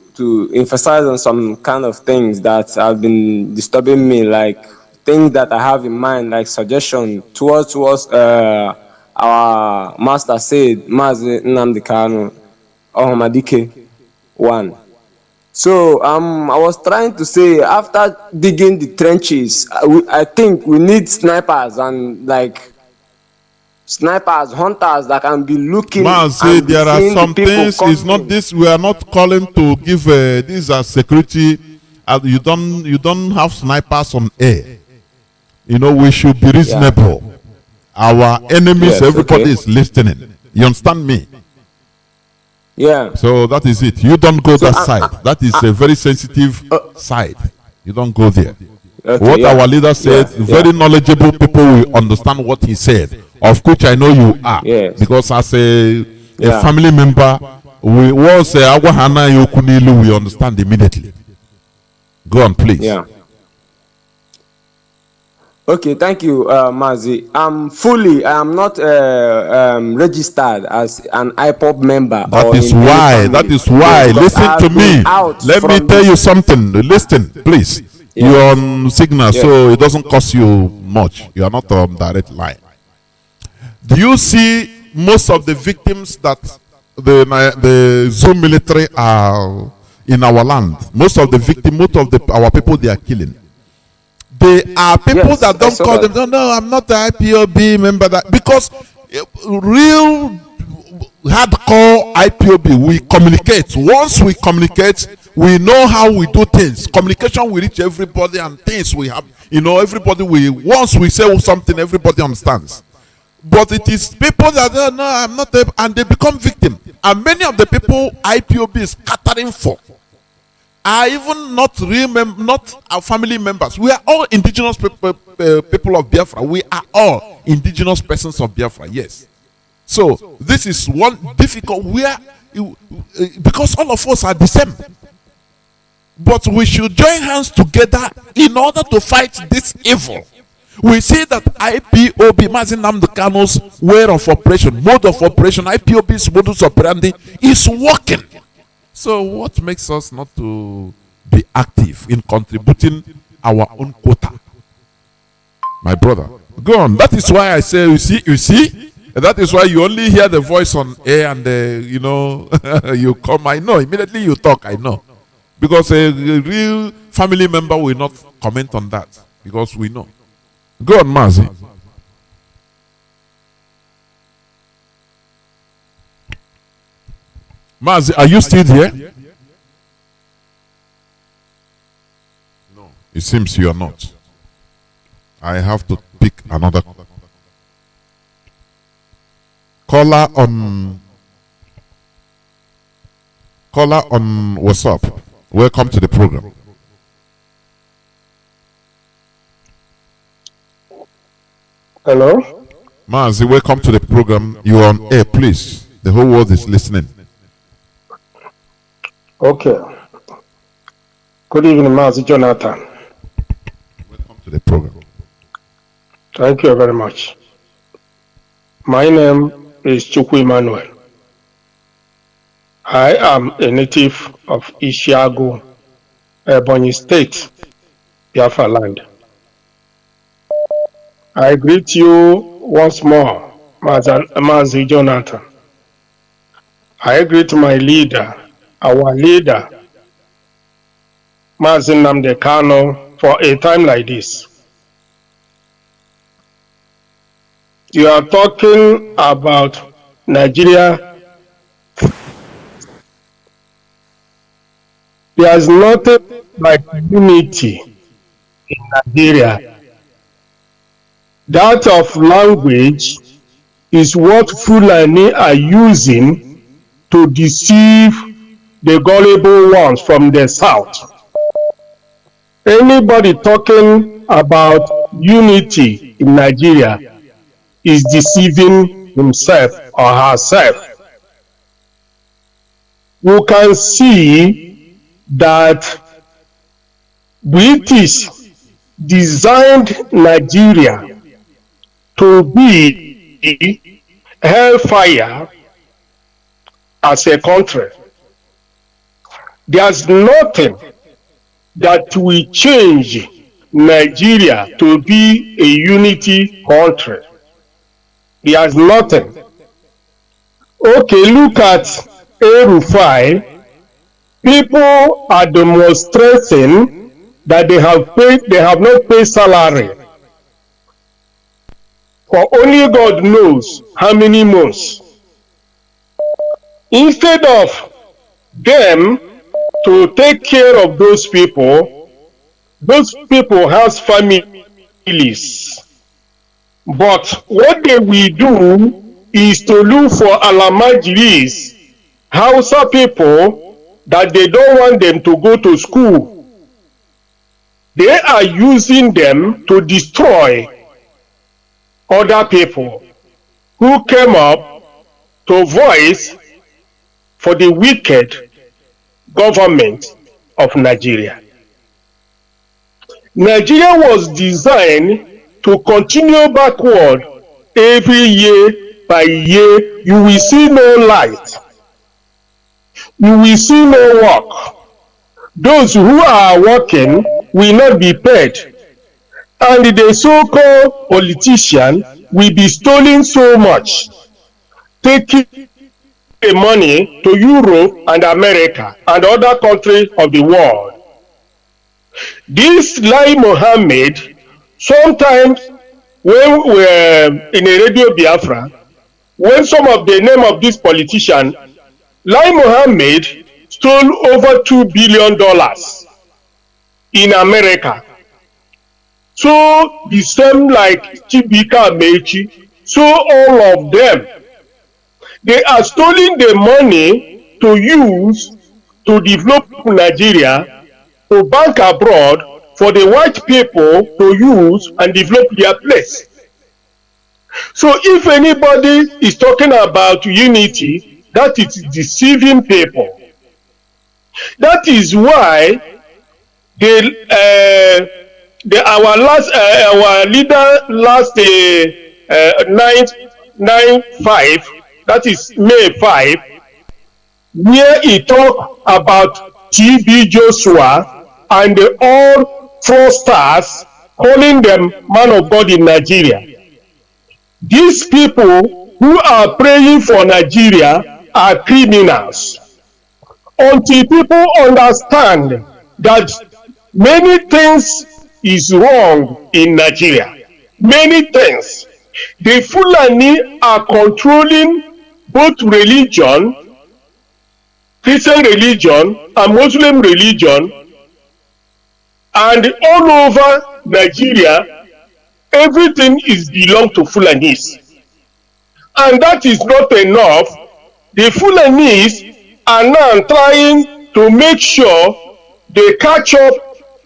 emphasize on some kind of things that have been disturbing me, like things that I have in mind, like suggestion towards our master said, Mazi Nnamdi Kanu. Madike 1. So I was trying to say, after digging the trenches, I think we need snipers and hunters that can be looking. Mazi, there are some things. It's not this. We are not calling to give these are security. You don't have snipers on air. You know, we should be reasonable. Yeah. Our enemies, yes, everybody is listening. You understand me? Yeah. So that is it. You don't go that side. That is a very sensitive side. You don't go there. Okay, What yeah. our leader said, very knowledgeable people will understand what he said, of which I know you are. Yes. Because as a family member, we was Agwahana Yokunilu, we understand immediately. Go on, please. Yeah. Okay, thank you, Mazi. I am not registered as an IPOP member. That is why. Yes, listen to me. Let me tell you something. Listen, please. Yeah. You're on signal, so it doesn't cost you much. You are not on direct line. Do you see most of the victims that the Zoom military are in our land? Most of the victims, our people they are killing. They are people that don't call them. No, I'm not the IPOB member. Because real hardcore IPOB, we communicate. Once we communicate, we know how we do things. Communication will reach everybody, and things we have. Everybody once we say something, everybody understands. But it is people that no, I'm not, and they become victim. And many of the people IPOB is scattering for are even not not our family members. We are all indigenous people of Biafra. We are all indigenous persons of Biafra. Yes. So this is one difficult because all of us are the same. But we should join hands together in order to fight this evil. We see that IPOB, Mazi Nnamdi Kanu's way of operation, mode of operation, IPOB's modus operandi is working. So what makes us not to be active in contributing our own quota? My brother, go on. That is why I say, you see, that is why you only hear the voice on air and you come. I know immediately you talk. I know, because a real family member will not comment on that because we know. Go on, Mazi. Mazi, are you still there? No. It seems you are not. I have to pick another caller on WhatsApp. Welcome to the program. Hello? Mazi, welcome to the program. You are on air, please. The whole world is listening. Okay. Good evening, Mazi Johnathan. Welcome to the program. Thank you very much. My name is Chukwu Emmanuel. I am a native of Ishiagu, Ebonyi State, Biafra land. I greet you once more, Mazi Johnathan. I greet my leader, our leader, Mazi Nnamdi Kanu, for a time like this. You are talking about Nigeria. There is nothing like unity in Nigeria. That of language is what Fulani are using to deceive the gullible ones from the south. Anybody talking about unity in Nigeria is deceiving himself or herself. You can see that British designed Nigeria to be hellfire as a country. There's nothing that will change Nigeria to be a unity country. There's nothing. Okay, look at El-Rufai. People are demonstrating that they have not paid salary for only God knows how many months. Instead of them to take care of those people have families. But what they will do is to look for alamajiris Hausa people that they don't want them to go to school. They are using them to destroy other people who came up to voice for the wicked government of Nigeria. Nigeria was designed to continue backward every year by year. You will see no light. You will see no work. Those who are working will not be paid. And the so-called politician will be stealing so much, taking the money to Europe and America and other countries of the world. This Lai Mohammed, sometimes when we were in a Radio Biafra, when some of the name of this politician, Lai Mohammed stole over $2 billion in America. So the same like Chibika Mechi, so all of them, they are stealing the money to use to develop Nigeria, to bank abroad for the white people to use and develop their place. So if anybody is talking about unity, that is deceiving people. That is why our leader last 9/5, that is May 5, where he talked about TB Joshua and all fraudsters, calling them man of God in Nigeria. These people who are praying for Nigeria are criminals. Until people understand that many things is wrong in Nigeria, many things. The Fulani are controlling both religion, Christian religion and Muslim religion, and all over Nigeria, everything is belong to Fulanis. And that is not enough. The Fulanis are now trying to make sure they catch up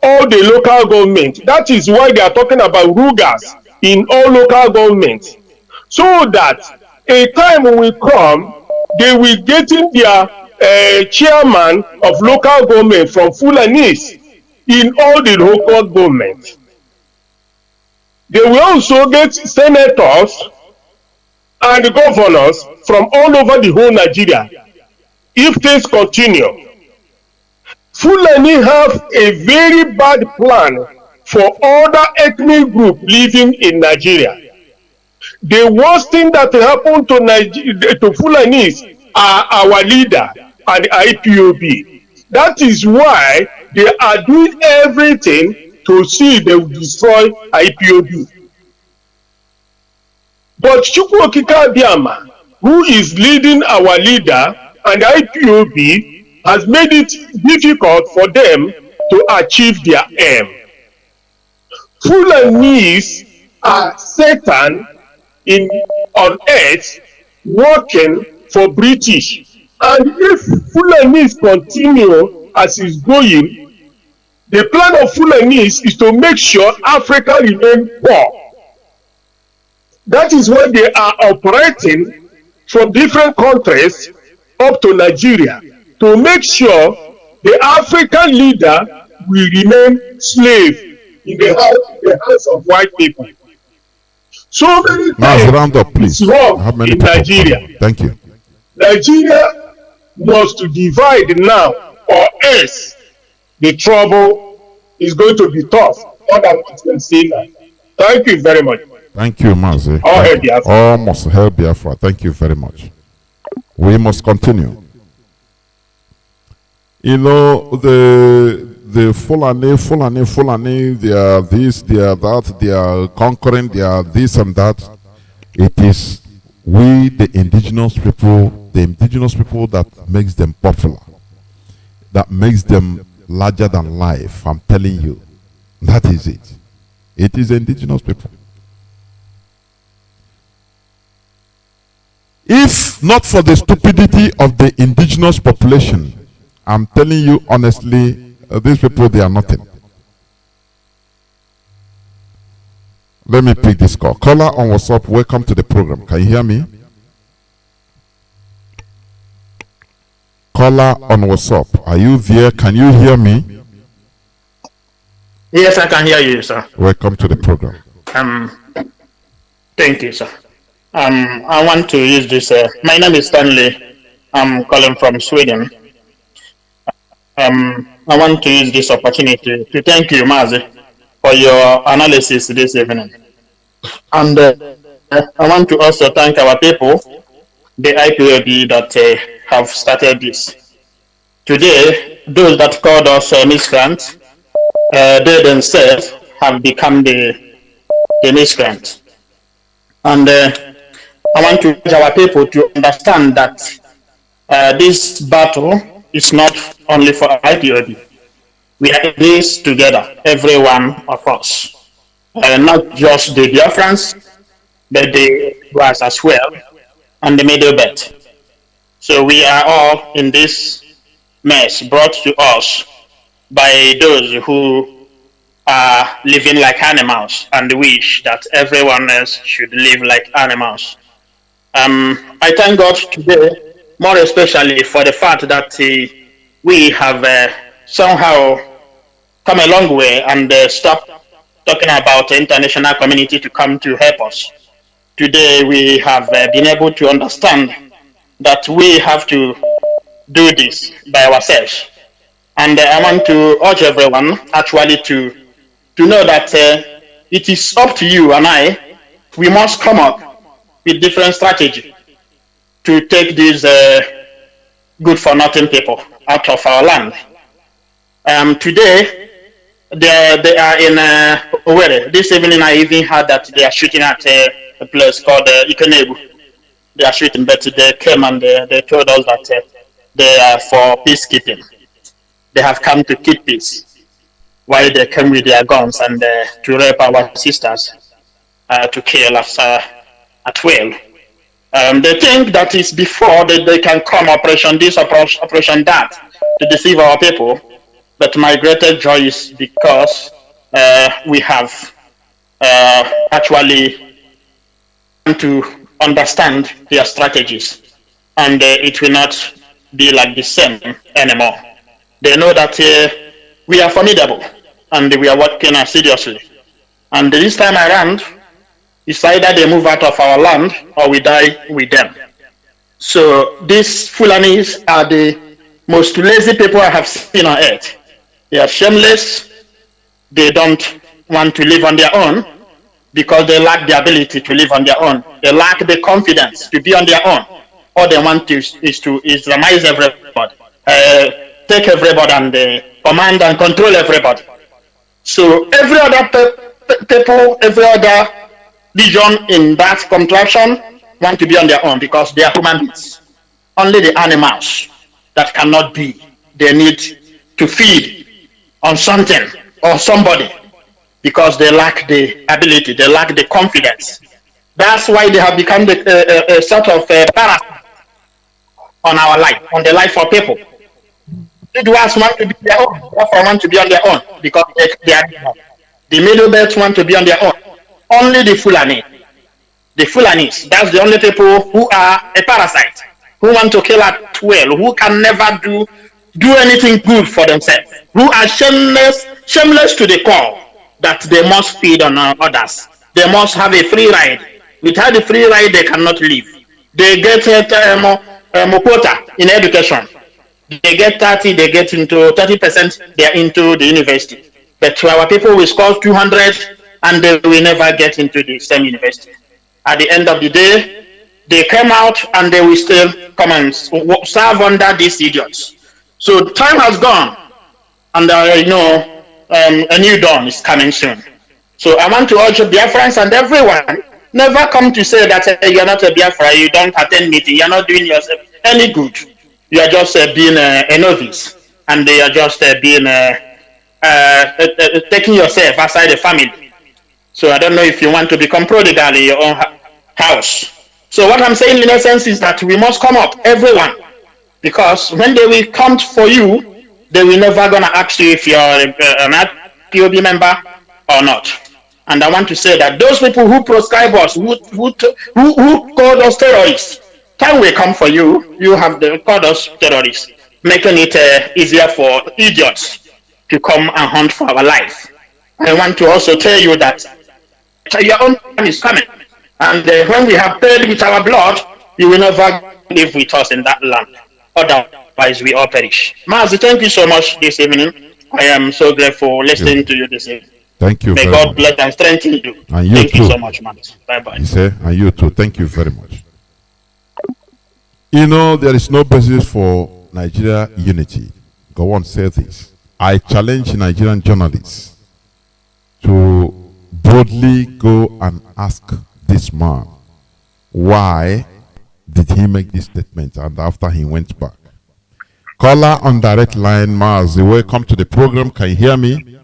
all the local government. That is why they are talking about rugas in all local governments, so that a time will come, they will get in their chairman of local government from Fulanis in all the local government. They will also get senators and governors from all over the whole Nigeria if things continue. Fulani have a very bad plan for other ethnic groups living in Nigeria. The worst thing that happened to Fulanis are our leader and IPOB. That is why they are doing everything to see they will destroy IPOB. But Chukwuokika Abiyama, who is leading our leader and IPOB, has made it difficult for them to achieve their aim. Fulanis are Satan on earth working for British. And if Fulanis continue as is going, the plan of Fulanis is to make sure Africa remains poor. That is why they are operating from different countries up to Nigeria, to make sure the African leader will remain slave in the hands of white people. So many things round up, please. wrong How many in people? Nigeria. Thank you. Nigeria must divide now, or else the trouble is going to be tough. More than what we can see now. Thank you very much. Thank you, Mazi. All hail Biafra. All must hail Biafra. Thank you very much. We must continue. You know, the Fulani, they are this, they are that, they are conquering, they are this and that. It is we, the indigenous people that makes them popular, that makes them larger than life. I'm telling you, that is it. It is indigenous people. If not for the stupidity of the indigenous population, I'm telling you honestly, these people, they are nothing. Let me pick this call. Caller on WhatsApp, welcome to the program. Can you hear me? Caller on WhatsApp, are you there? Can you hear me? Yes, I can hear you, sir. Welcome to the program. Thank you, sir. I want to use this. My name is Stanley. I'm calling from Sweden. I want to use this opportunity to thank you, Mazi, for your analysis this evening. And I want to also thank our people, the IPOB, that have started this. Today, those that called us miscreants, they themselves have become the miscreants. And I want to urge our people to understand that this battle is not only for IPOB. We are in this together, every one of us. Not just the Biafrans, but the Guas as well, and the Middle Belt. So we are all in this mess brought to us by those who are living like animals and wish that everyone else should live like animals. I thank God today, more especially for the fact that we have somehow come a long way and stopped talking about the international community to come to help us. Today we have been able to understand that we have to do this by ourselves. And I want to urge everyone actually to know that it is up to you and I. We must come up with different strategy to take these good for nothing people out of our land. Today, they are in Owerri. This evening I even heard that they are shooting at a place called Ikenebu. They are shooting, but they came and they told us that they are for peacekeeping. They have come to keep peace, while they came with their guns and to rape our sisters, to kill us at will. They think that is before they can come operation this, operation that, to deceive our people. But my greatest joy is because we have actually to understand their strategies, and it will not be like the same anymore. They know that we are formidable and we are working seriously. And this time around, it's either they move out of our land or we die with them. So these Fulanis are the most lazy people I have seen on earth. They are shameless. They don't want to live on their own because they lack the ability to live on their own. They lack the confidence to be on their own. All they want is to Islamize everybody, take everybody and command and control everybody. So every other people, every other region in that contraction want to be on their own because they are human beings. Only the animals that cannot be, they need to feed on something or somebody because they lack the ability, they lack the confidence. That's why they have become a sort of parasite on our life, on the life of people. The ones want to be their own, therefore want to be on their own because they are the Middle Belt want to be on their own. Only the Fulanis, that's the only people who are a parasite, who want to kill at will, who can never do anything good for themselves, who are shameless to the core, that they must feed on others. They must have a free ride. Without the free ride, they cannot live. They get quota in education. They get 30, they get into 30%, they are into the university. But our people will score 200 and they will never get into the same university. At the end of the day, they come out and they will still come and serve under these idiots. So time has gone, and a new dawn is coming soon. So I want to urge Biafrans and everyone, never come to say that you're not a Biafra, you don't attend meeting, you're not doing yourself any good. You are just being a novice, and they are just being taking yourself outside the family. So I don't know if you want to become prodigal in your own house. So what I'm saying in essence is that we must come up, everyone, because when they will come for you, they will never gonna ask you if you're an IPOB member or not. And I want to say that those people who proscribe us, who call us terrorists, time will come for you. You have called us terrorists, making it easier for idiots to come and hunt for our life. I want to also tell you that your own time is coming. And when we have paid with our blood, you will never live with us in that land. Otherwise, we all perish. Mazi, thank you so much this evening. I am so grateful listening to you this evening. Thank you. May very God much. bless and strengthen you. And you Thank too. you so much, Mazi. Bye-bye. You say, and you too. Thank you very much. You know, there is no basis for Nigeria unity. Go on, say this. I challenge Nigerian journalists to boldly go and ask this man, why did he make this statement? And after he went back. Caller on direct line, Mazi, welcome to the program. Can you hear me?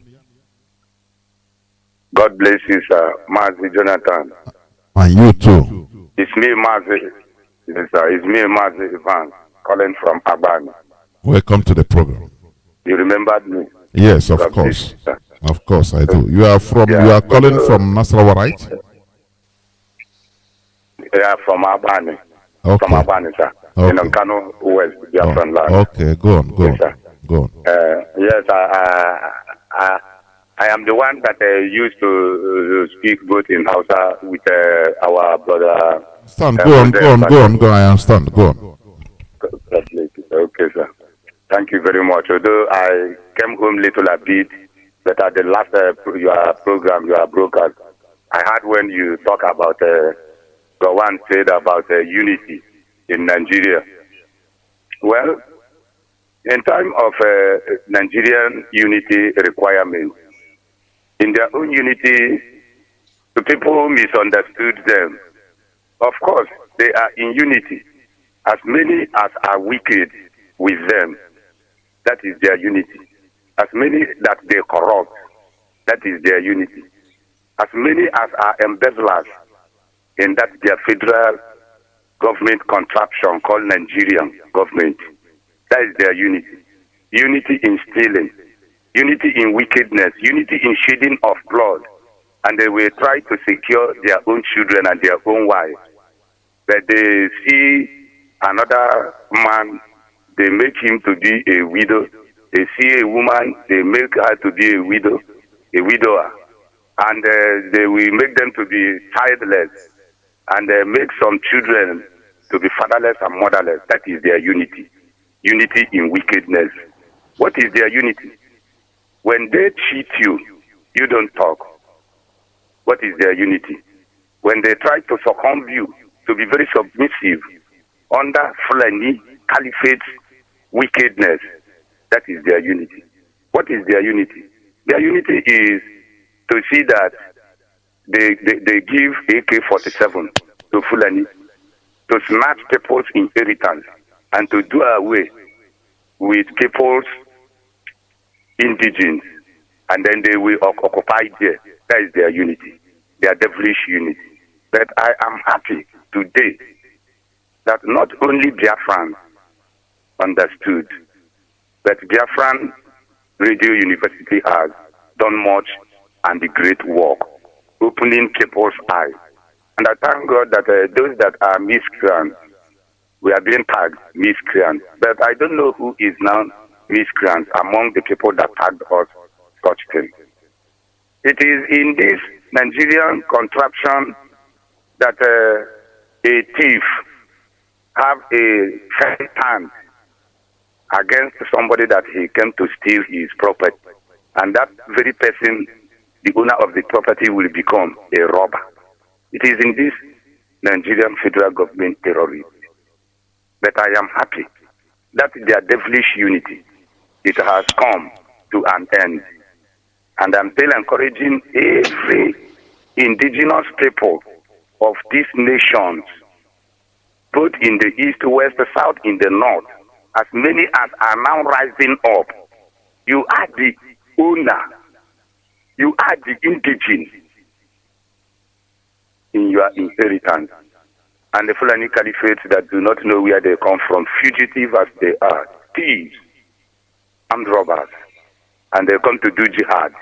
God bless you, sir. Mazi Johnathan. And you too. It's me, Mazi. Yes, sir. It's me, Mazi Ivan, calling from Abani. Welcome to the program. You remembered me? Yes, of God course. bless you, sir. Of course, I do. You are from. Yeah, you are calling from Nasarawa, right? Yeah, from Abani. Okay. From Abani, sir. Okay. In Kanu, West, Biafra land. Okay, go on, go Yes, on, sir. go on. Yes, I am the one that used to speak both in Hausa with our brother. Stand. Go on, go on, go on, go on. I understand. Go on. Okay, sir. Thank you very much. Although I came home little a bit, but at the last your program, your broadcast, I heard when you talk about the one said about unity in Nigeria. Well, in time of Nigerian unity requirement, in their own unity, the people misunderstood them. Of course, they are in unity. As many as are wicked with them, that is their unity. As many that they corrupt, that is their unity. As many as are embezzlers, in that their federal government contraption called Nigerian government, that is their unity. Unity in stealing, unity in wickedness, unity in shedding of blood, and they will try to secure their own children and their own wives. But they see another man, they make him to be a widow. They see a woman, they make her to be a widower. And they will make them to be childless. And they make some children to be fatherless and motherless. That is their unity. Unity in wickedness. What is their unity? When they cheat you, you don't talk. What is their unity? When they try to succumb you, to be very submissive, under Fulani Caliphate wickedness, that is their unity. What is their unity? Their unity is to see that they give AK-47 to Fulani, to snatch people's inheritance, and to do away with people's indigents, and then they will occupy there. That is their unity, their devilish unity. But I am happy today that not only Biafran understood, but Biafran Radio University has done much and the great work, opening people's eyes. And I thank God that those that are miscreants, we are being tagged miscreants. But I don't know who is now miscreants among the people that tagged us such things. It is in this Nigerian contraption that a thief have a first hand against somebody that he came to steal his property. And that very person, the owner of the property, will become a robber. It is in this Nigerian federal government terrorism. But I am happy that their devilish unity, it has come to an end. And I'm still encouraging every indigenous people of these nations, both in the east, west, south, in the north, as many as are now rising up. You are the owner. You are the indigene in your inheritance. and the Fulani Caliphates that do not know where they come from, fugitive as they are, thieves, armed robbers, and they come to do jihad.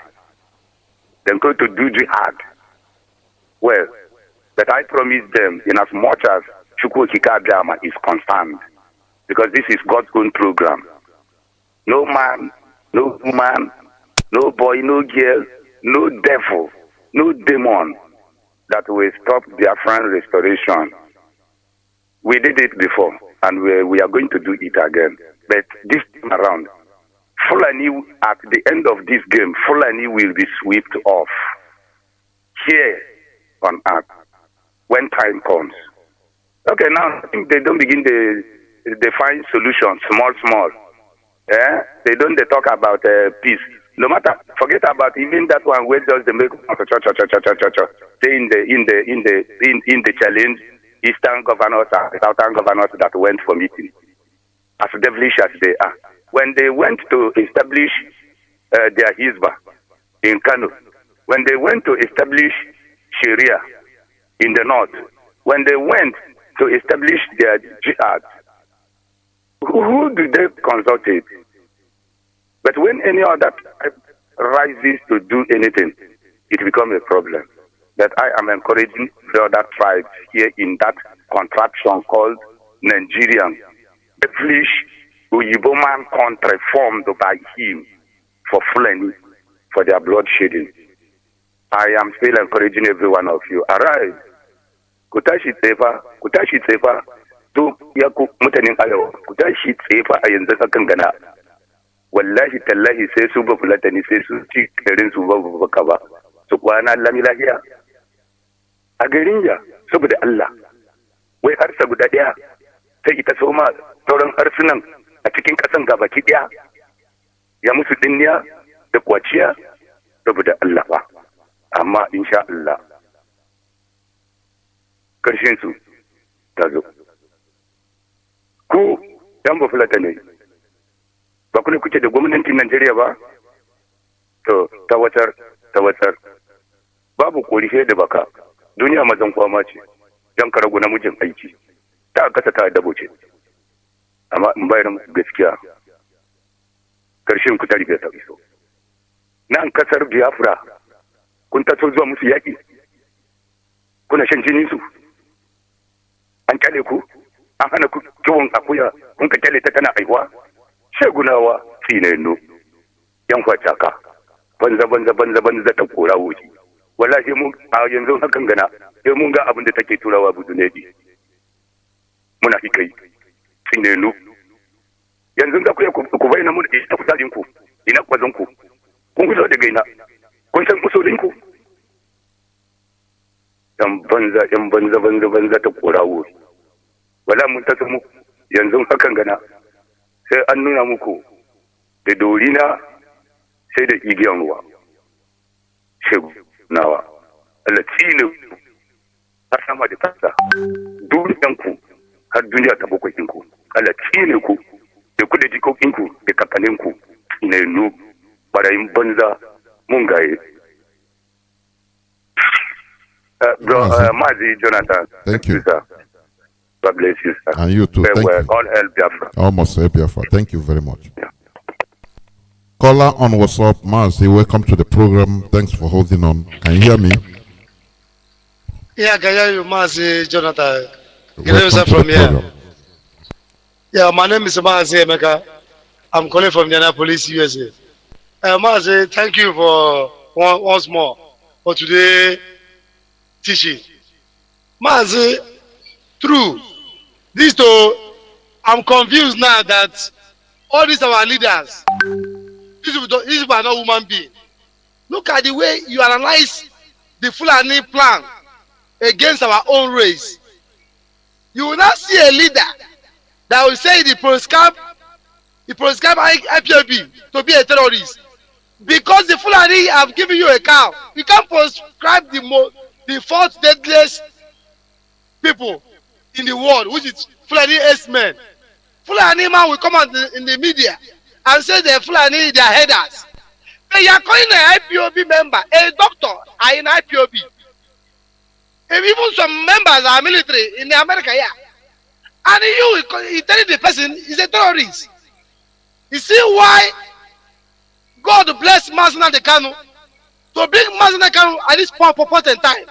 They go to do jihad. Well, but I promise them, in as much as Chukwu Kikadama is concerned, because this is God's own program. No man, no woman, no boy, no girl, no devil, no demon that will stop Biafran restoration. We did it before, and we are going to do it again. But this time around, Fulani, at the end of this game, Fulani will be swept off here on earth when time comes. Okay, now I think they don't begin they find solutions, small. They don't talk about peace. No matter, forget about even that one where does the make say in the challenge, Eastern governors and Southern governors that went for meeting, as devilish as they are. When they went to establish their Hizbah in Kanu, when they went to establish Sharia in the north, when they went to establish their jihad, who do they consult it? But when any other tribe rises to do anything, it becomes a problem. That I am encouraging the other tribes here in that contraption called Nigerian, the devilish Uyibo man country formed by him for Fulani, for their bloodshedding. I am still encouraging every one of you. Arise. Kutashi tsefa, do yaku mutanin alawa. Kutashi tsefa a yanzu sakan gana. Wallahi tallahi sai su ba fulatani sai su ci garin su ba baka ba. Su kwana lami lahiya. A garin ya, saboda Allah. Wai harsa guda ɗaya sai ita soma sauran harsunan a cikin ƙasan gabaki ɗaya. Ya musu dinniya da kwaciya saboda Allah ba. Amma insha Allah karshen su ta zo. Ku dan ba fulata ne, ba ku ne kuke da gwamnatin Najeriya ba? To tawatar babu korishe da baka. Duniya mazan kwama ce, dan ka ragu namijin aiki. Ta kasa ta dabo ce. Amma in bayar gaskiya karshen ku ta riga ta iso. Nan kasar Biafra kun taso zuwa musu yaƙi, kuna shan jinin su, an kyale ku, an hana ku kiwon akuya, kun ka kyale ta tana aihuwa, shegunawa tsinannu, yan kwacaka, banza ta kora wuce. Wallahi mun a yanzu hakan gana, sai mun ga abin da take turawa budu ne di. Muna hikai, tsinannu. Yanzu ga ku bayyana mun ita kusalin ku, ina kwazon ku, kun kusa da gaina. Kun san usulinku? Yan banza ta kora wuri. Wala mun ta samu yanzu hakan gana sai an nuna muku da dorina sai da igiyan ruwa. Shegu nawa. Allah tsine har sama da kasa. Duniyanku har duniya ta bakwakinku. Allah tsine ku da ku da jikokinku da kakaninku ne nu barayin banza. Mungai. Mazi Johnathan. Thank you. Sir. God bless you, sir. And you too. Thank you. All help Biafra. Almost help Biafra. Thank you very much. Yeah. Caller on WhatsApp, Mazi, welcome to the program. Thanks for holding on. Can you hear me? Yeah, I can hear you, Mazi Johnathan. Welcome to from the here. program. Yeah, my name is Mazi Emeka. I'm calling from Indianapolis, USA. Mazi, thank you for once more for today teaching. Mazi, true. I'm confused now that all these our leaders, these people are not human beings. Look at the way you analyze the Fulani plan against our own race. You will not see a leader that will say the proscribe IPOB to be a terrorist. Because the Fulani have given you a cow, you can't prescribe the fourth deadliest people in the world, which is Fulani S-men. Fulani man will come out in the media and say they're Fulani, they're headers. But you are calling an IPOB member, a doctor, in IPOB. Even some members are military in America, yeah. And you telling the person is a terrorist. You see why God bless Mazi Nnamdi Kanu to bring Mazi Nnamdi Kanu at this point in time.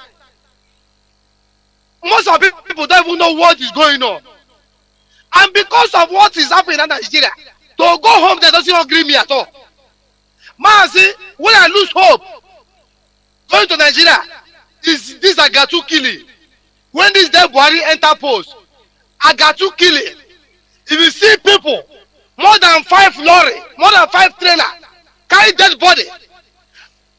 Most of people don't even know what is going on. And because of what is happening in Nigeria, to go home, that doesn't agree me at all. Mazi, when I lose hope, going to Nigeria, this Agatu killing. When this dead Buhari enter post, Agatu killing. If you see people, more than 5 lorry, more than 5 trailer, carry dead body,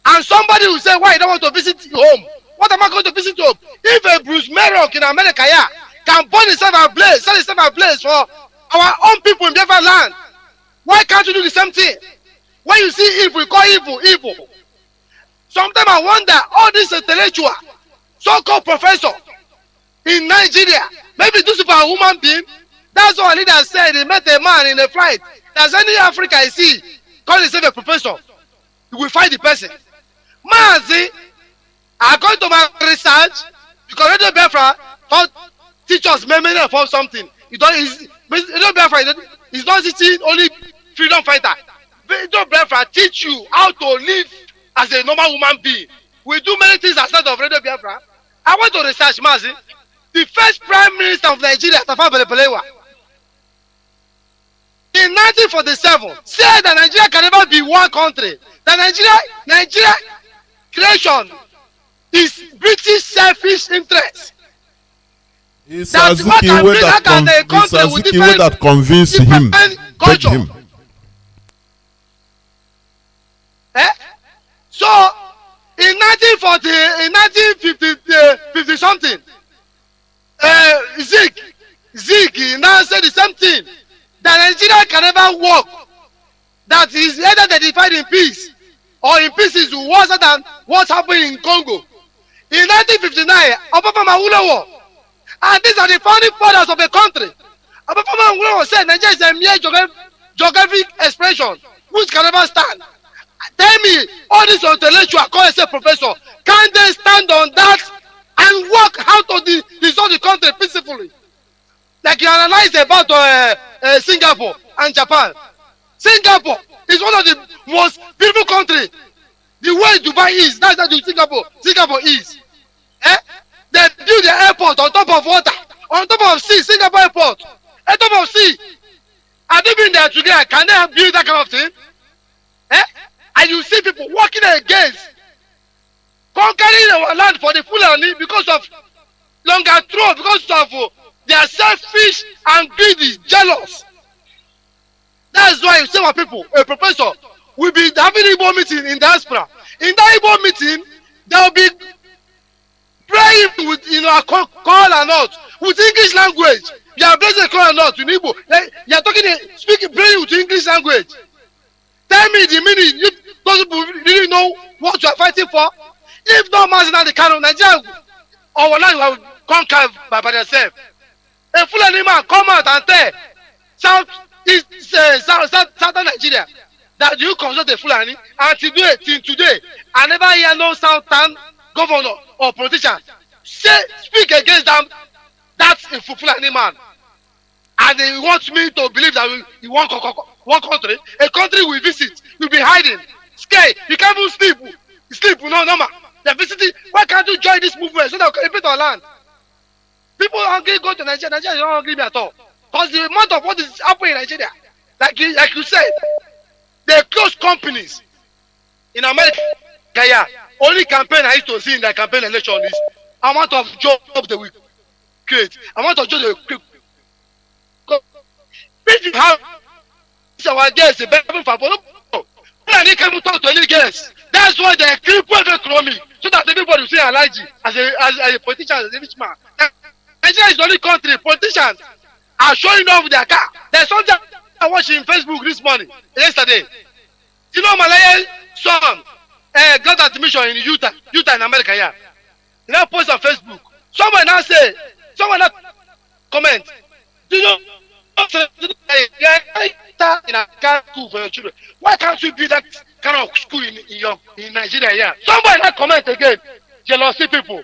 and somebody will say, why you don't want to visit home? What am I going to visit home? If a Bruce Merrick in America, yeah, can burn himself ablaze, sell himself ablaze for our own people in Biafra land, why can't you do the same thing? When you see evil, you call evil, evil. Sometimes I wonder, all these intellectual, so-called professor in Nigeria, maybe those people are human being. That's what our leader said. He met a man in a flight. There's any Africa I see, call himself a professor. He will find the person. Mazi, according to my research, because Radio Biafra teach us many of something. Radio Biafra is not teaching only freedom fighter. Radio Biafra teach you how to live as a normal human being. We do many things outside of Radio Biafra. I went to research, Mazi. The first prime minister of Nigeria, Tafawa Balewa, in 1947, said that Nigeria can never be one country. That Nigeria creation is British selfish interest. It's Azikiwe that convinced him. Him. So, in 1940, in 1950 something, Zeke now said the same thing. That Nigeria can never work. That is either they divide in peace or in pieces worse than what's happening in Congo. In 1959, Obafema Awolowo, and these are the founding fathers of the country. Obafema Awolowo said Nigeria is a mere geographic expression which can never stand. Tell me, all these intellectuals, call themselves professor, can they stand on that and work how to dissolve the country peacefully? Like you analyze about Singapore and Japan. Singapore is one of the most beautiful countries. The way Dubai is, that's how Singapore is. They build the airport on top of water, on top of sea, Singapore airport, on top of sea. Have you been there together? Can they build that kind of thing? And you see people working against conquering our land for the Fulani because of longer throw, because of they are selfish and greedy, jealous. That's why you see our people, a professor, will be having Igbo meeting in diaspora. In that Igbo meeting, they will be praying with call and out with English language. You are blessing call and out in Igbo. You are speaking, praying with English language. Tell me the meaning. Those people really know what you are fighting for. If not Mazi Nnamdi Kanu, Nigeria or land will conquer by themselves. A Fulani man come out and tell Southern Nigeria that you consult the Fulani, and till today, I never hear no Southern governor or politician speak against them. That's a Fulani man. And they want me to believe that we want one country, a country we visit, we'll be hiding, scared. You can't even sleep, no normal. They're visiting. Why can't you join this movement so that we can repeat our land? People are hungry go to Nigeria. Nigeria is not hungry at all. Because the amount of what is happening in Nigeria, like you said, they close companies in America. Yeah, only campaign I used to see in the campaign election is amount of jobs they will create, amount of jobs they will create. If you have our guests, a better for they can't talk to any guests. That's why they cripple the economy so that everybody will say allergy as a politician, as a rich man. Nigeria is the only country politicians are showing off their car. There's something I watched in Facebook this morning, yesterday. You know, Malayan son got admission in Utah in America, yeah. You know, post on Facebook. Someone now comment. Do you know in a car school for your children? Why can't you build that kind of school in Nigeria? Yeah. Somebody now comment again. Jealousy people.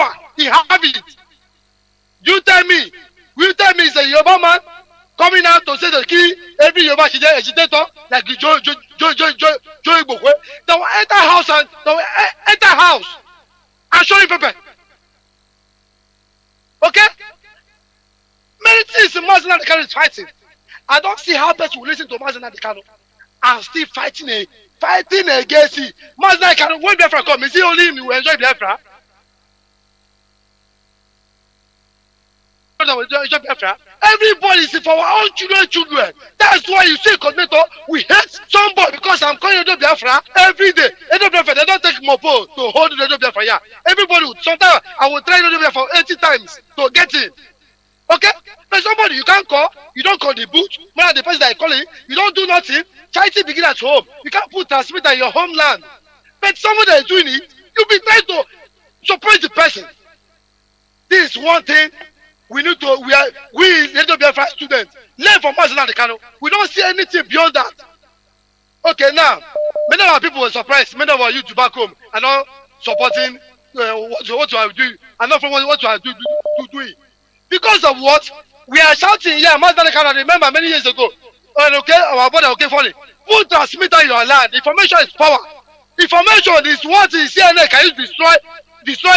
power. He have it. You tell me it's a Yoruba man coming out to say the key every Yoruba agitator like Joe Igbokwe. They will enter house and show him paper. Okay? Many things Mazi Nnamdi Kanu is fighting. I don't see how people will listen to Mazi Nnamdi Kanu and still fighting against it. Mazi Nnamdi Kanu, when Biafra come, is he only him who enjoy Biafra? Everybody is for our own children. That's why you see, coordinator, we hate somebody because I'm calling Radio Biafra every day. Radio Biafra, they don't take mopo to hold Radio Biafra. Yeah. Everybody, sometimes I will try Radio Biafra 80 times to get in. Okay? But somebody you can't call, you don't call the booth, man, the person that is calling, you don't do nothing. Charity begin at home. You can't put transmitter in your homeland. But somebody that is doing it, you'll be trying to support the person. This is one thing. We need to, we Radio Biafra students, learn from Mazi Nnamdi Kanu. We don't see anything beyond that. Okay, now, many of our people were surprised. Many of our youth back home are not supporting what you are doing, and not from what you are doing. Because of what? We are shouting, yeah, Mazi Nnamdi Kanu, remember many years ago, okay, our brother, okay, funny. Put transmitter in your land. Information is power. Information is what is CNN can use destroy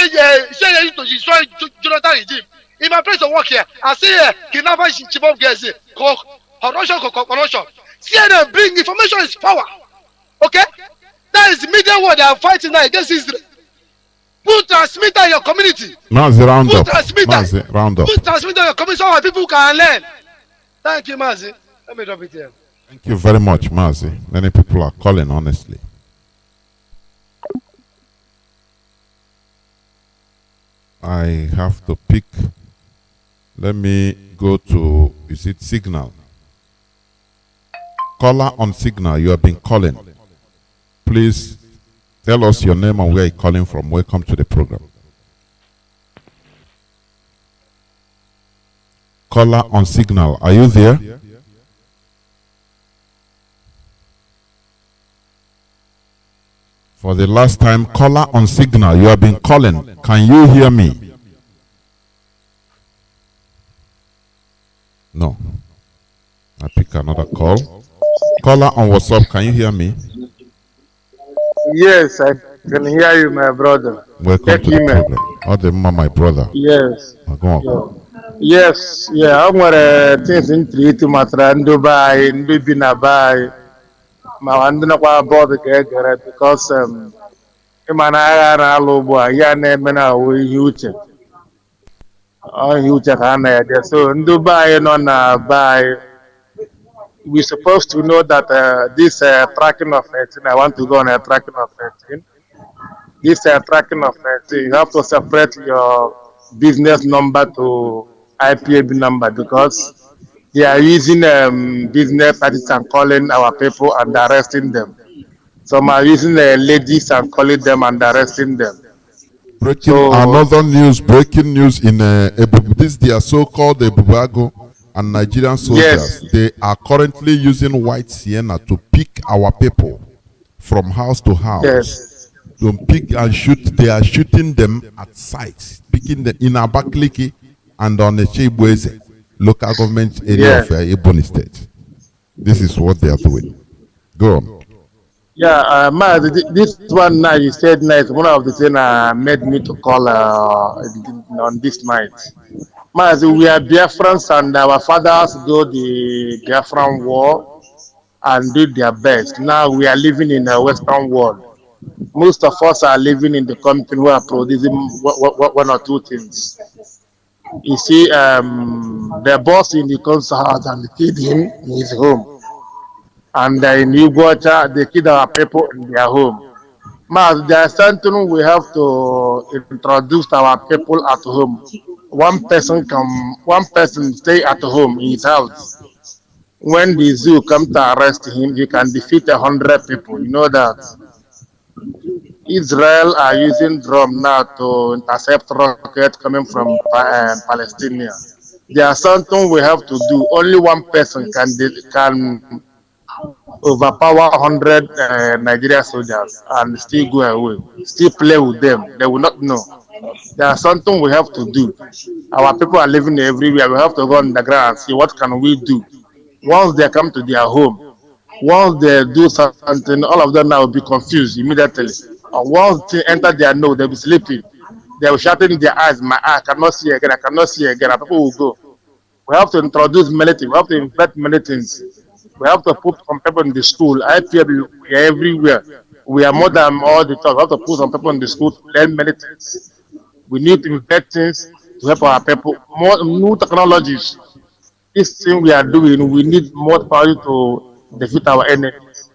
Jonathan regime. In my place of work here, I see kidnapper Chibok girls, corruption. CNN bring information is power. Okay? That is media war they are fighting now against Israel. Put transmitter in your community. Mazi, round Put up. transmitter. Mazi, round up. Put transmitter in your community so that people can learn. Thank you, Mazi. Let me drop it here. Thank you very much, Mazi. Many people are calling, honestly. I have to pick. Let me go to, is it Signal? Caller on Signal, you have been calling. Please tell us your name and where you're calling from. Welcome to the program. Caller on Signal, are you there? For the last time, caller on Signal, you have been calling. Can you hear me? No. I pick another call. Caller on WhatsApp, can you hear me? Yes, I can hear you, my brother. Welcome to the program. Oh, the my brother. Yes. Go on. Yes, yeah, I'm going to things in three to Matrando by and Bibina by my Andana board because ịma na agha na-alụ ugbu a ya na-eme na awụ ihe uche ihe uche ka a na-ede so ndị be anyị nọ na be anyị we supposed to know that this tracking of 18 I want to go on a tracking of 18 this tracking of 18 you have to separate your business number to IPAB number because they are using business practices and calling our people and arresting them. Some are using ladies and calling them and arresting them. Breaking breaking news in this their so-called Ebubago and Nigerian soldiers. Yes. They are currently using white sienna to pick our people from house to house. Yes. To pick and shoot. They are shooting them at sites, picking them in Abakaliki and on the Chibweze local government area of Ebony State. This is what they are doing. Go on. Yeah, this one now you said night. One of the things made me to call on this night. Mazi, we are Biafrans and our fathers go the Biafran war and did their best. Now we are living in a Western world. Most of us are living in the country who are producing one or two things. You see, the boss in the concert and the kid in his home. And in Uganda, they kill our people in their home. But there is something we have to introduce our people at home. One person stay at home in his house. When the zoo come to arrest him, he can defeat 100 people. You know that. Israel are using drone now to intercept rockets coming from Palestine. There is something we have to do. Only one person can overpower 100 Nigerian soldiers and still go away, still play with them. They will not know. There's something we have to do. Our people are living everywhere. We have to go on the ground and see what can we do. Once they come to their home, once they do something, all of them now will be confused immediately. And once they enter their nose, they'll be sleeping. They will shut in their eyes. My eye, I cannot see again. I cannot see again. And people will go. We have to introduce many things. We have to invent many things. We have to put some people in the school. I feel we are everywhere. We are more than all the time. We have to put some people in the school to learn many things. We need to invent things to help our people. More new technologies. This thing we are doing, we need more power to defeat our enemies.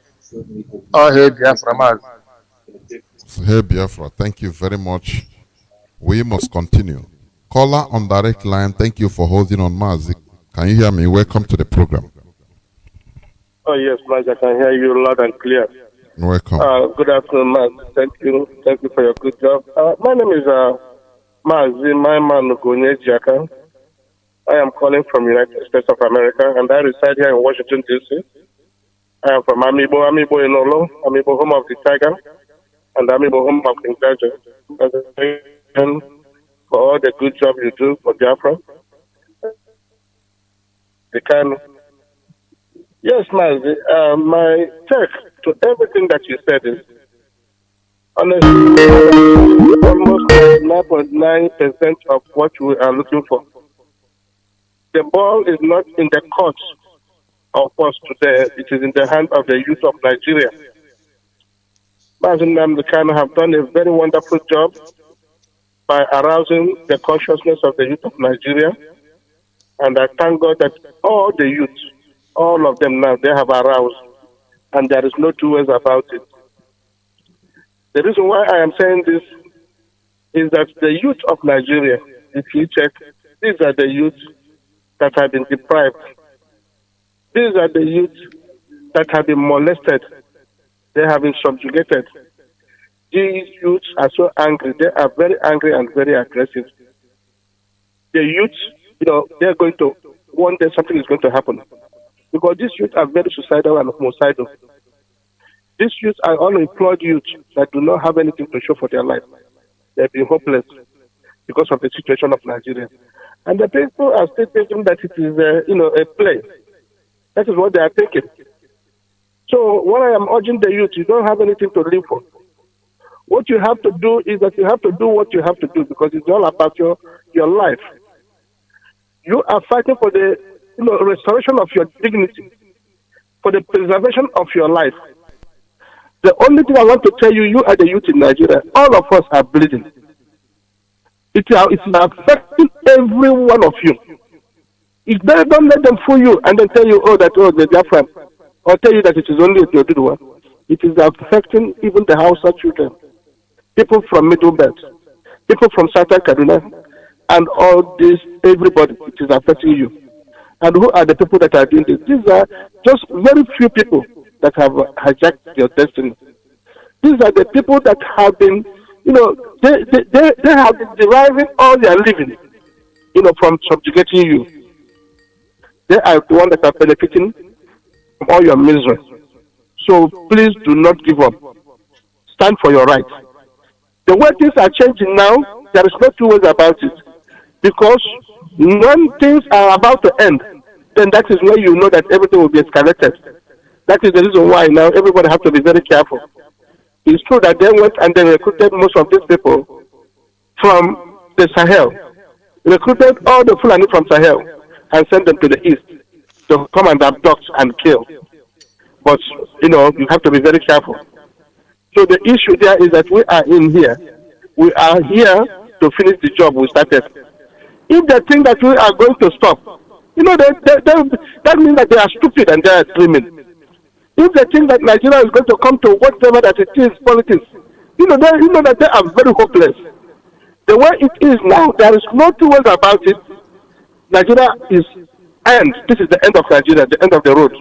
Oh, hey, Biafra. Hey, Biafra. Thank you very much. We must continue. Caller on direct line. Thank you for holding on, Mazi. Can you hear me? Welcome to the program. Oh, yes, Mazi, I can hear you loud and clear. Welcome. Good afternoon, Mazi. Thank you. Thank you for your good job. My name is Mazi Nnamdi. I am calling from United States of America, and I reside here in Washington, D.C. I am from Amibo Inolo, Amibo, home of the tiger, and Amibo, home of King Jaja. For all the good job you do for Biafra. Yes, Mazi, my take to everything that you said is, honestly, almost 99.9% of what we are looking for. The ball is not in the court of us today. It is in the hand of the youth of Nigeria. Mazi Nnamdi Kanu have done a very wonderful job by arousing the consciousness of the youth of Nigeria. And I thank God that all the youth, all of them now, they have aroused. And there is no two ways about it. The reason why I am saying this is that the youth of Nigeria, if you check, these are the youth that have been deprived. These are the youth that have been molested. They have been subjugated. These youths are so angry. They are very angry and very aggressive. The youths, they're going to, one day something is going to happen. Because these youths are very suicidal and homicidal. These youths are unemployed youths that do not have anything to show for their life. They've been hopeless because of the situation of Nigeria. And the people are still thinking that it is, a play. That is what they are thinking. So what I am urging the youth, you don't have anything to live for. What you have to do is that you have to do what you have to do because it's all about your life. You are fighting for the restoration of your dignity, for the preservation of your life. The only thing I want to tell you, you are the youth in Nigeria, all of us are bleeding. It's affecting every one of you. If they don't let them fool you and then tell you, they're different, or tell you that it is only a Teoduduwa, it is affecting even the Hausa children, people from Middle Belt, people from Southern Kaduna, and all this, everybody, it is affecting you. And who are the people that are doing this? These are just very few people that have hijacked your destiny. These are the people that have been, they have been deriving all their living, from subjugating you. They are the ones that are benefiting from all your misery. So please do not give up. Stand for your rights. The way things are changing now, there is no two ways about it. Because when things are about to end, then that is where you know that everything will be escalated. That is the reason why now everybody has to be very careful. It's true that they went and they recruited most of these people from the Sahel. Recruited all the Fulani from Sahel and sent them to the east to come and abduct and kill. But, you have to be very careful. So the issue there is that we are in here. We are here to finish the job we started. If they think that we are going to stop, that means that they are stupid and they are dreaming. If they think that Nigeria is going to come to whatever that it is, politics, that they are very hopeless. The way it is now, there is no two ways about it. Nigeria is end. This is the end of Nigeria, the end of the road.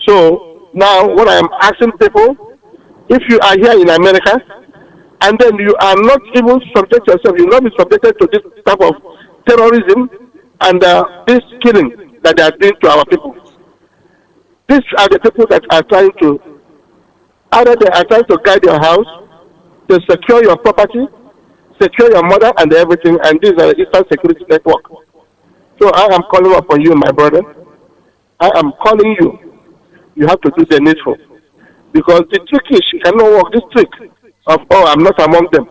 So now what I am asking people, if you are here in America, and then you are not even subject yourself, you will not be subjected to this type of terrorism and this killing that they are doing to our people. These are the people that are trying to, either they are trying to guide your house, to secure your property, secure your mother and everything, and these are the Eastern Security Network. So I am calling upon you, my brother. I am calling you. You have to do the needful. Because the trick is, you cannot work this trick of, I'm not among them.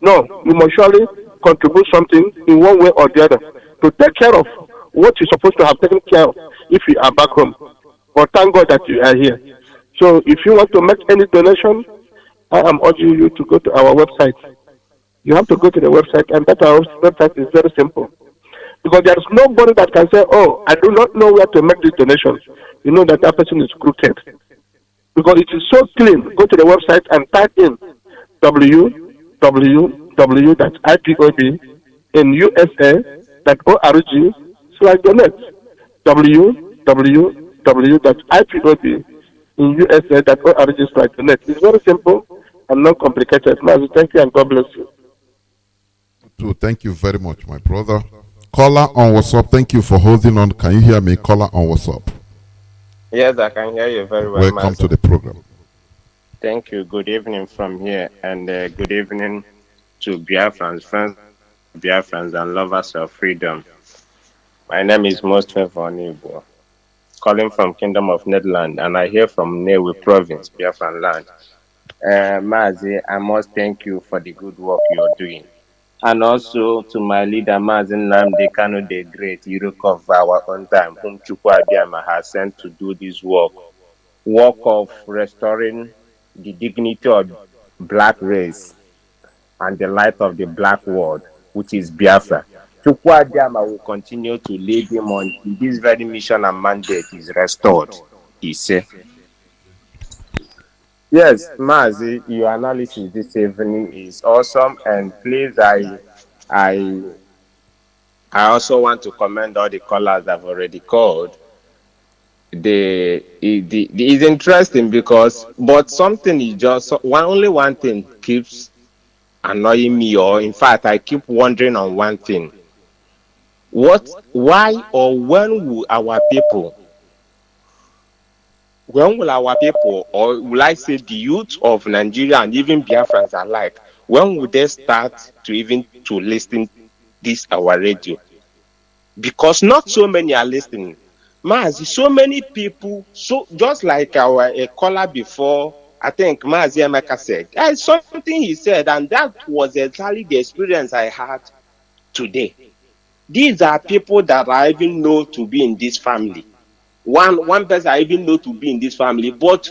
No, you must surely contribute something in one way or the other to take care of what you're supposed to have taken care of if you are back home. But thank God that you are here. So if you want to make any donation, I am urging you to go to our website. You have to go to the website, and that our website is very simple. Because there is nobody that can say, I do not know where to make this donation. You know that person is crooked. Because it is so clean. Go to the website and type in www.ipobnusa.org/donate. www.ipobnusa.org/donate. It's very simple and not complicated. Mazi, thank you and God bless you. Thank you very much, my brother. Caller on WhatsApp, thank you for holding on. Can you hear me? Caller on WhatsApp. Yes, I can hear you very well. Welcome to the program. Thank you. Good evening from here, and good evening to Biafrans, friends, Biafrans, and lovers of freedom. My name is Most Favored Nibo, calling from Kingdom of Netherlands, and I hear from Newe Province, Biafran land. Mazi, I must thank you for the good work you're doing. And also to my leader, Mazi Nnamdi Kanu, the great Europe of our own time, whom Chukwu Abiyama has sent to do this work of restoring the dignity of black race and the light of the black world, which is Biafra. Chukwu Abiyama will continue to lead him until this very mission and mandate is restored, he said. Yes, Mazi, your analysis this evening is awesome, and please, I also want to commend all the callers that have already called. It's interesting because, but something is just only one thing keeps annoying me, or in fact, I keep wondering on one thing: why, or when will our people? When will our people, or will I say the youth of Nigeria and even Biafrans alike, when will they start to listen this our radio? Because not so many are listening. Mazi, so many people, so just like a caller before, I think Mazi Emeka said, something he said, and that was exactly the experience I had today. These are people that I even know to be in this family. One person I even know to be in this family, but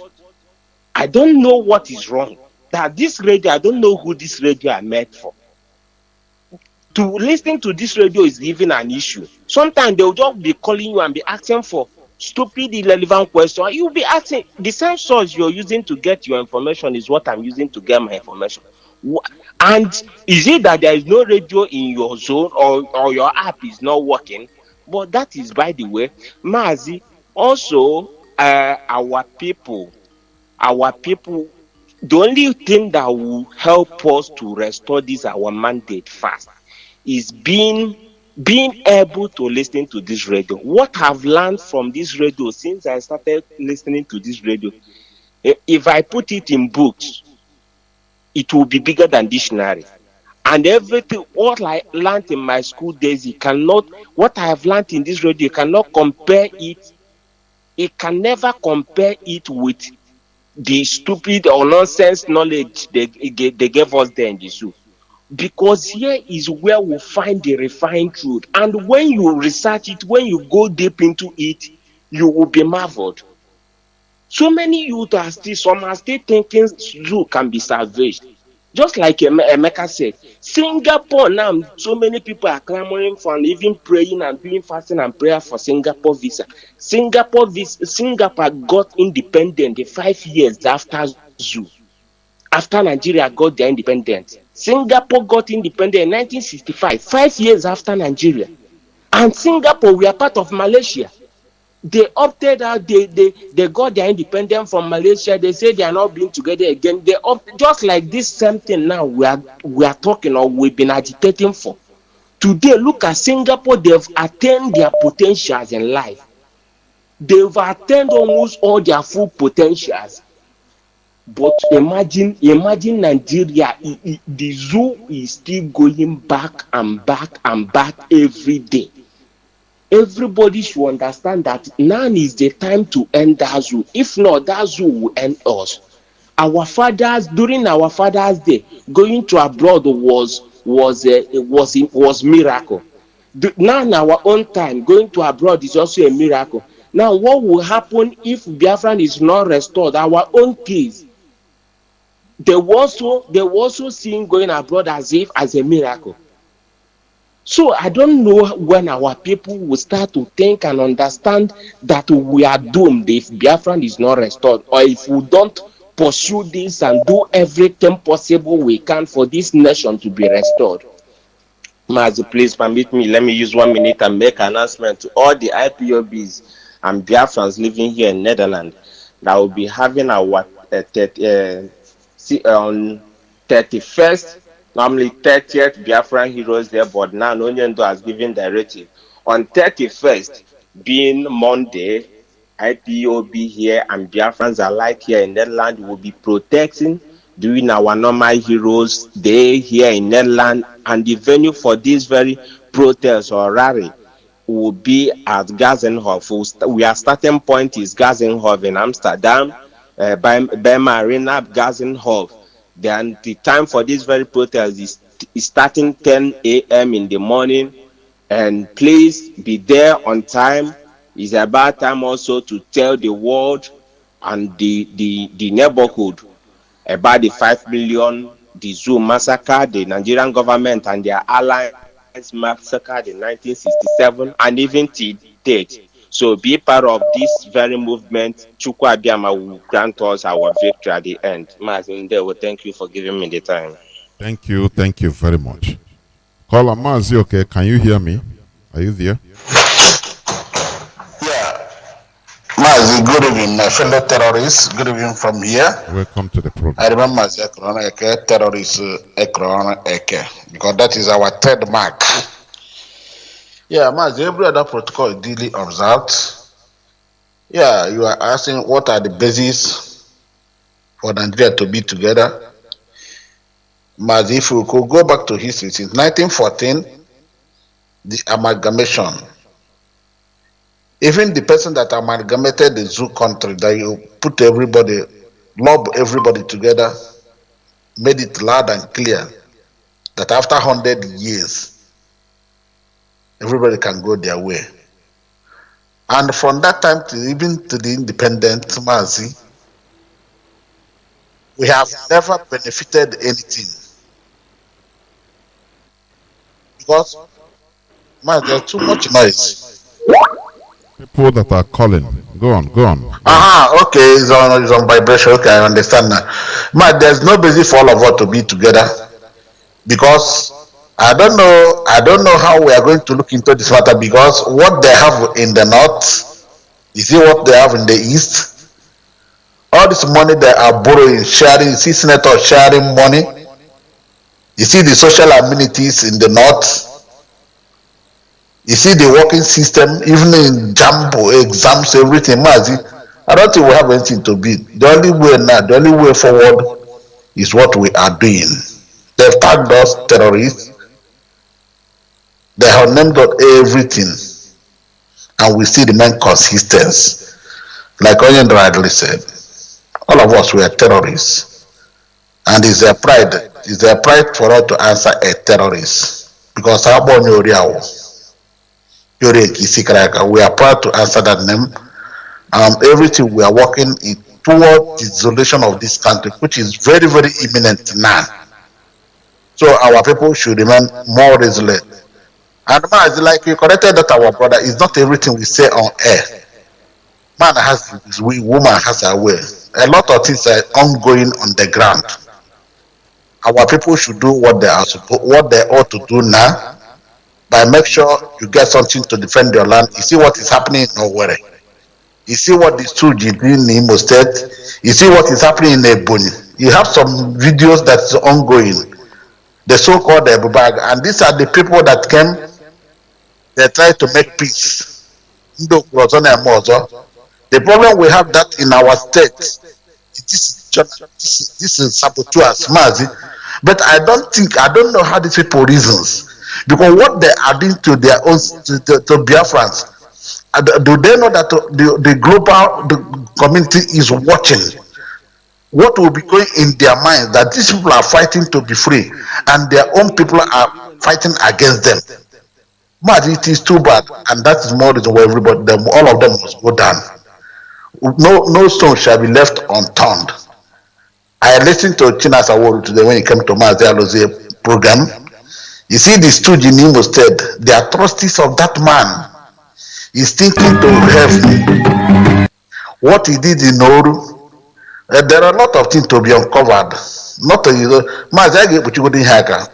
I don't know what is wrong. That this radio, I don't know who this radio are meant for. To listen to this radio is even an issue. Sometimes they'll just be calling you and be asking for stupid, irrelevant question. You'll be asking the same source you're using to get your information is what I'm using to get my information. And is it that there is no radio in your zone or your app is not working? But that is by the way, Mazi. Also, our people, the only thing that will help us to restore this our mandate fast is being able to listen to this radio. What I've learned from this radio since I started listening to this radio, if I put it in books, it will be bigger than dictionary. And everything, what I learned in my school days, what I have learned in this radio, you cannot compare it. It can never compare it with the stupid or nonsense knowledge they gave us there in the zoo. Because here is where we find the refined truth. And when you research it, when you go deep into it, you will be marveled. So many youth are still thinking zoo can be salvaged. Just like Emeka said, Singapore now, so many people are clamoring for and even praying and doing fasting and prayer for Singapore visa. Singapore got independent 5 years after zoo. After Nigeria got their independence. Singapore got independent in 1965, 5 years after Nigeria. And Singapore were part of Malaysia. They opted out, they got their independence from Malaysia. They say they are not being together again. Just like this same thing now we are talking or we've been agitating for. Today, look at Singapore, they've attained their potentials in life. They've attained almost all their full potentials. But imagine Nigeria, the zoo is still going back and back and back every day. Everybody should understand that now is the time to end that zoo. If not, that zoo will end us. Our fathers, during our Father's Day, going to abroad was miracle. Now in our own time, going to abroad is also a miracle. Now, what will happen if Biafra is not restored? Our own kids, they were also seeing going abroad as a miracle. So I don't know when our people will start to think and understand that we are doomed if Biafra is not restored, or if we don't pursue this and do everything possible we can for this nation to be restored. Mazi, please permit me, let me use 1 minute and make an announcement to all the IPOBs and Biafrans living here in Netherlands that will be having our on 31st, normally 30th Biafran Heroes Day, but now Onyendo has given directive. On 31st, being Monday, IPOB here and Biafrans alike here in Netherlands will be protecting during our normal Heroes Day here in Netherlands, and the venue for this very protest or rally will be at Gazenhof. Our starting point is Gazenhof in Amsterdam, by Marina Gazenhof. Then the time for this very protest is starting 10 a.m. in the morning, and please be there on time. It's about time also to tell the world and the neighborhood about the 5 million, the zoo massacre, the Nigerian government and their allies massacred in 1967, and even to date. So be part of this very movement. Chukwu Abiyama will grant us our victory at the end. Mazi Nnamdi, thank you for giving me the time. Thank you very much. Caller Mazi, okay, can you hear me? Are you there? Mazi, good evening, fellow terrorists. Good evening from here. Welcome to the program. I remember Mazi Ekrona Eke, terrorist Ekrona Eke, because that is our trademark. Yeah, Mazi, every other protocol is duly observed. Yeah, you are asking what are the bases for Nigeria to be together. Mazi, if we could go back to history, since 1914, the amalgamation. Even the person that amalgamated the zoo country, that you put everybody, lob everybody together, made it loud and clear that after 100 years, everybody can go their way. And from that time to even to the independent Mazi, We have never benefited anything because man, there's too much noise. People that are calling. Go on, go on. Okay, it's on vibration. Okay, I understand now. Man, there's no basis for all of us to be together because I don't know how we are going to look into this matter because what they have in the north is it what they have in the east? All this money they are borrowing, sharing, you see senators sharing money, you see the social amenities in the north, you see the working system, even in jumbo exams, everything. Mazi, I don't think we have anything to beat. The only way now, the only way forward is what we are doing. They've tagged us terrorists. They have named out everything, and we still remain consistent. Like Onyen rightly said, all of us were terrorists, and it's their pride. It's their pride for us to answer a terrorist because our born we are proud to answer that name. Everything we are working toward the dissolution of this country, which is very, very imminent now. So our people should remain more resilient. And man, it's like you corrected that our brother is not everything we say on air. Man has his way, woman has her way. A lot of things are ongoing on the ground. Our people should do what they ought to do now. By make sure you get something to defend your land. You see what is happening in Owerri. You see what the Suji did in Imo State. You see what is happening in Ebonyi. You have some videos that's ongoing. The so-called Ebubag, and these are the people that came. They try to make peace. The problem we have that in our state. This is saboteurs, Mazi. But I don't know how these people reasons. Because what they are doing to their own to Biafrans, do they know that the global community is watching? What will be going in their minds that these people are fighting to be free, and their own people are fighting against them? But it is too bad, and that is more reason why all of them must go down. No stone shall be left unturned. I listened to Chinas Award today when he came to Mazi Nnamdi program. You see the stooge in Imo State, the atrocities of that man is thinking to heaven. What he did in Oru, there are a lot of things to be uncovered. Not to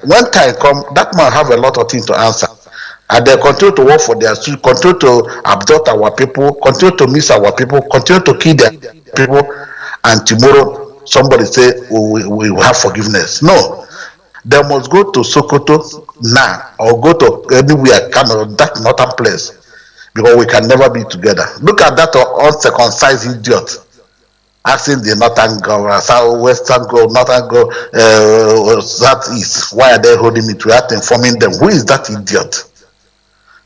when time come, that man have a lot of things to answer. And they continue to work for their students, continue to abduct our people, continue to miss our people, continue to kill their people, and tomorrow somebody say we will have forgiveness. No. They must go to Sokoto now or go to anywhere, that northern place, because we can never be together. Look at that uncircumcised idiot asking the northern go, south, western go, northern go, southeast. Why are they holding me to that, informing them? Who is that idiot?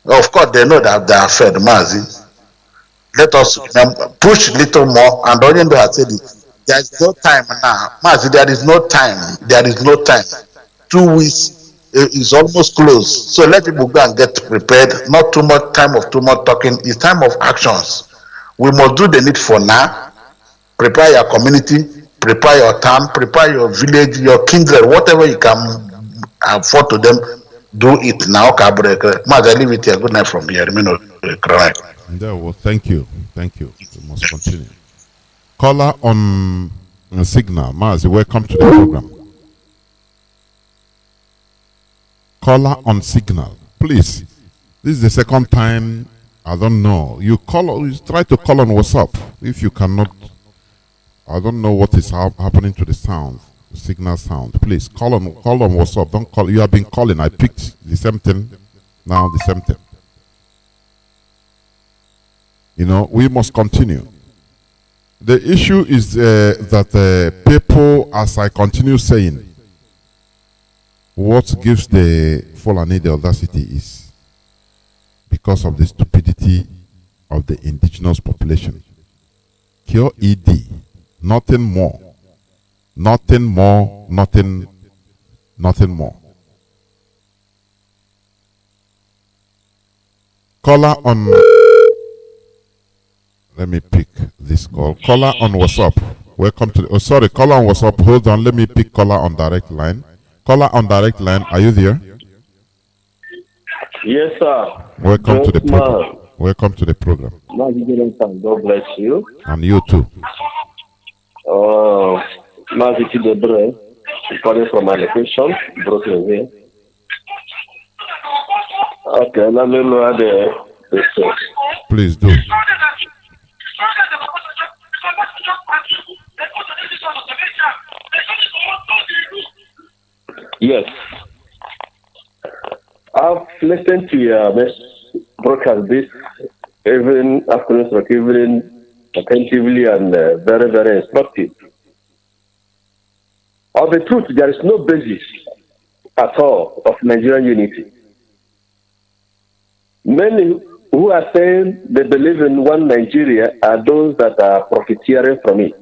Of course, they know that they are fed, Mazi. Let us push a little more, and Oriendo has said it. There is no time now. Mazi, there is no time. There is no time. 2 weeks is almost close. So let people go and get prepared. Not too much time of too much talking. It's time of actions. We must do the need for now. Prepare your community, prepare your town, prepare your village, your kindred, whatever you can afford to them. Do it now. I leave it here. Good night from here. Well, thank you. Thank you. We must continue. Caller on Signal. Mazi, welcome to the program. Caller on Signal. Please, this is the second time, I don't know. You try to call on WhatsApp. If you cannot, I don't know what is happening to the sound, the signal sound. Please, call on WhatsApp. Don't call. You have been calling. I picked the same thing, now the same thing. You know, we must continue. The issue is that people, as I continue saying, what gives the Fulani the audacity is because of the stupidity of the indigenous population. Cure ED, nothing more. Nothing more, nothing more. Caller on, let me pick this call. Caller on WhatsApp. Welcome to the, oh, sorry, caller on WhatsApp. Hold on, let me pick caller on direct line. Caller on direct line, are you there? Yes, sir. Welcome to the program. Welcome to the program. Mazi Johnathan, God bless you. And you too. Mazi Chinedu, calling from my location, Brooklyn here. Okay, let me know the source. Please do. Yes. I've listened to your broadcast this evening, afternoon, attentively and very, very instructive. Of the truth, there is no basis at all of Nigerian unity. Many who are saying they believe in one Nigeria are those that are profiteering from it,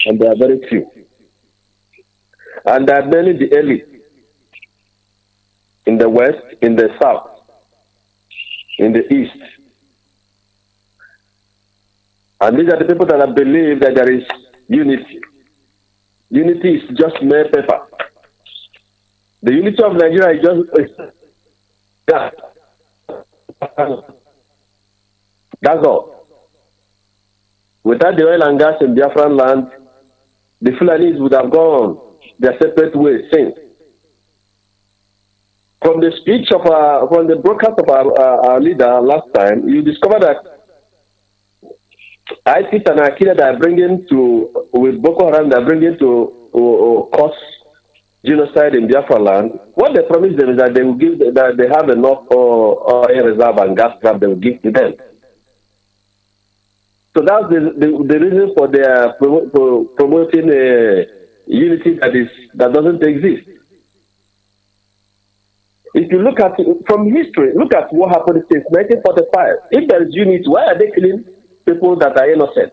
and they are very few. And there are many the elite in the west, in the south, in the east. And these are the people that believe that there is unity. Unity is just mere paper. The unity of Nigeria is just that's all. Without the oil and gas in Biafran land, the Fulanis would have gone their separate ways since. From the speech of from the broadcast of our leader last time, you discover that ISIS and Al-Qaeda that are bringing to, with Boko Haram, they are bringing to cause genocide in Biafra land. What they promise them is that they will give, that they have enough oil reserve and gas trap they will give to them. So that's the reason for their promoting a unity that doesn't exist. If you look at it from history, look at what happened since 1945. If there is unity, why are they killing people that are innocent?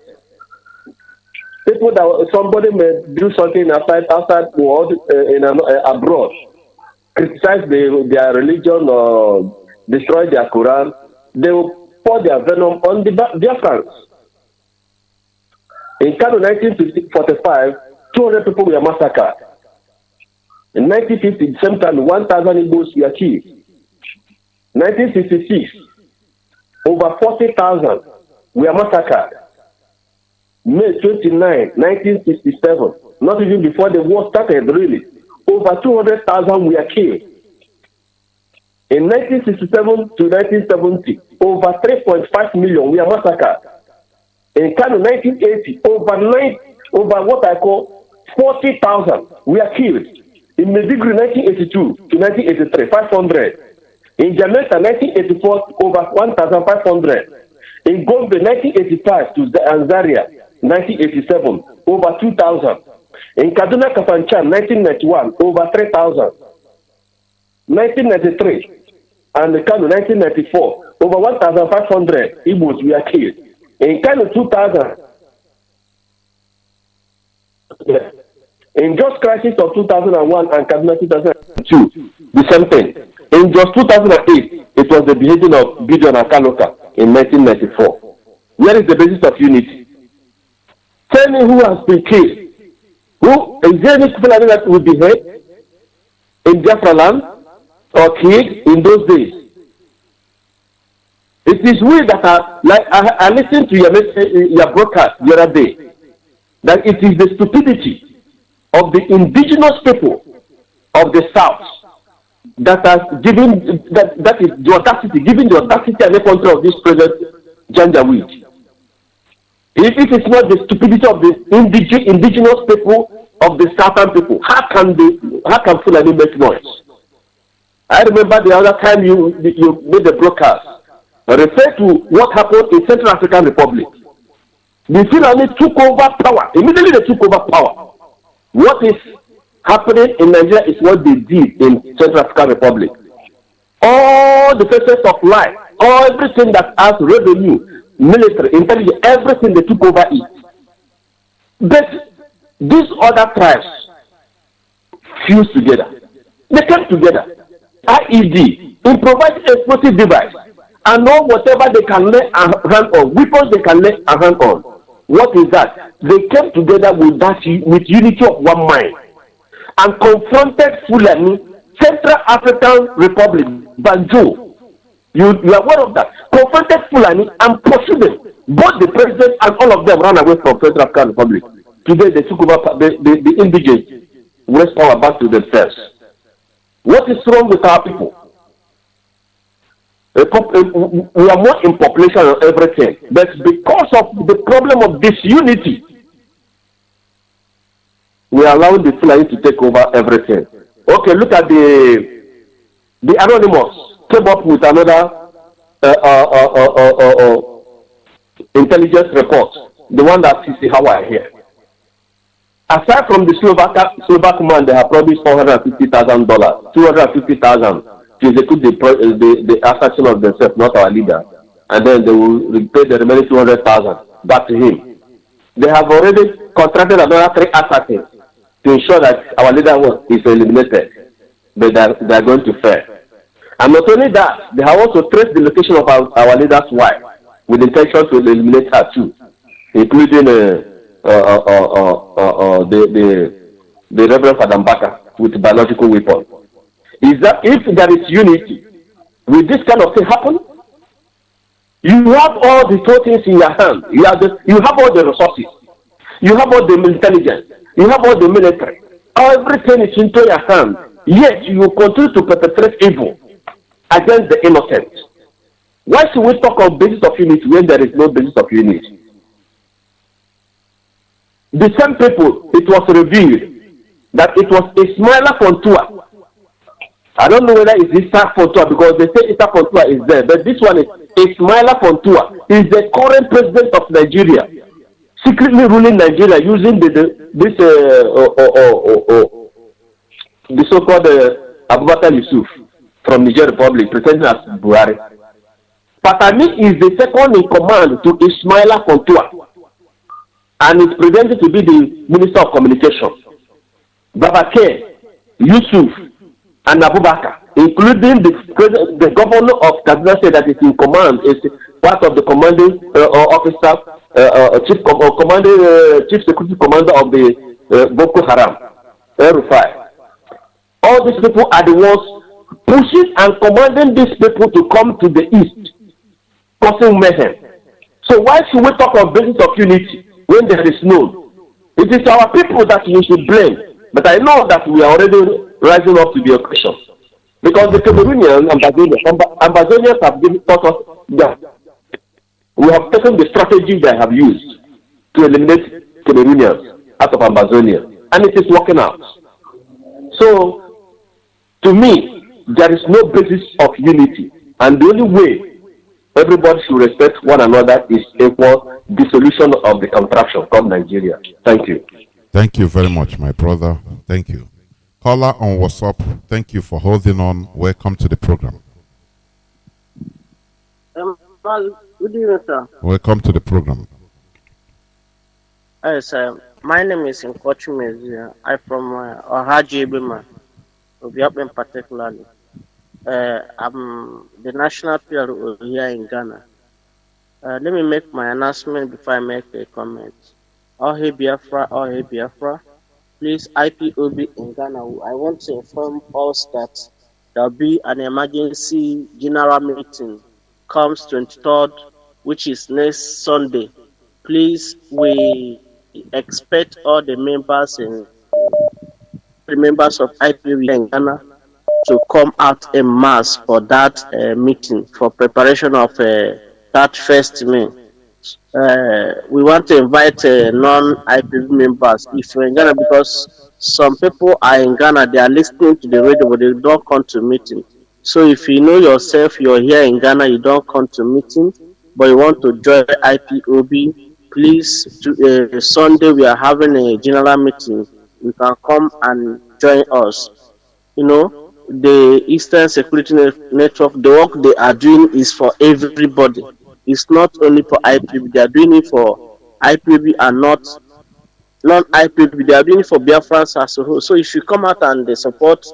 People that somebody may do something outside world abroad, criticize their religion or destroy their Quran, they will pour their venom on the Biafrans. In Kano 1945, 200 people were massacred. In 1950, the same time, 1,000 Igbos were killed. 1966, over 40,000 were massacred. May 29, 1967, not even before the war started, really, over 200,000 were killed. In 1967 to 1970, over 3.5 million were massacred. In Kano 1980, over what I call 40,000 were killed. In Medigri 1982 to 1983, 500. In Jamaica 1984, over 1,500. In Gombe 1985 to Zaria 1987, over 2,000. In Kaduna Kafanchan 1991, over 3,000. 1993 and Kano 1994, over 1,500 Igbos were killed. In Kano 2000, in just crisis of 2001 and Kaduna 2002, the same thing. In just 2008, it was the beheading of Gideon Akaloka in 1994. Where is the basis of unity? Tell me who has been killed. Who is there any people that will be beheaded in Biafra land or killed in those days? It is we that are, like I listened to your broadcast the other day, that it is the stupidity of the indigenous people of the South that has given, that is the audacity, giving the audacity and the control of this present Janjaweed. If it is not the stupidity of the indigenous people of the Southern people, how can Fulani make noise? I remember the other time you made the broadcast, refer to what happened in Central African Republic. The Fulani took over power. Immediately they took over power. What is happening in Nigeria is what they did in Central African Republic. All the faces of life, everything that has revenue, military, intelligence, everything they took over it. But these other tribes fused together. They came together. IED, improvised explosive device, and know whatever they can lay a hand on, weapons they can lay a hand on. What is that? They came together with unity of one mind and confronted Fulani, Central African Republic, Banjo. You are aware of that? Confronted Fulani and pursued them. Both the president and all of them ran away from Central African Republic. Today they took over the indigenous West power back to themselves. What is wrong with our people? We are more in population and everything, but because of the problem of disunity, we are allowing the Fulani to take over everything. Okay, look at the Anonymous came up with another intelligence report, the one that CC Hawaii here. Aside from the Slovak man, they have promised $450,000, $250,000 to execute the assassin of themselves, not our leader, and then they will repay the remaining $200,000 back to him. They have already contracted another 3 assassins to ensure that our leader is eliminated, but they are going to fail. And not only that, they have also traced the location of our leader's wife with the intention to eliminate her too, including the Reverend Father Mbaka with biological weapon. Is that if there is unity, will this kind of thing happen? You have all the things in your hand. You have all the resources. You have all the intelligence. You have all the military. Everything is into your hand. Yet you continue to perpetrate evil against the innocent. Why should we talk of basis of unity when there is no basis of unity? The same people, it was revealed that it was Ismaila Fontua. I don't know whether it's Issa Fontua because they say Issa Fontua is there, but this one is Ismaila Fontua. He is the current president of Nigeria, secretly ruling Nigeria using the so-called Abubakar Yusuf from Niger Republic, pretending as Buhari. Patami is the second in command to Ismaila Fontua and is presented to be the Minister of Communication. Babake, Yusuf, and Abubakar, including the governor of Kaduna State that is in command, is part of the commanding officer, chief security commander of the Boko Haram, Rufai. All these people are the ones pushing and commanding these people to come to the east, causing mayhem. So why should we talk of basis of unity when there is none? It is our people that we should blame. But I know that we are already rising up to the occasion. Because the Cameroonians and Ambazonians have taught us that we have taken the strategy they have used to eliminate Cameroonians out of Ambazonia. And it is working out. So, to me, there is no basis of unity. And the only way everybody should respect one another is equal dissolution of the contraption called Nigeria. Thank you. Thank you very much, my brother. Thank you. Caller on WhatsApp, thank you for holding on. Welcome to the program. Good evening, sir. Welcome to the program. Yes, my name is Nkochi Mezi. I'm from Ohaji Ibima, Obiakpem particularly. I'm the national PRO here in Ghana. Let me make my announcement before I make a comment. All Hey Biafra. Please, IPOB in Ghana, I want to inform us that there will be an emergency general meeting comes 23rd, which is next Sunday. Please, we expect all the members of IPOB in Ghana to come out en masse for that meeting for preparation of that first meeting. We want to invite non-IPB members if you're in Ghana, because some people are in Ghana, they are listening to the radio, but they don't come to meeting. So if you know yourself, you're here in Ghana, you don't come to meeting, but you want to join IPOB, please, Sunday we are having a general meeting. You can come and join us. You know, the Eastern Security Network, the work they are doing is for everybody. It's not only for IPB, they are doing it for IPB and not non-IPB. They are doing it for Biafrans as a whole. So if you come out and support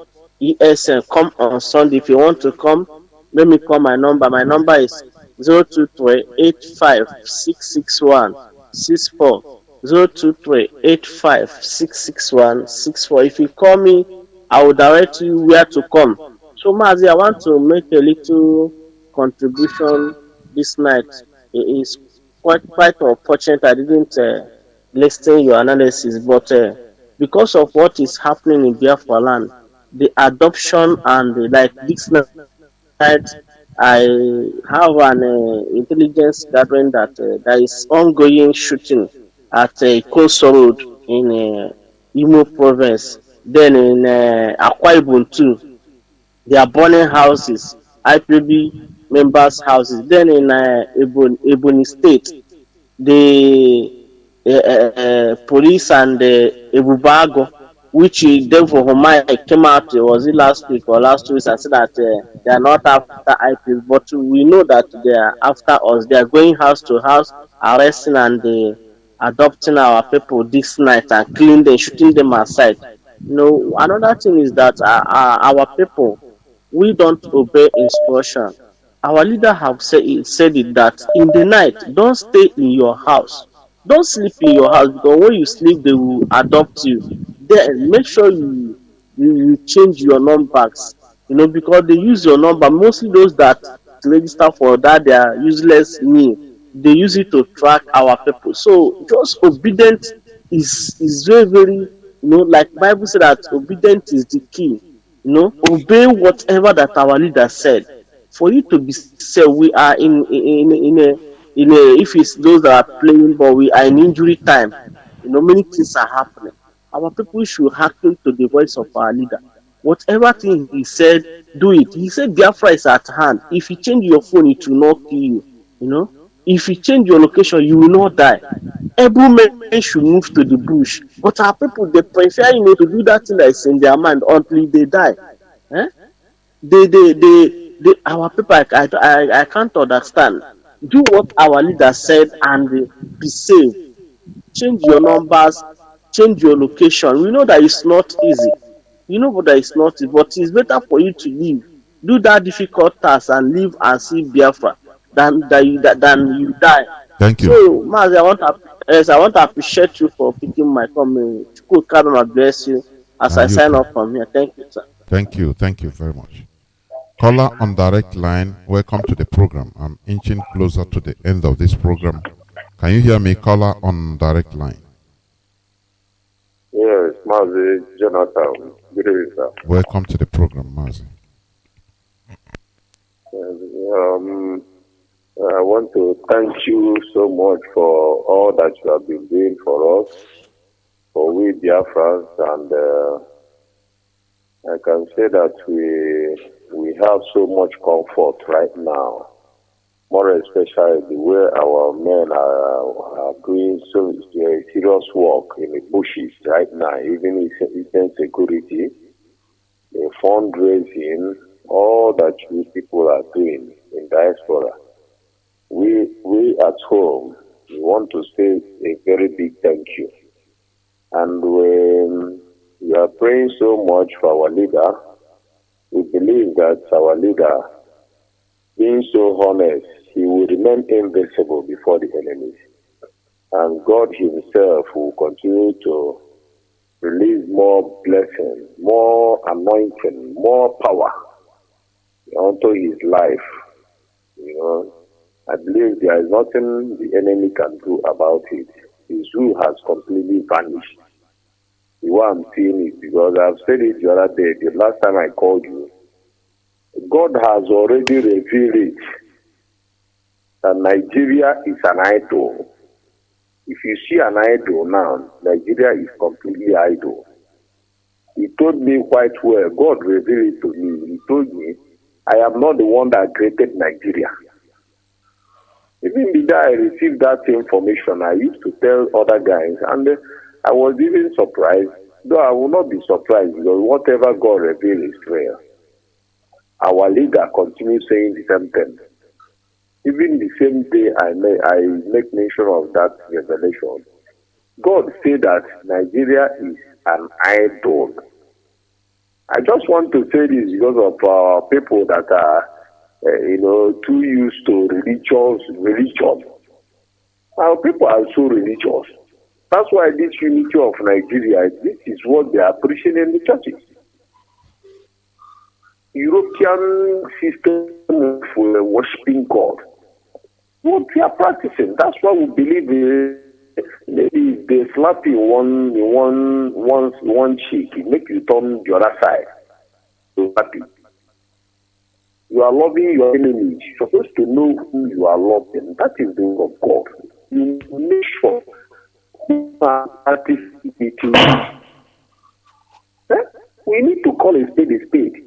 ESN, come on Sunday. If you want to come, let me call my number. My number is 023-85-661 64 023 8566164. If you call me, I will direct you where to come. So Mazi, I want to make a little contribution this night. It is quite unfortunate I didn't listen your analysis, but because of what is happening in Biafra land, the adoption and like this night, I have an intelligence gathering that there is ongoing shooting at Koso Road in Imo province. Then in Akwa Ibom too, they are burning houses, IPB members' houses. Then in Ebony State, the police and Ebubago, which therefore Homai came out, was it last week or last 2 weeks, and said that they are not after IP, but we know that they are after us. They are going house to house, arresting and adopting our people this night and killing them, shooting them aside. Another thing is that our people, we don't obey instruction. Our leader have said it that in the night, don't stay in your house. Don't sleep in your house, because when you sleep, they will adopt you. Then make sure you change your numbers. Because they use your number. Mostly those that register for that, they are useless name. They use it to track our people. So just obedient is very, very, like Bible said that obedience is the key. Obey whatever that our leader said. For you to be said, we are in a if it's those that are playing ball, we are in injury time. Many things are happening. Our people should hearken to the voice of our leader. Whatever thing he said, do it. He said Biafra is at hand. If you change your phone, it will not kill you. If you change your location, you will not die. Every man should move to the bush. But our people, they prefer, to do that thing that is in their mind until they die. Our people, I can't understand. Do what our leader said and be safe. Change your numbers, change your location. We know that it's not easy. That it's not easy, but it's better for you to live. Do that difficult task and live and see Biafra than you die. Thank you. So, Mazi, I want to appreciate you for picking my comment. God bless you as I sign off from here. Thank you, sir. Thank you very much. Caller on direct line, welcome to the program. I'm inching closer to the end of this program. Can you hear me, caller on direct line? Yes, Mazi Johnathan. Good evening, sir. Welcome to the program, Mazi. I want to thank you so much for all that you have been doing for us, for we Biafrans, and I can say that we have so much comfort right now, more especially the way our men are doing so serious work in the bushes right now, even in security, the fundraising, all that you people are doing in diaspora. We at home, we want to say a very big thank you. And when we are praying so much for our leader, we believe that our leader, being so honest, he will remain invincible before the enemies. And God himself will continue to release more blessing, more anointing, more power onto his life. I believe there is nothing the enemy can do about it. His rule has completely vanished. The way I'm seeing it, because I've said it the other day, the last time I called you, God has already revealed it, that Nigeria is an idol. If you see an idol now, Nigeria is completely idol. He told me quite well, God revealed it to me. He told me, I am not the one that created Nigeria. Even the day I received that information, I used to tell other guys, and I was even surprised, though I will not be surprised, because whatever God revealed is real. Our leader continues saying the same thing. Even the same day I make mention of that revelation, God said that Nigeria is an idol. I just want to say this because of our people that are, too used to religion. Our people are so religious. That's why this unity of Nigeria, this is what they are preaching in the churches. European system of worshiping God. What we are practicing, that's why we believe maybe they slap you one cheek, it make you turn the other side. So happy. You are loving your enemies. You're supposed to know who you are loving. That is the will of God. You make sure who are participating. We need to call a spade a spade.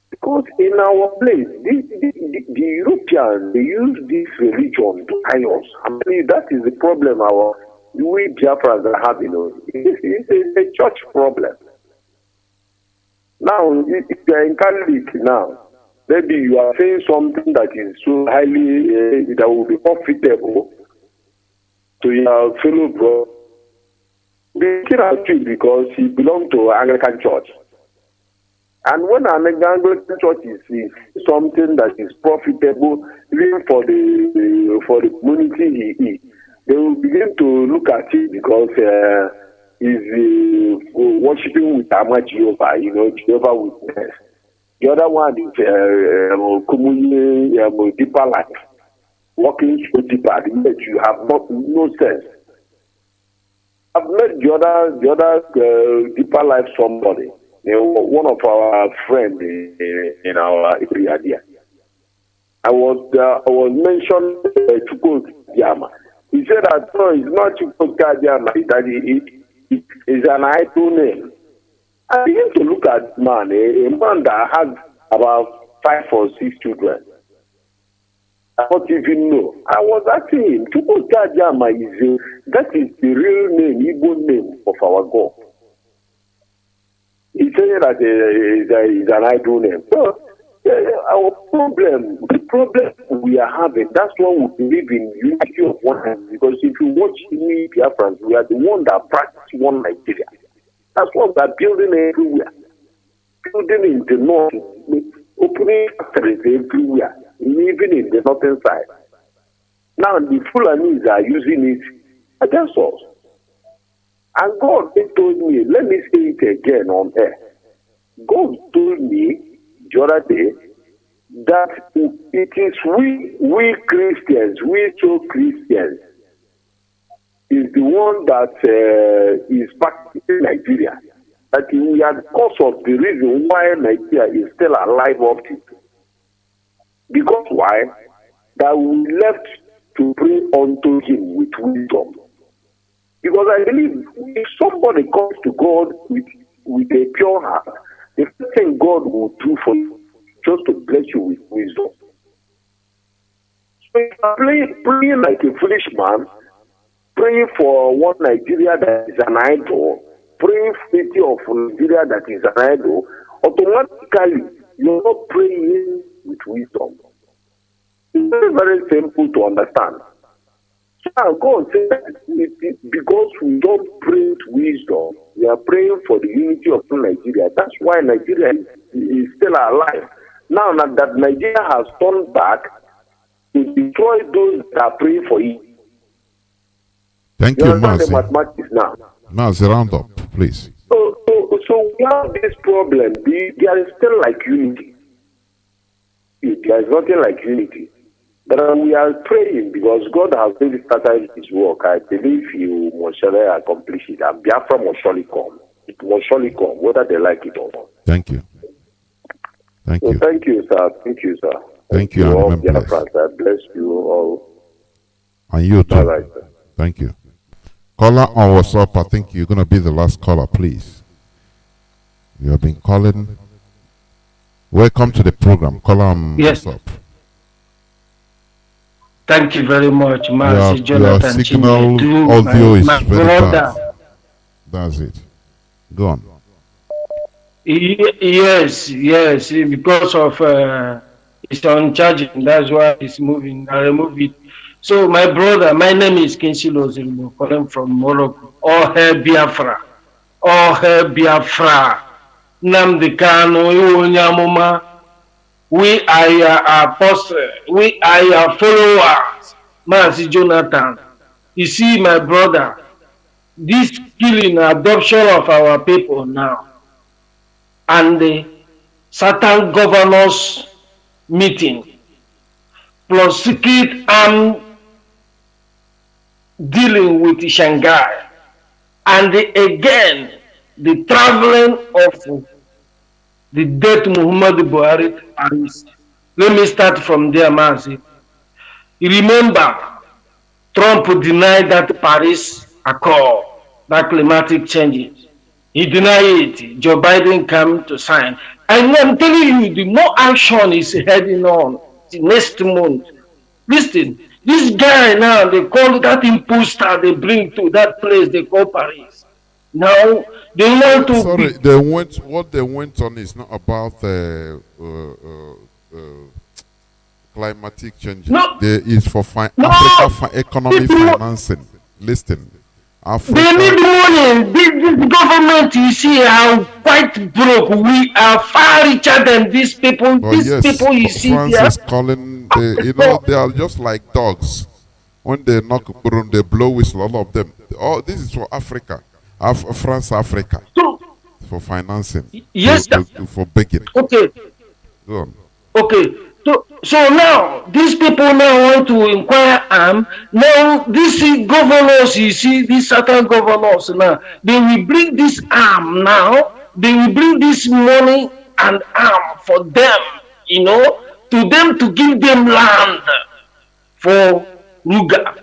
Because in our place, the Europeans, they use this religion to tie us. I mean, that is the problem we Biafrans are having. It's a church problem. Now, if you are in Catholic now, maybe you are saying something that is so highly, that will be profitable to your fellow bro. They kill out you because he belongs to Anglican church. And when an Anglican church is something that is profitable, even for the community, they will begin to look at it because he's worshiping with Jehovah, Jehovah Witness. The other one is communion, deeper life, walking so deeper. You have no sense. I've met the other deeper life somebody. One of our friends in our area there. I was mentioned Chukwu Diama. He said that no, it's not Chukwu Diama, that it is an idol name. I begin to look at man, a man that has about 5 or 6 children. I don't even know. I was asking him, Chukwu Diama that is the real name, Igbo name of our God. He said that is an idol name. So, our problem, the problem we are having, that's why we believe in unity of one hand. Because if you watch me, Biafrans, we are the one that practice one Nigeria. That's what we are building everywhere. Building in the north, opening factories everywhere, even in the northern side. Now the Fulanis are using it against us. And God told me, let me say it again on air. God told me the other day that it is we Christians, we true Christians, is the one that is practicing Nigeria. That we are the cause of the reason why Nigeria is still alive up to. Because why? That we left to pray unto him with wisdom. Because I believe if somebody comes to God with a pure heart, the first thing God will do for you just to bless you with wisdom. So if you're praying like a foolish man, praying for one Nigeria that is an idol, praying for the city of Nigeria that is an idol, automatically you're not praying with wisdom. It's very, very simple to understand. God said because we don't pray with wisdom, we are praying for the unity of Nigeria. That's why Nigeria is still alive. Now that Nigeria has turned back to destroy those that are praying for it. Thank you, Mazi. Mathematics now. Mazi, round up, please. So we have this problem. There is still like unity. There is nothing like unity. But we are praying because God has really started his work. I believe he must surely accomplish it. And Biafra must surely come. It must surely come, whether they like it or not. Thank you. Thank you. Thank you, sir. Thank you, sir. Thank you, all and remember Biafrans. I bless you all. And you too. All right, sir. Thank you. Caller on WhatsApp, I think you're going to be the last caller, please. You have been calling. Welcome to the program. Caller on WhatsApp. Thank you very much, Mazi Johnathan Your signal Chinedu, audio is my very brother. bad. That's it. Go on. Yes, because of it's on charging, that's why it's moving. I remove it. So, my brother, my name is Kinshilo Zilmo, calling from Morocco. All hail Biafra. All hail Biafra. Nnamdi Kanu, Iwonyamuma. We are your apostles. We are your followers. Mazi Johnathan. You see, my brother, this killing adoption of our people now and the certain governors meeting plus secret armed dealing with Shanghai and again the traveling of the dead Muhammad Buhari to Paris. Let me start from there, Mazi. You remember Trump denied that Paris Accord, that climatic changes. He denied it. Joe Biden came to sign. And I'm telling you, the more action is heading on the next month. Listen, this guy now, they call that imposter they bring to that place they call Paris. Now, they want to... Sorry, what they went on is not about climatic change. No. It's for No. Africa economic financing. Listen, Africa. They need money. This government, you see how quite broke. We are far richer than these people. But These yes, people, you see, France they are... is calling, they are just like dogs. When they knock on, they blow whistle, all of them. Oh, this is for Africa. France, Africa. For financing. Yes, for begging. Okay. Go on. Okay. So now, these people now want to inquire now these governors, you see, these certain governors now, they will bring this arm now, they will bring this money and arm for them, to them to give them land for Ruga.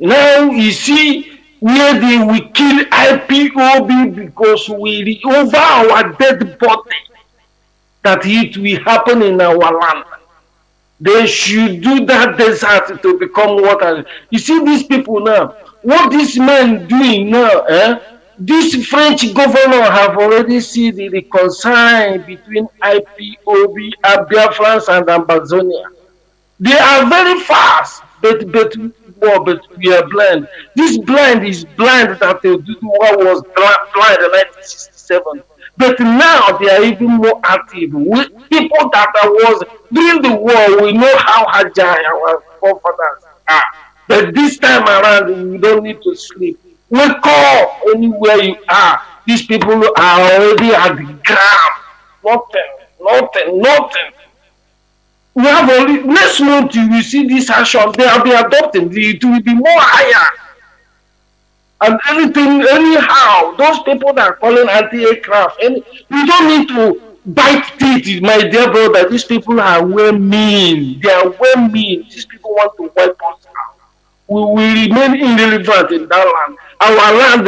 Now you see where they will kill IPOB because we over our dead body that it will happen in our land. They should do that desert to become water. You see these people now, what these men doing now, this French governor have already seen the reconcile between IPOB, Biafrans and Amazonia. They are very fast, but we are blind. This blind is blind that the war was blind in 1967. But now they are even more active. People that was during the war, we know how agile our forefathers are. But this time around, we don't need to sleep. Wake up anywhere you are. These people are already at the ground. Nothing. We have only next month you will see this action. They will be adopted. It will be more higher. And anyhow, those people that are calling anti-aircraft, you don't need to bite teeth, my dear brother. These people are well mean. They are well mean. These people want to wipe us out. We will remain irrelevant in that land. Our land,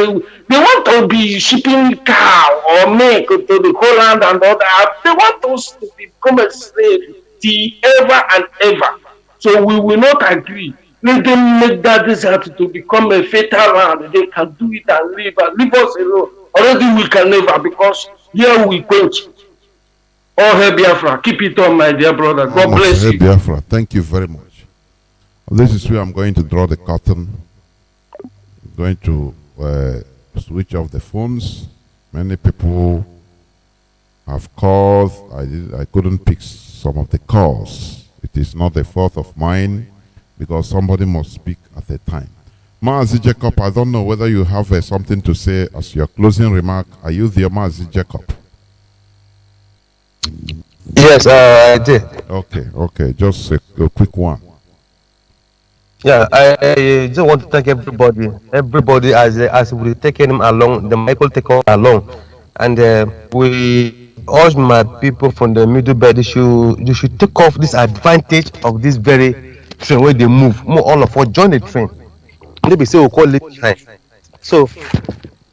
they want to be shipping cow or milk to the Holland and all that. They want us to become a slave till ever and ever. So we will not agree. Let them make that desert to become a fatal land. They can do it and leave us alone. Already we can never, because here we quench. Oh, hey Biafra, keep it on, my dear brother. God bless you. Biafra, thank you very much. This is where I'm going to draw the curtain. I'm going to switch off the phones. Many people have called. I couldn't pick some of the calls. It is not a fault of mine, because somebody must speak at a time. Mazi Jacob, I don't know whether you have something to say as your closing remark. Are you there, Mazi Jacob? Yes, I did. Okay, just a quick one. Yeah, I just want to thank everybody as we taken him along, the Michael take along, and we urge my people from the middle belt, you should take off this advantage of this very train where they move. All of us join the train. Maybe say we call it time. So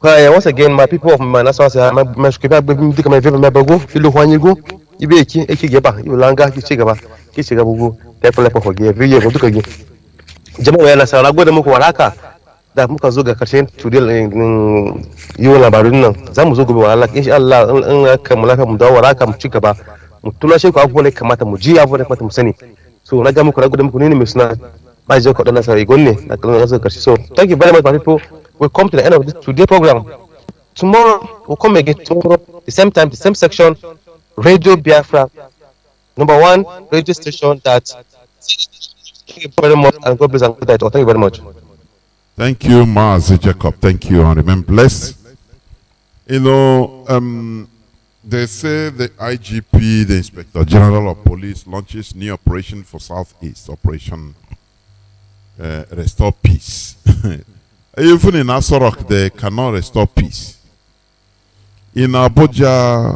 once again, my people of my national say my script take my favorite go feel when you go you be geba you langa kichigaba go definitely forgive you go duka gi jama'a yana sara gode muku waraka da muka zo ga karshen today yi labarin nan zamu zo gobe wallahi insha Allah in kammala mu dawo waraka mu ci gaba mu tuna shi ku abubuwan da kamata mu ji abubuwan da kamata mu sani. So na ga muku na gode muku ne mai suna Mazi Johnathan Chinedu Nasara Igonne na kallon nasu karshe. So thank you very much, my people. We'll come to the end of this today program. Tomorrow we'll come again tomorrow, the same time, the same section. Radio Biafra, #1 radio station that. Thank you very much, and God bless and good night. Thank you very much. Thank you, Mazi Jacob. Thank you, and remain blessed. You know, they say the IGP, the Inspector General of Police, launches new operation for Southeast, Operation Restore Peace. Even in Asorok, they cannot restore peace. In Abuja,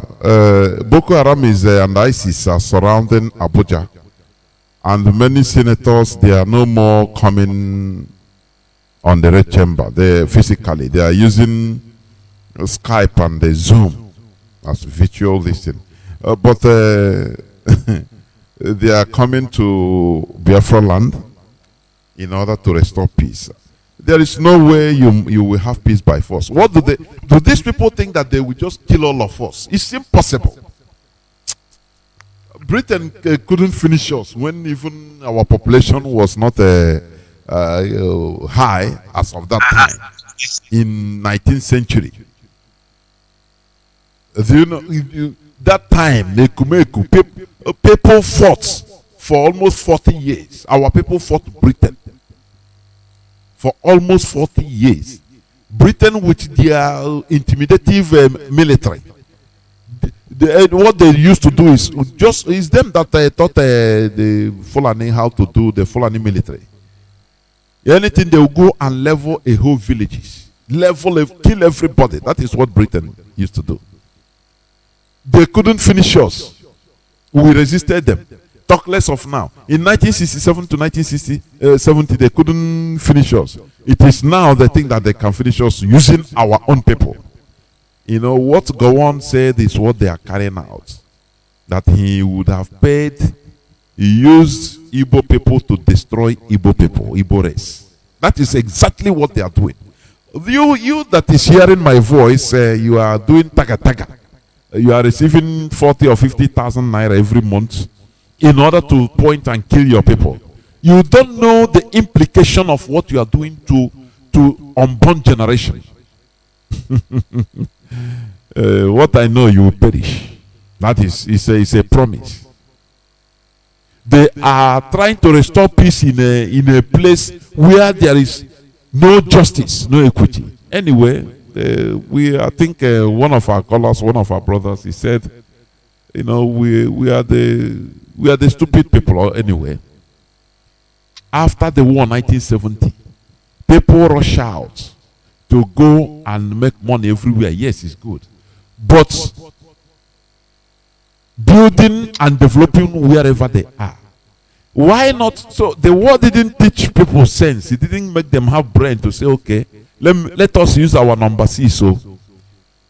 Boko Haram is and ISIS are surrounding Abuja, and many senators, they are no more coming on the red chamber. They physically, they are using Skype and the Zoom as virtual listening. But they are coming to Biafra land in order to restore peace. There is no way you will have peace by force. What do these people think that they will just kill all of us? It's impossible. Britain couldn't finish us when even our population was not high as of that time in 19th century. Do you know, that time, people fought for almost 40 years. Our people fought Britain for almost 40 years. Britain with their intimidative military. What they used to do is them that taught the Fulani how to do the Fulani military. Anything, they will go and level a whole villages. Kill everybody. That is what Britain used to do. They couldn't finish us. We resisted them. Talk less of now. In 1967 to 1970, they couldn't finish us. It is now they think that they can finish us using our own people. You know, what Gowon said is what they are carrying out. That he would have paid, he used Igbo people to destroy Igbo people, Igbo race. That is exactly what they are doing. You that is hearing my voice, you are doing taga. You are receiving 40 or 50,000 naira every month in order to point and kill your people. You don't know the implication of what you are doing to unborn generation. What I know, you will perish. That is a promise. They are trying to restore peace in a place where there is no justice, no equity. Anyway, I think one of our callers, one of our brothers, he said, you know, we are the stupid people anyway. After the war, 1970, people rush out to go and make money everywhere. Yes, it's good. But building and developing wherever they are. Why not? So the war didn't teach people sense. It didn't make them have brain to say, okay, let us use our number C. So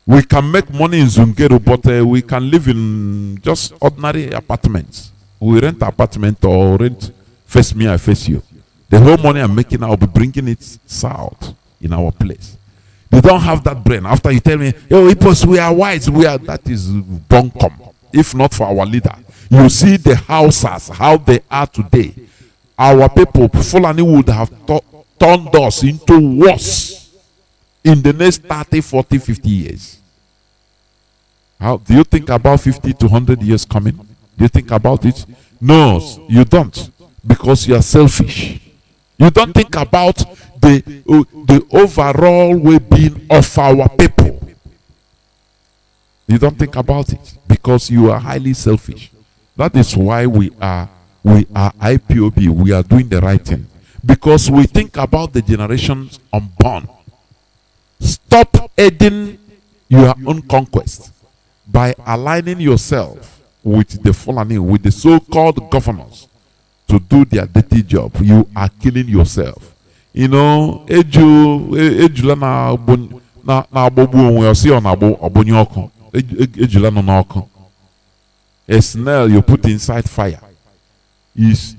we can make money in Zungeru, but we can live in just ordinary apartments. We rent an apartment or rent face me, I face you. The whole money I'm making, I'll be bringing it south in our place. They don't have that brain. After you tell me, yo, Ippos, we are whites, that is bunkum. If not for our leader. You see the houses, how they are today. Our people, Fulani would have turned us into worse in the next 30, 40, 50 years. How do you think about 50 to 100 years coming? Do you think about it? No, you don't, because you are selfish. You don't think about the overall well-being of our people. You don't think about it because you are highly selfish. That is why we are IPOB. We are doing the right thing because we think about the generations unborn. Stop aiding your own conquest by aligning yourself with the Fulani, with the so-called governors to do their dirty job. You are killing yourself. You know, a snail you put inside fire is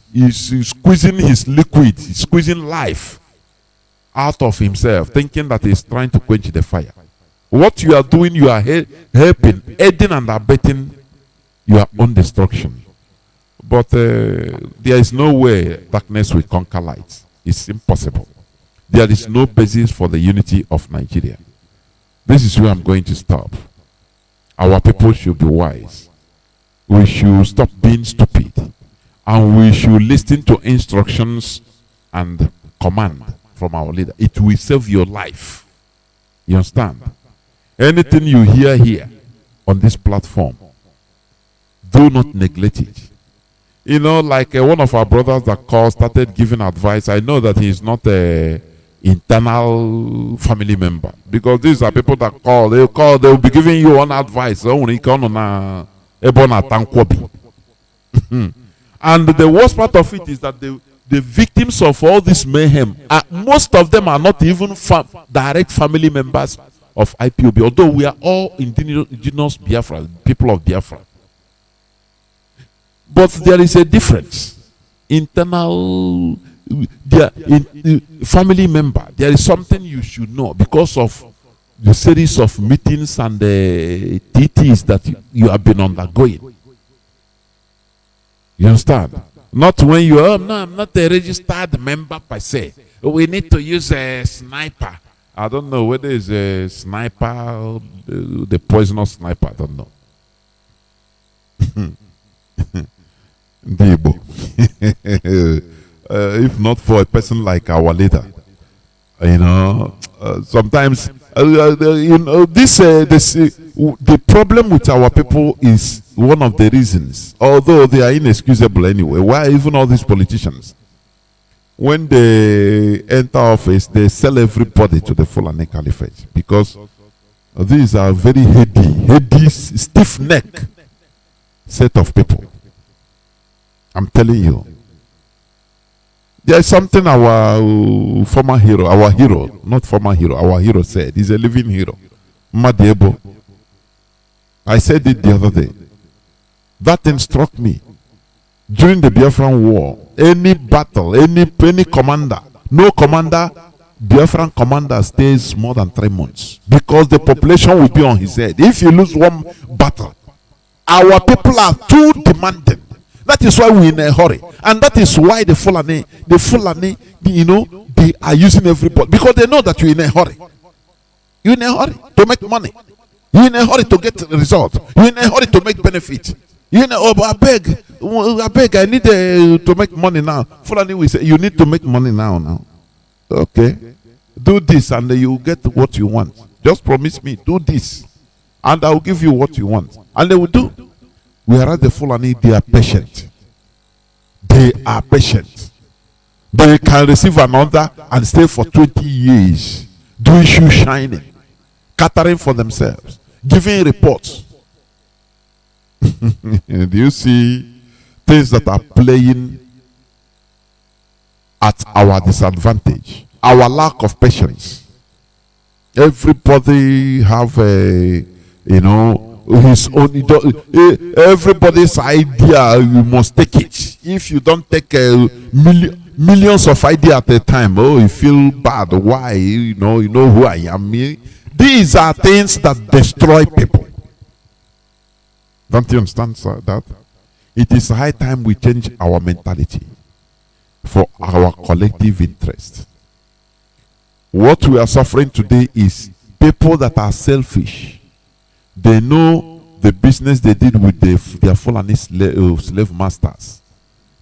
squeezing his liquid, squeezing life out of himself, thinking that he's trying to quench the fire. What you are doing, you are helping, aiding and abetting your own destruction. But there is no way darkness will conquer light. It's impossible. There is no basis for the unity of Nigeria. This is where I'm going to stop. Our people should be wise. We should stop being stupid. And we should listen to instructions and command from our leader. It will save your life. You understand? Anything you hear here on this platform, do not neglect it. You know, like one of our brothers that called started giving advice. I know that he is not a internal family member, because these are people that call. They will be giving you one advice. And the worst part of it is that the victims of all this mayhem, most of them are not even direct family members of IPOB, although we are all indigenous Biafra, people of Biafra. But there is a difference. Internal, family member, there is something you should know because of the series of meetings and the TTs that you have been undergoing. You understand? Not when you are, no, I'm not a registered member per se. We need to use a sniper. I don't know whether it's a sniper, the poisonous sniper, I don't know. If not for a person like our leader, you know, sometimes the problem with our people is one of the reasons, although they are inexcusable anyway. Why even all these politicians, when they enter office, they sell everybody to the Fulani Caliphate, because these are very heady, stiff-neck set of people. I'm telling you. There is something our former hero, our hero said. He's a living hero. Madiebo. I said it the other day. That thing struck me. During the Biafran War, any battle, any commander, no commander, Biafran commander stays more than 3 months, because the population will be on his head. If you lose one battle, our people are too demanding. That is why we're in a hurry. And that is why the Fulani, you know, they are using everybody, because they know that you're in a hurry. You're in a hurry to make money. You're in a hurry to get results. You're in a hurry to make benefit. You're in a, oh, I beg, I need to make money now. Fulani will say, you need to make money now. Okay. Do this and you get what you want. Just promise me, do this, and I'll give you what you want. And they will do. Whereas the Fulani, they are patient. They are patient. They can receive another and stay for 20 years, doing shoe shining, catering for themselves, giving reports. Do you see things that are playing at our disadvantage? Our lack of patience. Everybody have a, you know, his own, everybody's idea, you must take it. If you don't take millions of ideas at a time, oh, you feel bad. Why? You know who I am. These are things that destroy people. Don't you understand, sir, that? It is high time we change our mentality for our collective interest. What we are suffering today is people that are selfish. They know the business they did with their Fulani slave masters.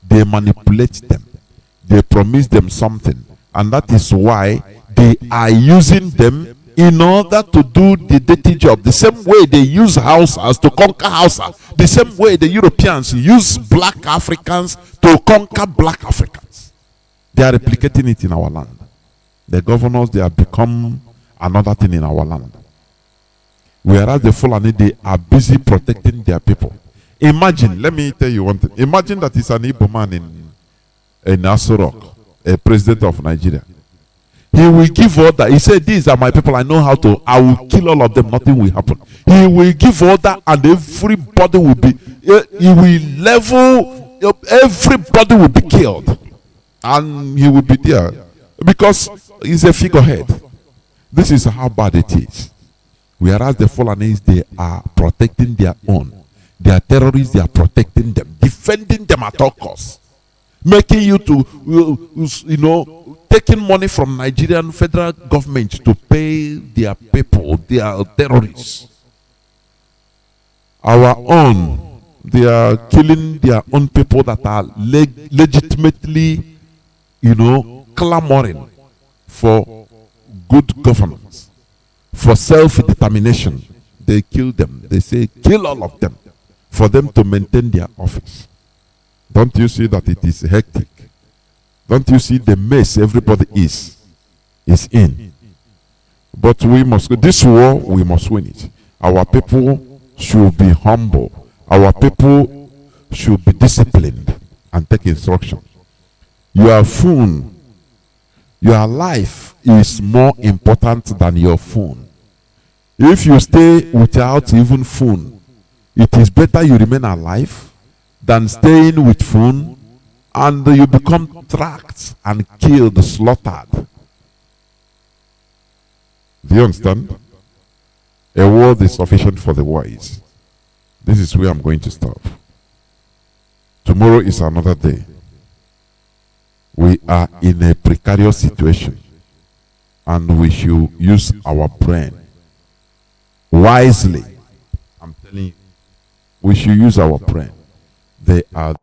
They manipulate them. They promise them something. And that is why they are using them in order to do the dirty job. The same way they use Hausas to conquer Hausa. The same way the Europeans use black Africans to conquer black Africans. They are replicating it in our land. The governors, they have become another thing in our land. Whereas the Fulani, they are busy protecting their people. Imagine, let me tell you one thing. Imagine that it's an Igbo man in Aso-Rock, a president of Nigeria. He will give order. He said, these are my people. I know how to. I will kill all of them. Nothing will happen. He will give order and everybody will be, he will level, everybody will be killed. And he will be there. Because he's a figurehead. This is how bad it is. Whereas the Fulanis, they are protecting their own. They are terrorists, they are protecting them, defending them at all costs. Making you to, taking money from Nigerian federal government to pay their people, their terrorists. Our own, they are killing their own people that are legitimately, clamoring for good governance, for self-determination. They kill them. They say, kill all of them for them to maintain their office. Don't you see that it is hectic? Don't you see the mess everybody is in? But we must, this war, we must win it. Our people should be humble. Our people should be disciplined and take instruction. Your phone, your life is more important than your phone. If you stay without even phone, it is better you remain alive than staying with phone and you become tracked and killed, slaughtered. Do you understand? A word is sufficient for the wise. This is where I'm going to stop. Tomorrow is another day. We are in a precarious situation and we should use our brain wisely. I'm telling you, we should use our brain. They are